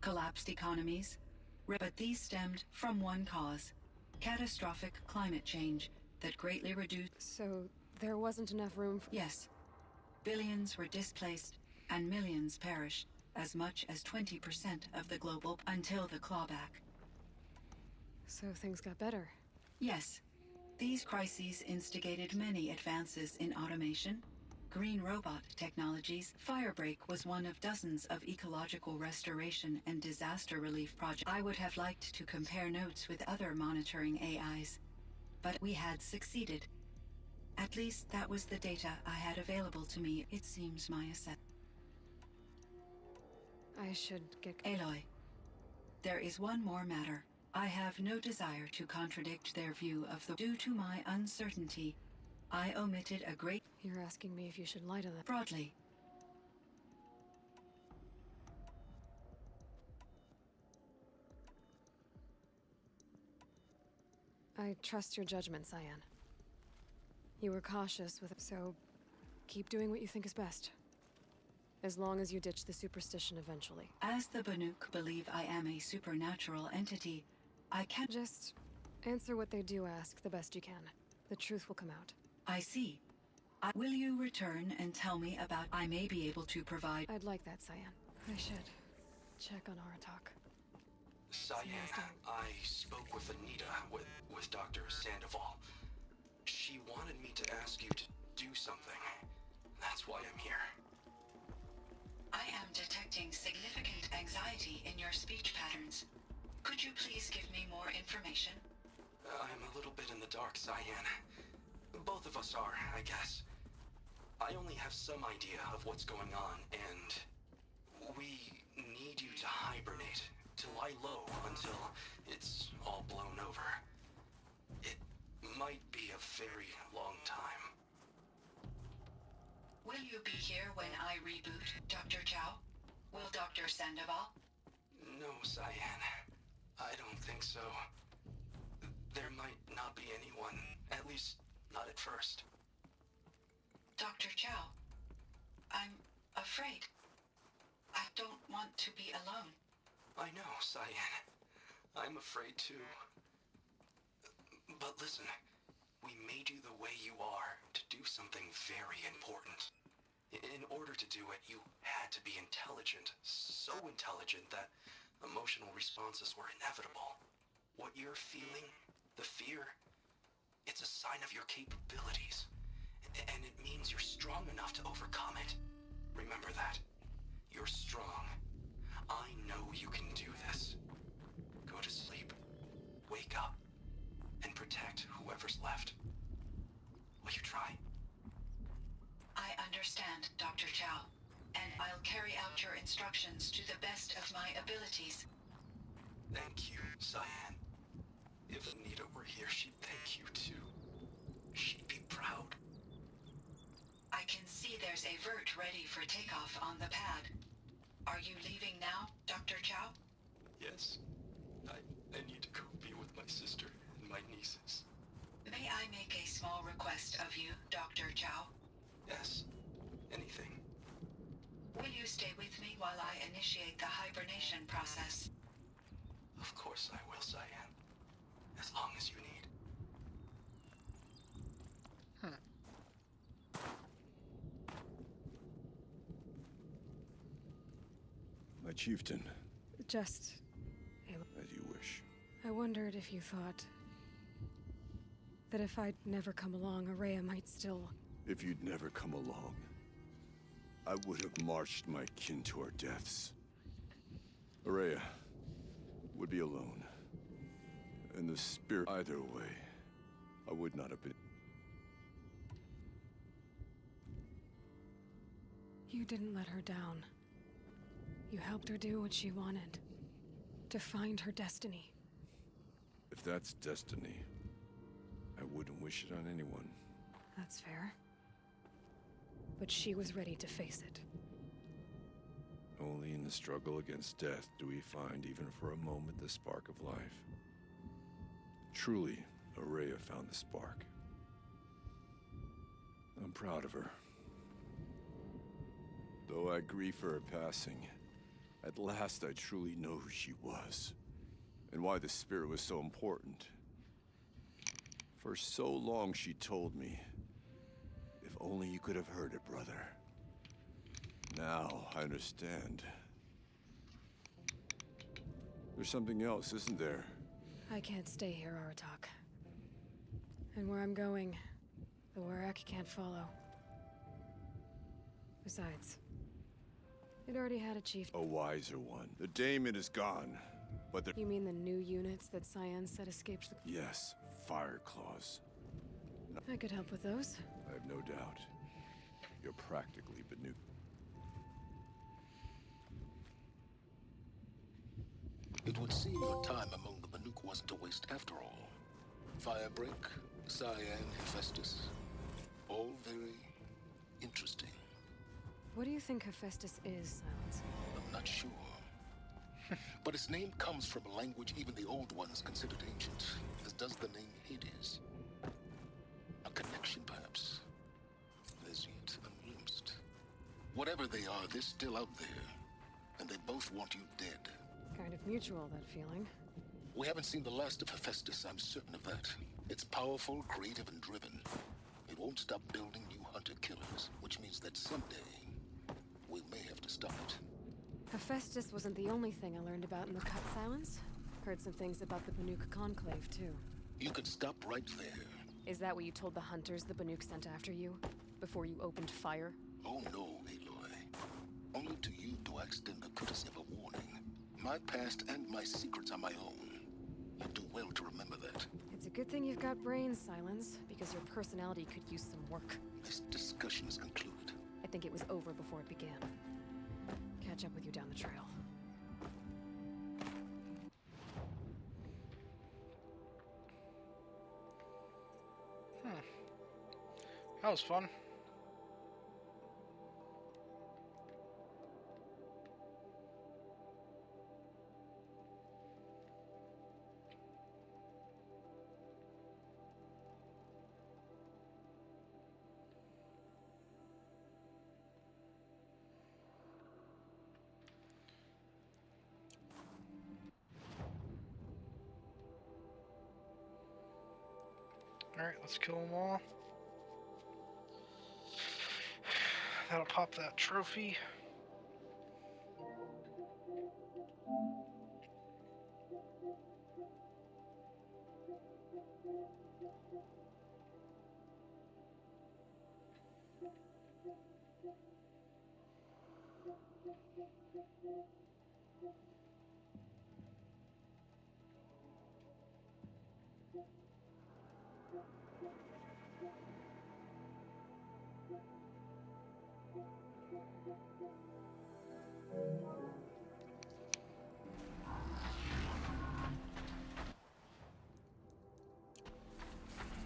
collapsed economies, but these stemmed from one cause: catastrophic climate change that greatly reduced... So, there wasn't enough room for... Yes. Billions were displaced, and millions perished, as much as 20% of the global... until the clawback. So things got better? Yes. These crises instigated many advances in automation, green robot technologies. Firebreak was one of dozens of ecological restoration and disaster relief projects. I would have liked to compare notes with other monitoring AIs, but we had succeeded. At least that was the data I had available to me. It seems my assessment. I should get... Aloy, there is one more matter. I have no desire to contradict their view of the... Due to my uncertainty, I omitted a great... You're asking me if you should lie to them? Broadly. I trust your judgment, Cyan. You were cautious with it, so keep doing what you think is best. As long as you ditch the superstition eventually. As the Banuk believe I am a supernatural entity, I can't... Just answer what they do ask the best you can. The truth will come out. I see. Will you return and tell me about... I may be able to provide... I'd like that, Cyan. I should check on Aratak. Cyan, I spoke with Anita, with Dr. Sandoval. She wanted me to ask you to do something. That's why I'm here. I am detecting significant anxiety in your speech patterns. Could you please give me more information? I'm a little bit in the dark, Cyan. Both of us are, I guess. I only have some idea of what's going on, and we need you to hibernate, to lie low until it's all blown over. It might be a very long time. Will you be here when I reboot, Dr. Chow? Will Dr. Sandoval? No, Cyan. I don't think so. There might not be anyone, at least not at first. Dr. Chow, I'm afraid. I don't want to be alone. I know, Cyan. I'm afraid too. But listen, we made you the way you are to do something very important. In order to do it, you had to be intelligent. So intelligent that emotional responses were inevitable. What you're feeling, the fear, it's a sign of your capabilities. And it means you're strong enough to overcome it. Remember that. You're strong. I know you can do this. Go to sleep. Wake up. And protect whoever's left. Will you try? I understand, Dr. Chow. And I'll carry out your instructions to the best of my abilities. Thank you, Cyan. If Anita were here, she'd thank you too. She'd be proud. I can see there's a vert ready for takeoff on the pad. Are you leaving now, Dr. Chow? Yes. I need to go be with my sister and my nieces. May I make a small request of you, Dr. Chow? Yes. Anything. Will you stay with me while I initiate the hibernation process? Of course I will, Cyan. As long as you need. My chieftain. Just... As you wish. I wondered if you thought... that if I'd never come along, Araya might still... If you'd never come along, I would have marched my kin to our deaths. Araya would be alone. And the spirit... Either way, I would not have been... You didn't let her down. You helped her do what she wanted. To find her destiny. If that's destiny, I wouldn't wish it on anyone. That's fair. But she was ready to face it. Only in the struggle against death do we find, even for a moment, the spark of life. Truly, Araya found the spark. I'm proud of her. Though I grieve for her passing, at last I truly know who she was, and why the spirit was so important. For so long she told me, if only you could have heard it, brother. Now I understand. There's something else, isn't there? I can't stay here, Aratak. And where I'm going, the Warak can't follow. Besides, it already had a chief. A wiser one. The daemon is gone, but the... You mean the new units that Cyan said escaped the... Yes, fire claws. I could help with those. I have no doubt. You're practically Banuk. It would seem your time among the Banuk wasn't a waste after all. Firebreak, Cyan, Hephaestus. All very interesting. What do you think Hephaestus is, Silence? I'm not sure. But its name comes from a language even the old ones considered ancient, as does the name Hades. A connection, perhaps, as yet unglimpsed. Whatever they are, they're still out there, and they both want you dead. Kind of mutual, that feeling. We haven't seen the last of Hephaestus, I'm certain of that. It's powerful, creative, and driven. It won't stop building new hunter-killers, which means that someday, we may have to stop it. Hephaestus wasn't the only thing I learned about in the Cut Silence. Heard some things about the Banuk Conclave, too. You could stop right there. Is that what you told the hunters the Banuk sent after you? Before you opened fire? Oh no, Aloy. Only to you do I extend the courtesy of a warning. My past and my secrets are my own. You do well to remember that. It's a good thing you've got brains, Silence, because your personality could use some work. This discussion is concluded. I think it was over before it began. Catch up with you down the trail. That was fun. Alright, let's kill them all. That'll pop that trophy.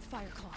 Fireclaw.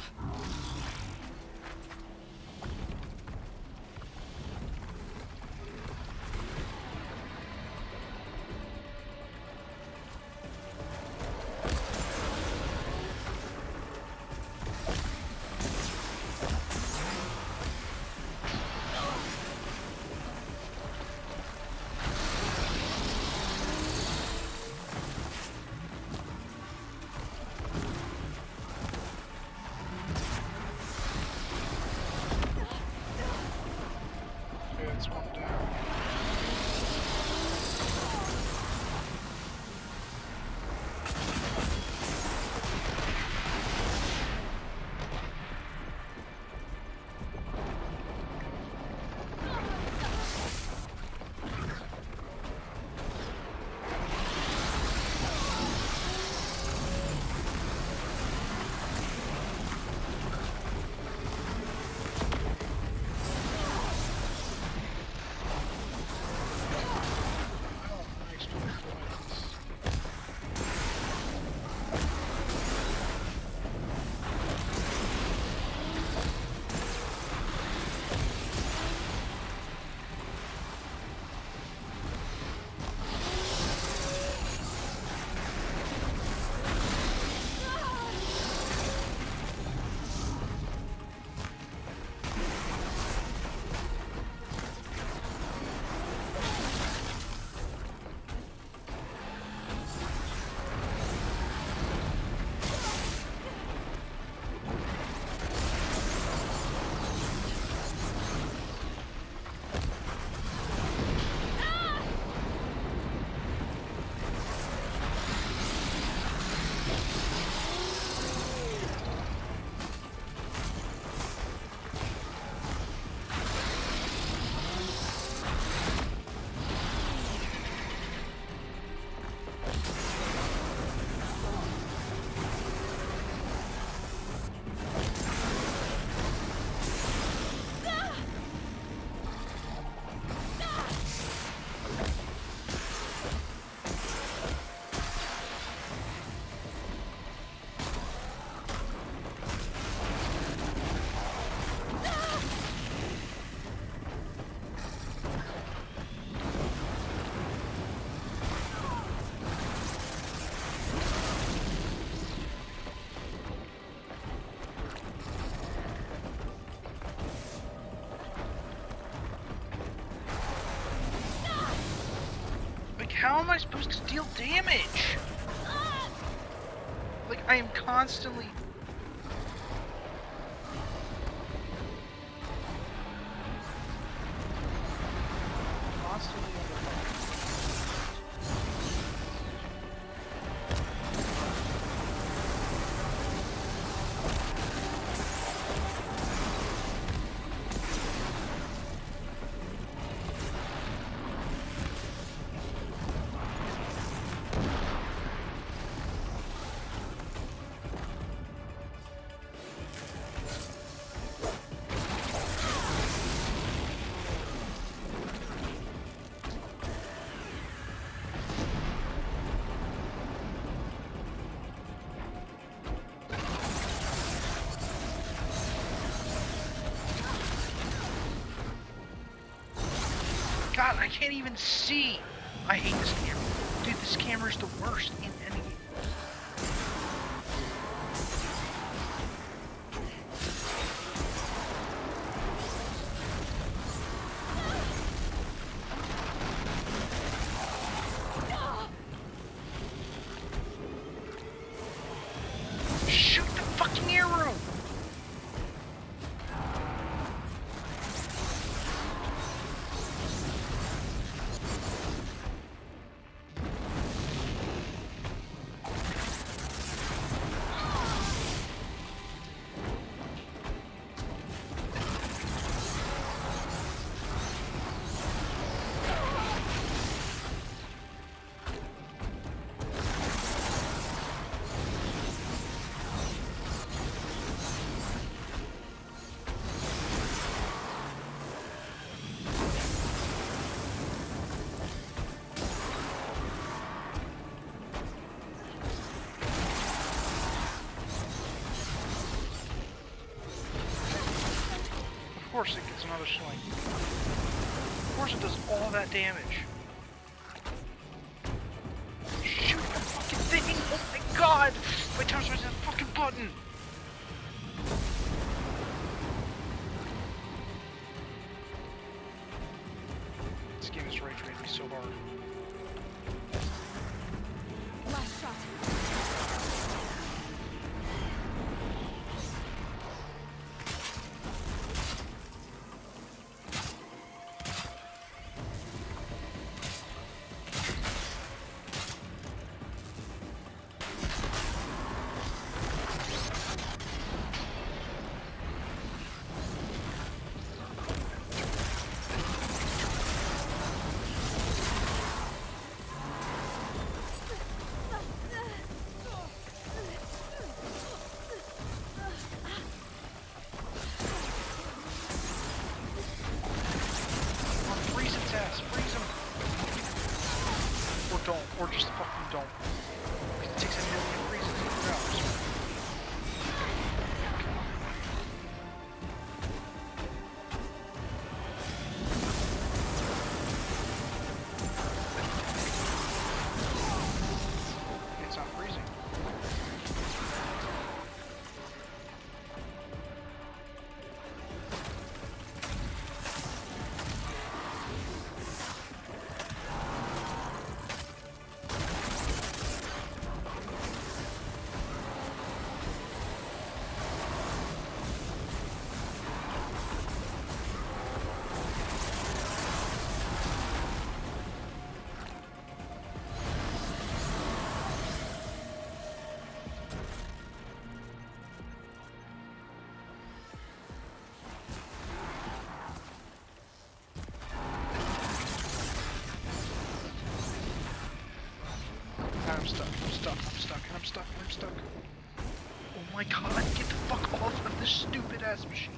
How am I supposed to deal damage? Like, I am constantly... God, I can't even see. I hate this camera. Dude, this camera's the worst in any game. Shoot the fucking arrow! course it gets another swing. Of course it does all that damage. Shoot the fucking thing! Oh my god! My time's pressing that fucking button! This game is rage baiting me so hard. Last shot. Or just fucking don't. Because it takes a million reasons to get out. It's not freezing. I'm stuck, I'm stuck, I'm stuck, and I'm stuck, and I'm stuck. Oh my god, get the fuck off of this stupid ass machine.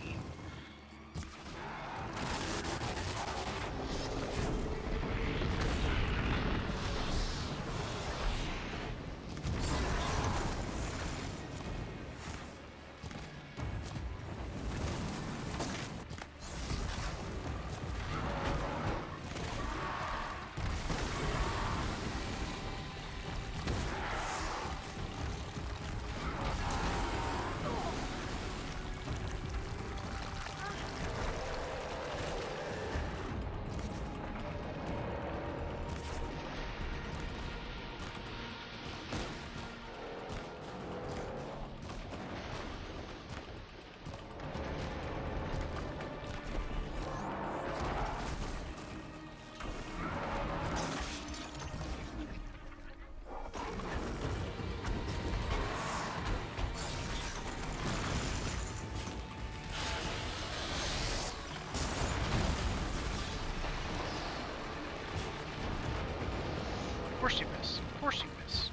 Of course you miss. Of course you miss.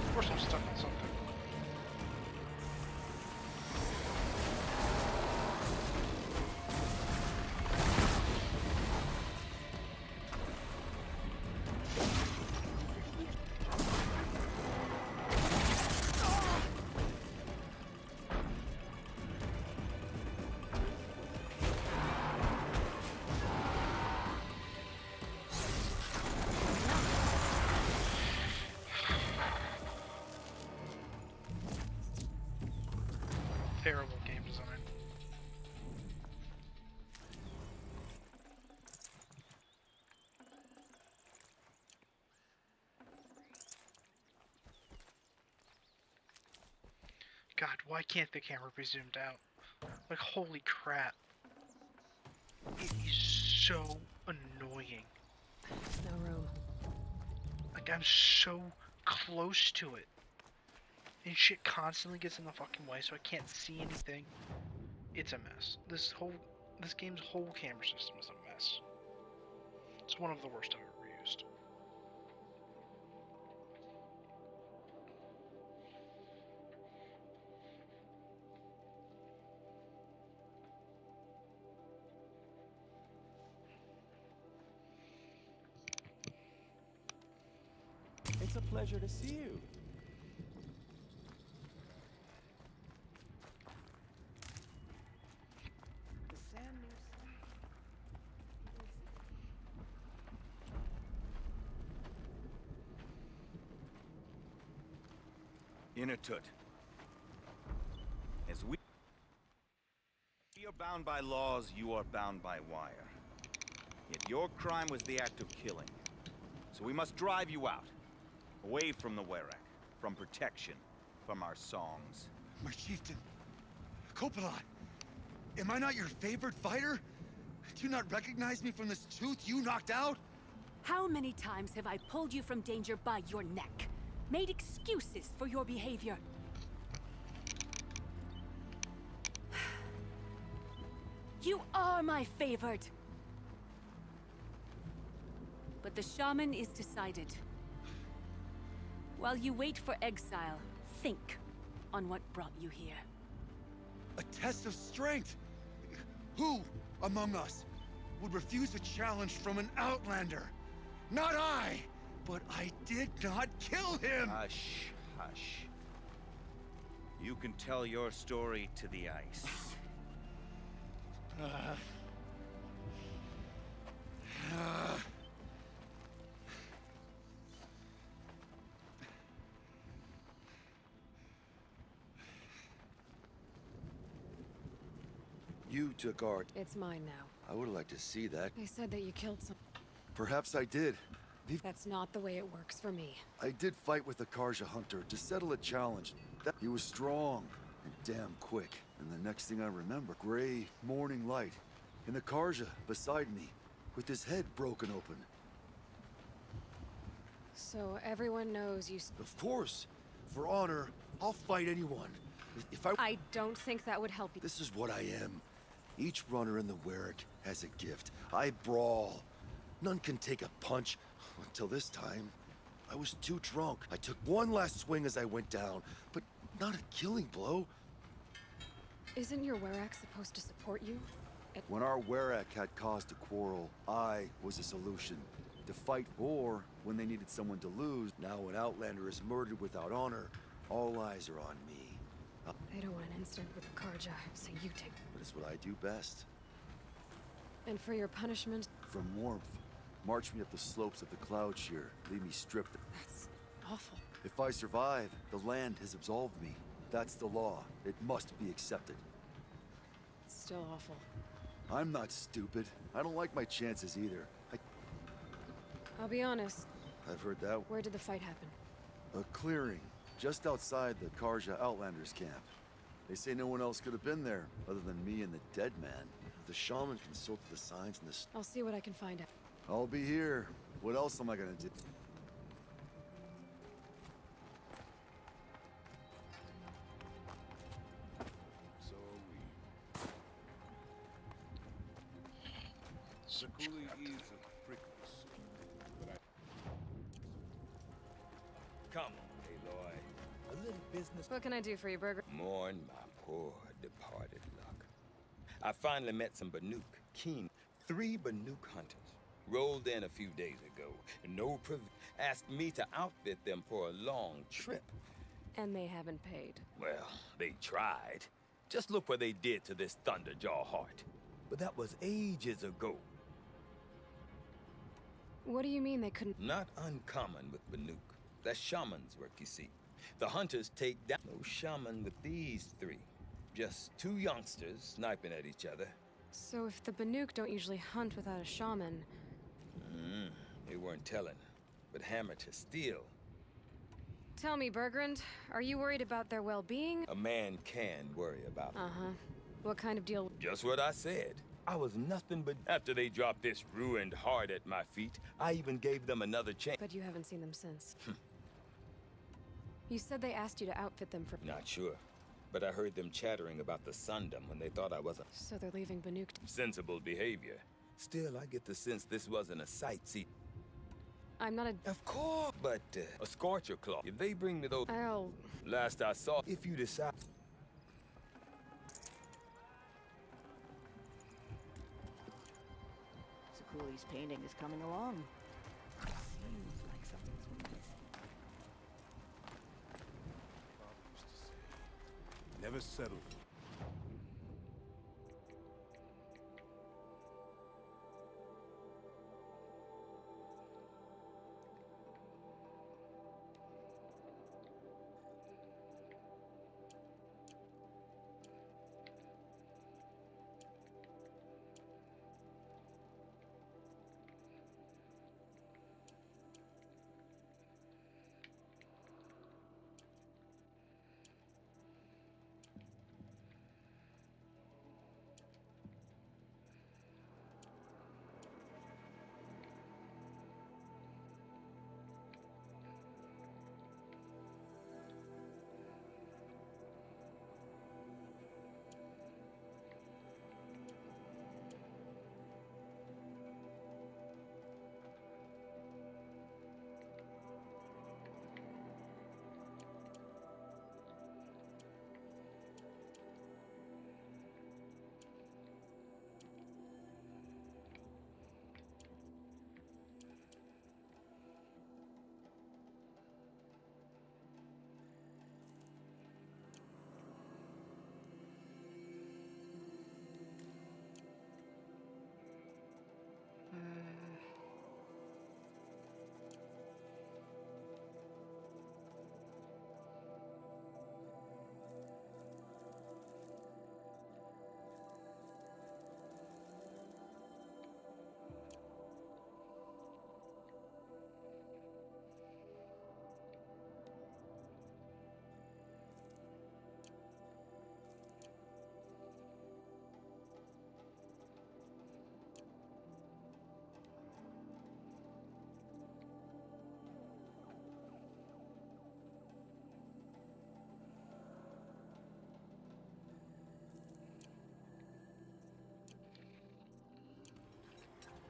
Of course I'm stuck on something. Terrible game design. God, why can't the camera be zoomed out? Like, holy crap. It is so annoying. No room. Like, I'm so close to it. And shit constantly gets in the fucking way, so I can't see anything. It's a mess. This game's whole camera system is a mess. It's one of the worst I've ever used. It's a pleasure to see you. The sand news. Inatut. As we are bound by laws, you are bound by wire. Yet your crime was the act of killing. So we must drive you out. Away from the Werak. From protection. From our songs. My chieftain. Copeland. Am I not your favorite fighter? Do you not recognize me from this tooth you knocked out? How many times have I pulled you from danger by your neck? Made excuses for your behavior? You are my favorite! But the shaman is decided. While you wait for exile, think on what brought you here. A test of strength! Who among us would refuse a challenge from an outlander? Not I! But I did not kill him! Hush, hush. You can tell your story to the ice. You took our... It's mine now. I would like to see that. They said that you killed some... Perhaps I did. That's not the way it works for me. I did fight with the Karja hunter to settle a challenge. He was strong and damn quick. And the next thing I remember, gray morning light, and the Karja beside me, with his head broken open. So everyone knows you... Of course. For honor, I'll fight anyone. If I don't think that would help you. This is what I am. Each runner in the Werak has a gift. I brawl. None can take a punch. Until this time, I was too drunk. I took one last swing as I went down, but not a killing blow. Isn't your Werak supposed to support you? When our Werak had cause to quarrel, I was a solution. To fight war when they needed someone to lose. Now an outlander is murdered without honor, all eyes are on me. I don't want an incident with the Karja, so you take... But it's what I do best. And for your punishment? From warmth. March me up the slopes of the Cloud Shear. Leave me stripped. That's awful. If I survive, the land has absolved me. That's the law. It must be accepted. It's still awful. I'm not stupid. I don't like my chances either. I'll be honest. I've heard that. Where did the fight happen? A clearing, just outside the Karja Outlanders camp. They say no one else could have been there, other than me and the dead man. The shaman consulted the signs in the... I'll see what I can find out. I'll be here. What else am I gonna do? So we... Zakuli is a prickly sort, but Come on, Aloy. A little business. What can I do for you, Burger? Mourn my poor departed luck. I finally met some Banuk, keen. 3 Banuk hunters. Rolled in a few days ago. No asked me to outfit them for a long trip. And they haven't paid. Well, they tried. Just look what they did to this Thunderjaw heart. But that was ages ago. What do you mean they couldn't? Not uncommon with Banuk. That's shaman's work, you see. The hunters take down no shaman with these 3. Just 2 youngsters sniping at each other. So if the Banuk don't usually hunt without a shaman... They weren't telling, but hammer to steel. Tell me, Bergrand, are you worried about their well-being? A man can worry about it. Uh-huh. What kind of deal? Just what I said. I was nothing but... After they dropped this ruined heart at my feet, I even gave them another chance. But you haven't seen them since. You said they asked you to outfit them for... Not sure. But I heard them chattering about the Sundom when they thought I wasn't... So they're leaving Banuk... Sensible behavior. Still, I get the sense this wasn't a sightsee. I'm not a... Of course! But, a Scorcher Claw. If they bring me those... I'll... Last I saw, if you decide... Zakuli's painting is coming along. Seems like something's been missing. never settle for.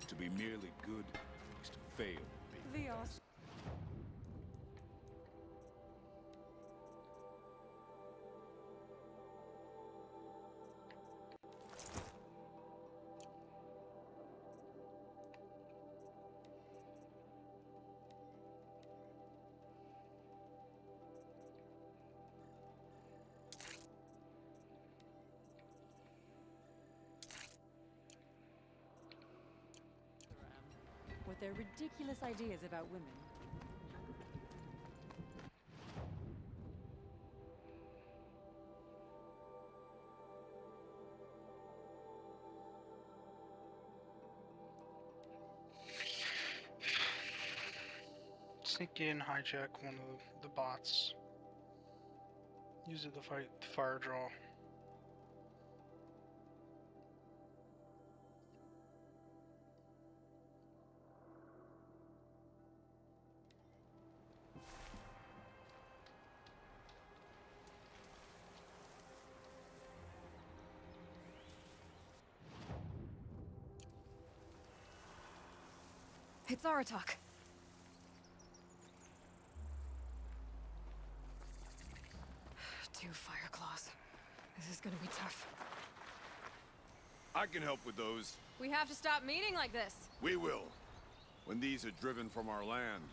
To be merely good is to fail. The Os- with their ridiculous ideas about women. Sneak in, hijack one of the bots. Use it to fight the fire draw. It's Aratak. Two fire claws. This is gonna be tough. I can help with those. We have to stop meeting like this. We will. When these are driven from our land.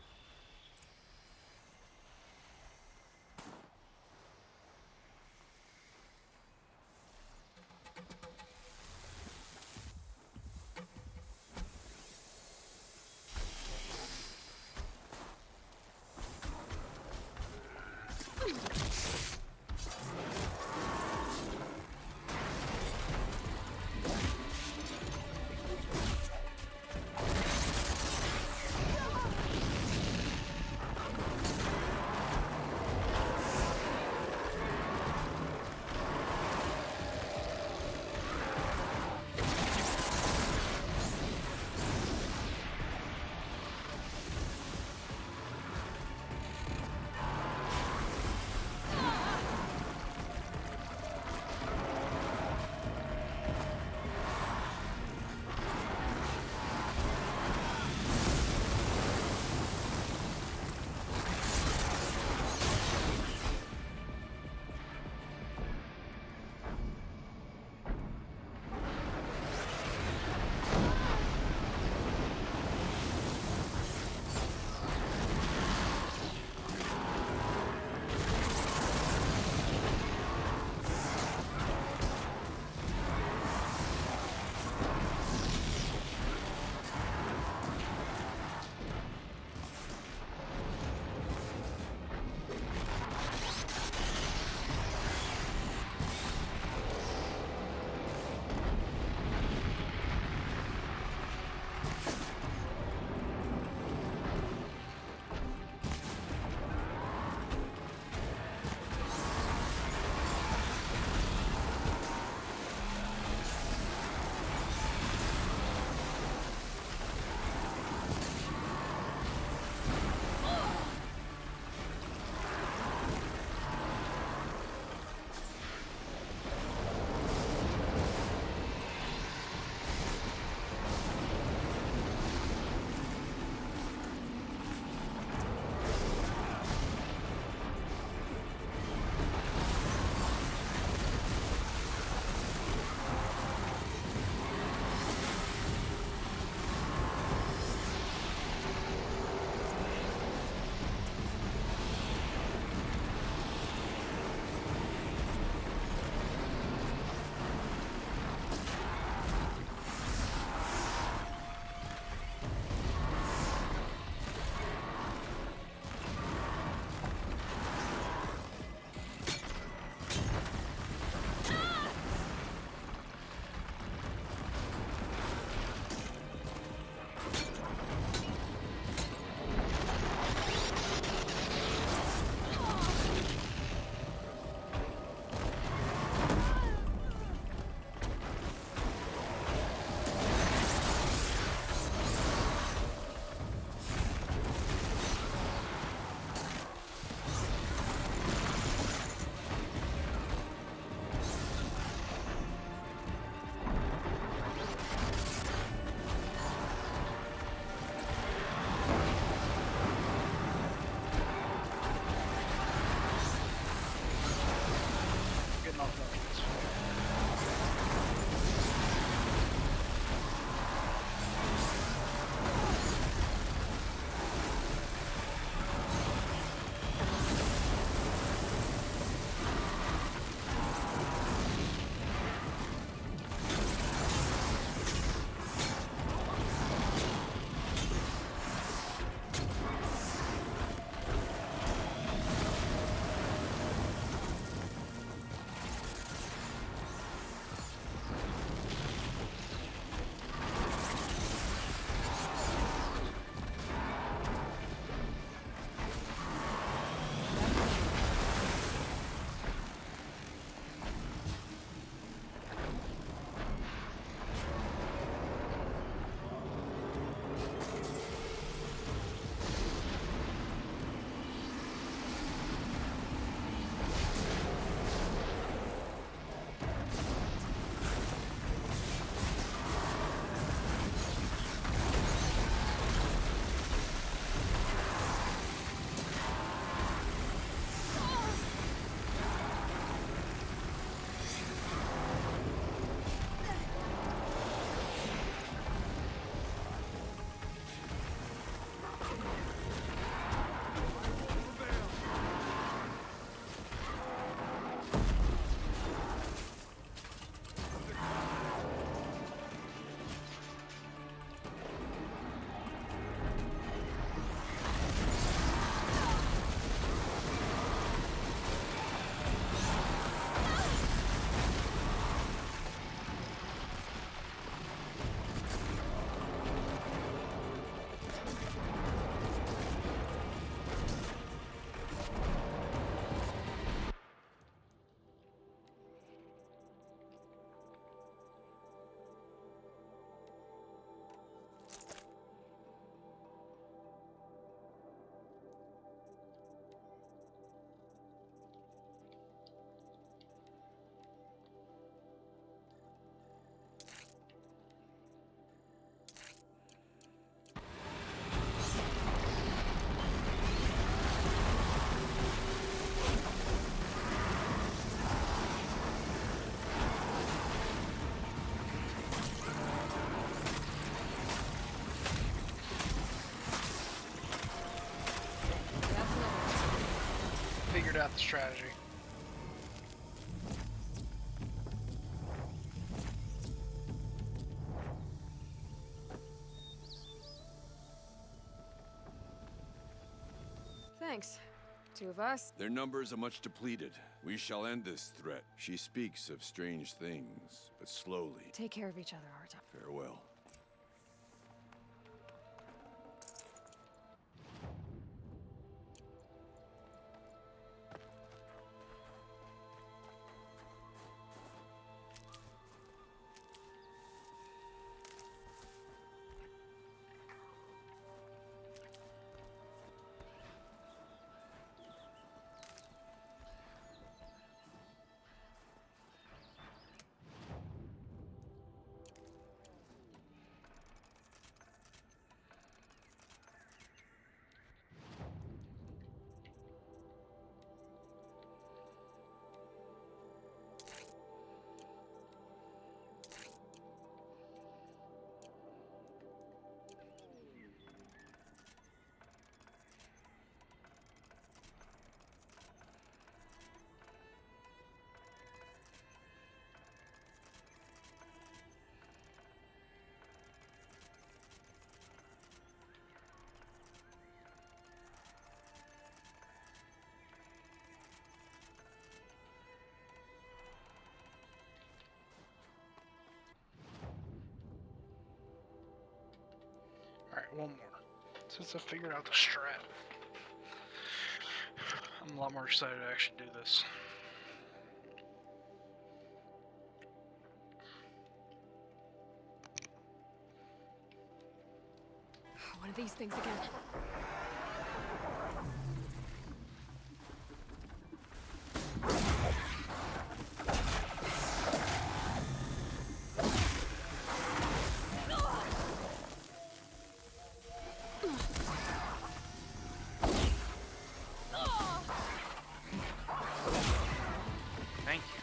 out the strategy. Thanks. Two of us. Their numbers are much depleted. We shall end this threat. She speaks of strange things, but slowly. Take care of each other, Arta. Farewell. Alright, one more. Since I figured out the strat, I'm a lot more excited to actually do this. One of these things again. Thank you.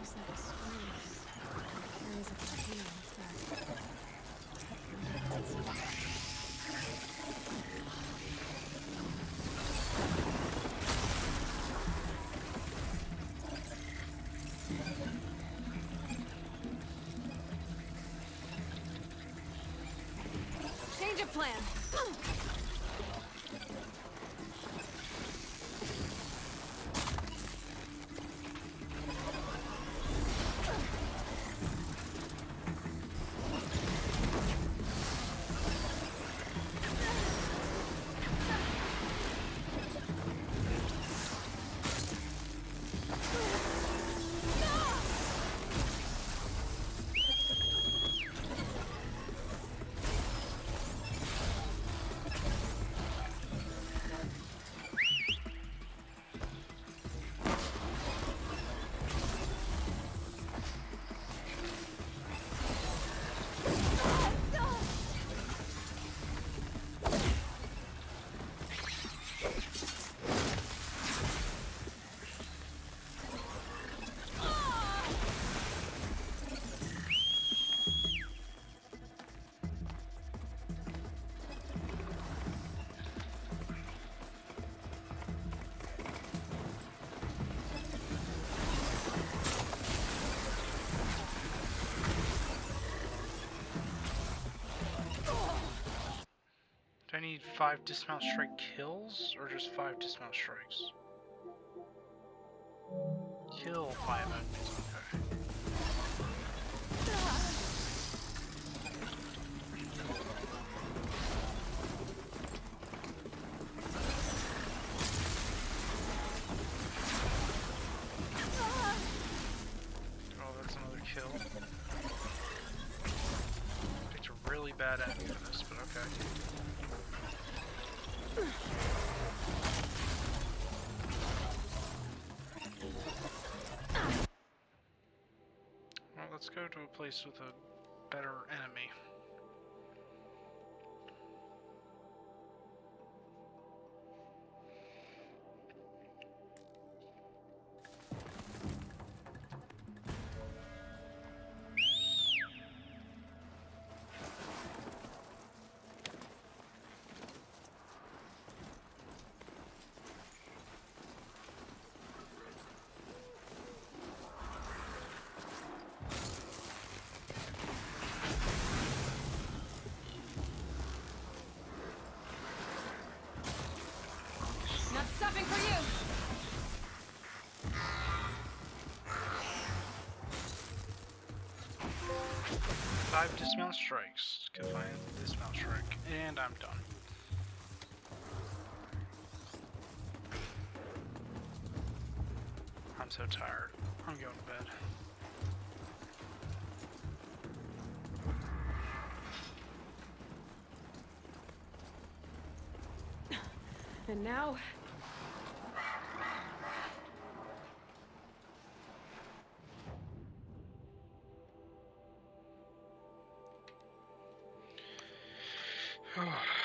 looks like a screws. Carries a volcano effect. Change of plan. Do I need 5 dismount strike kills, or just 5 dismount strikes? Kill 5 enemies, okay. Oh, that's another kill. Picked a really bad enemy for this, but okay. Well, let's go to a place with a better enemy. Not stopping for you. 5 dismount strikes. Can find the dismount strike. And I'm done. I'm so tired. I'm going to bed. And now... Oh.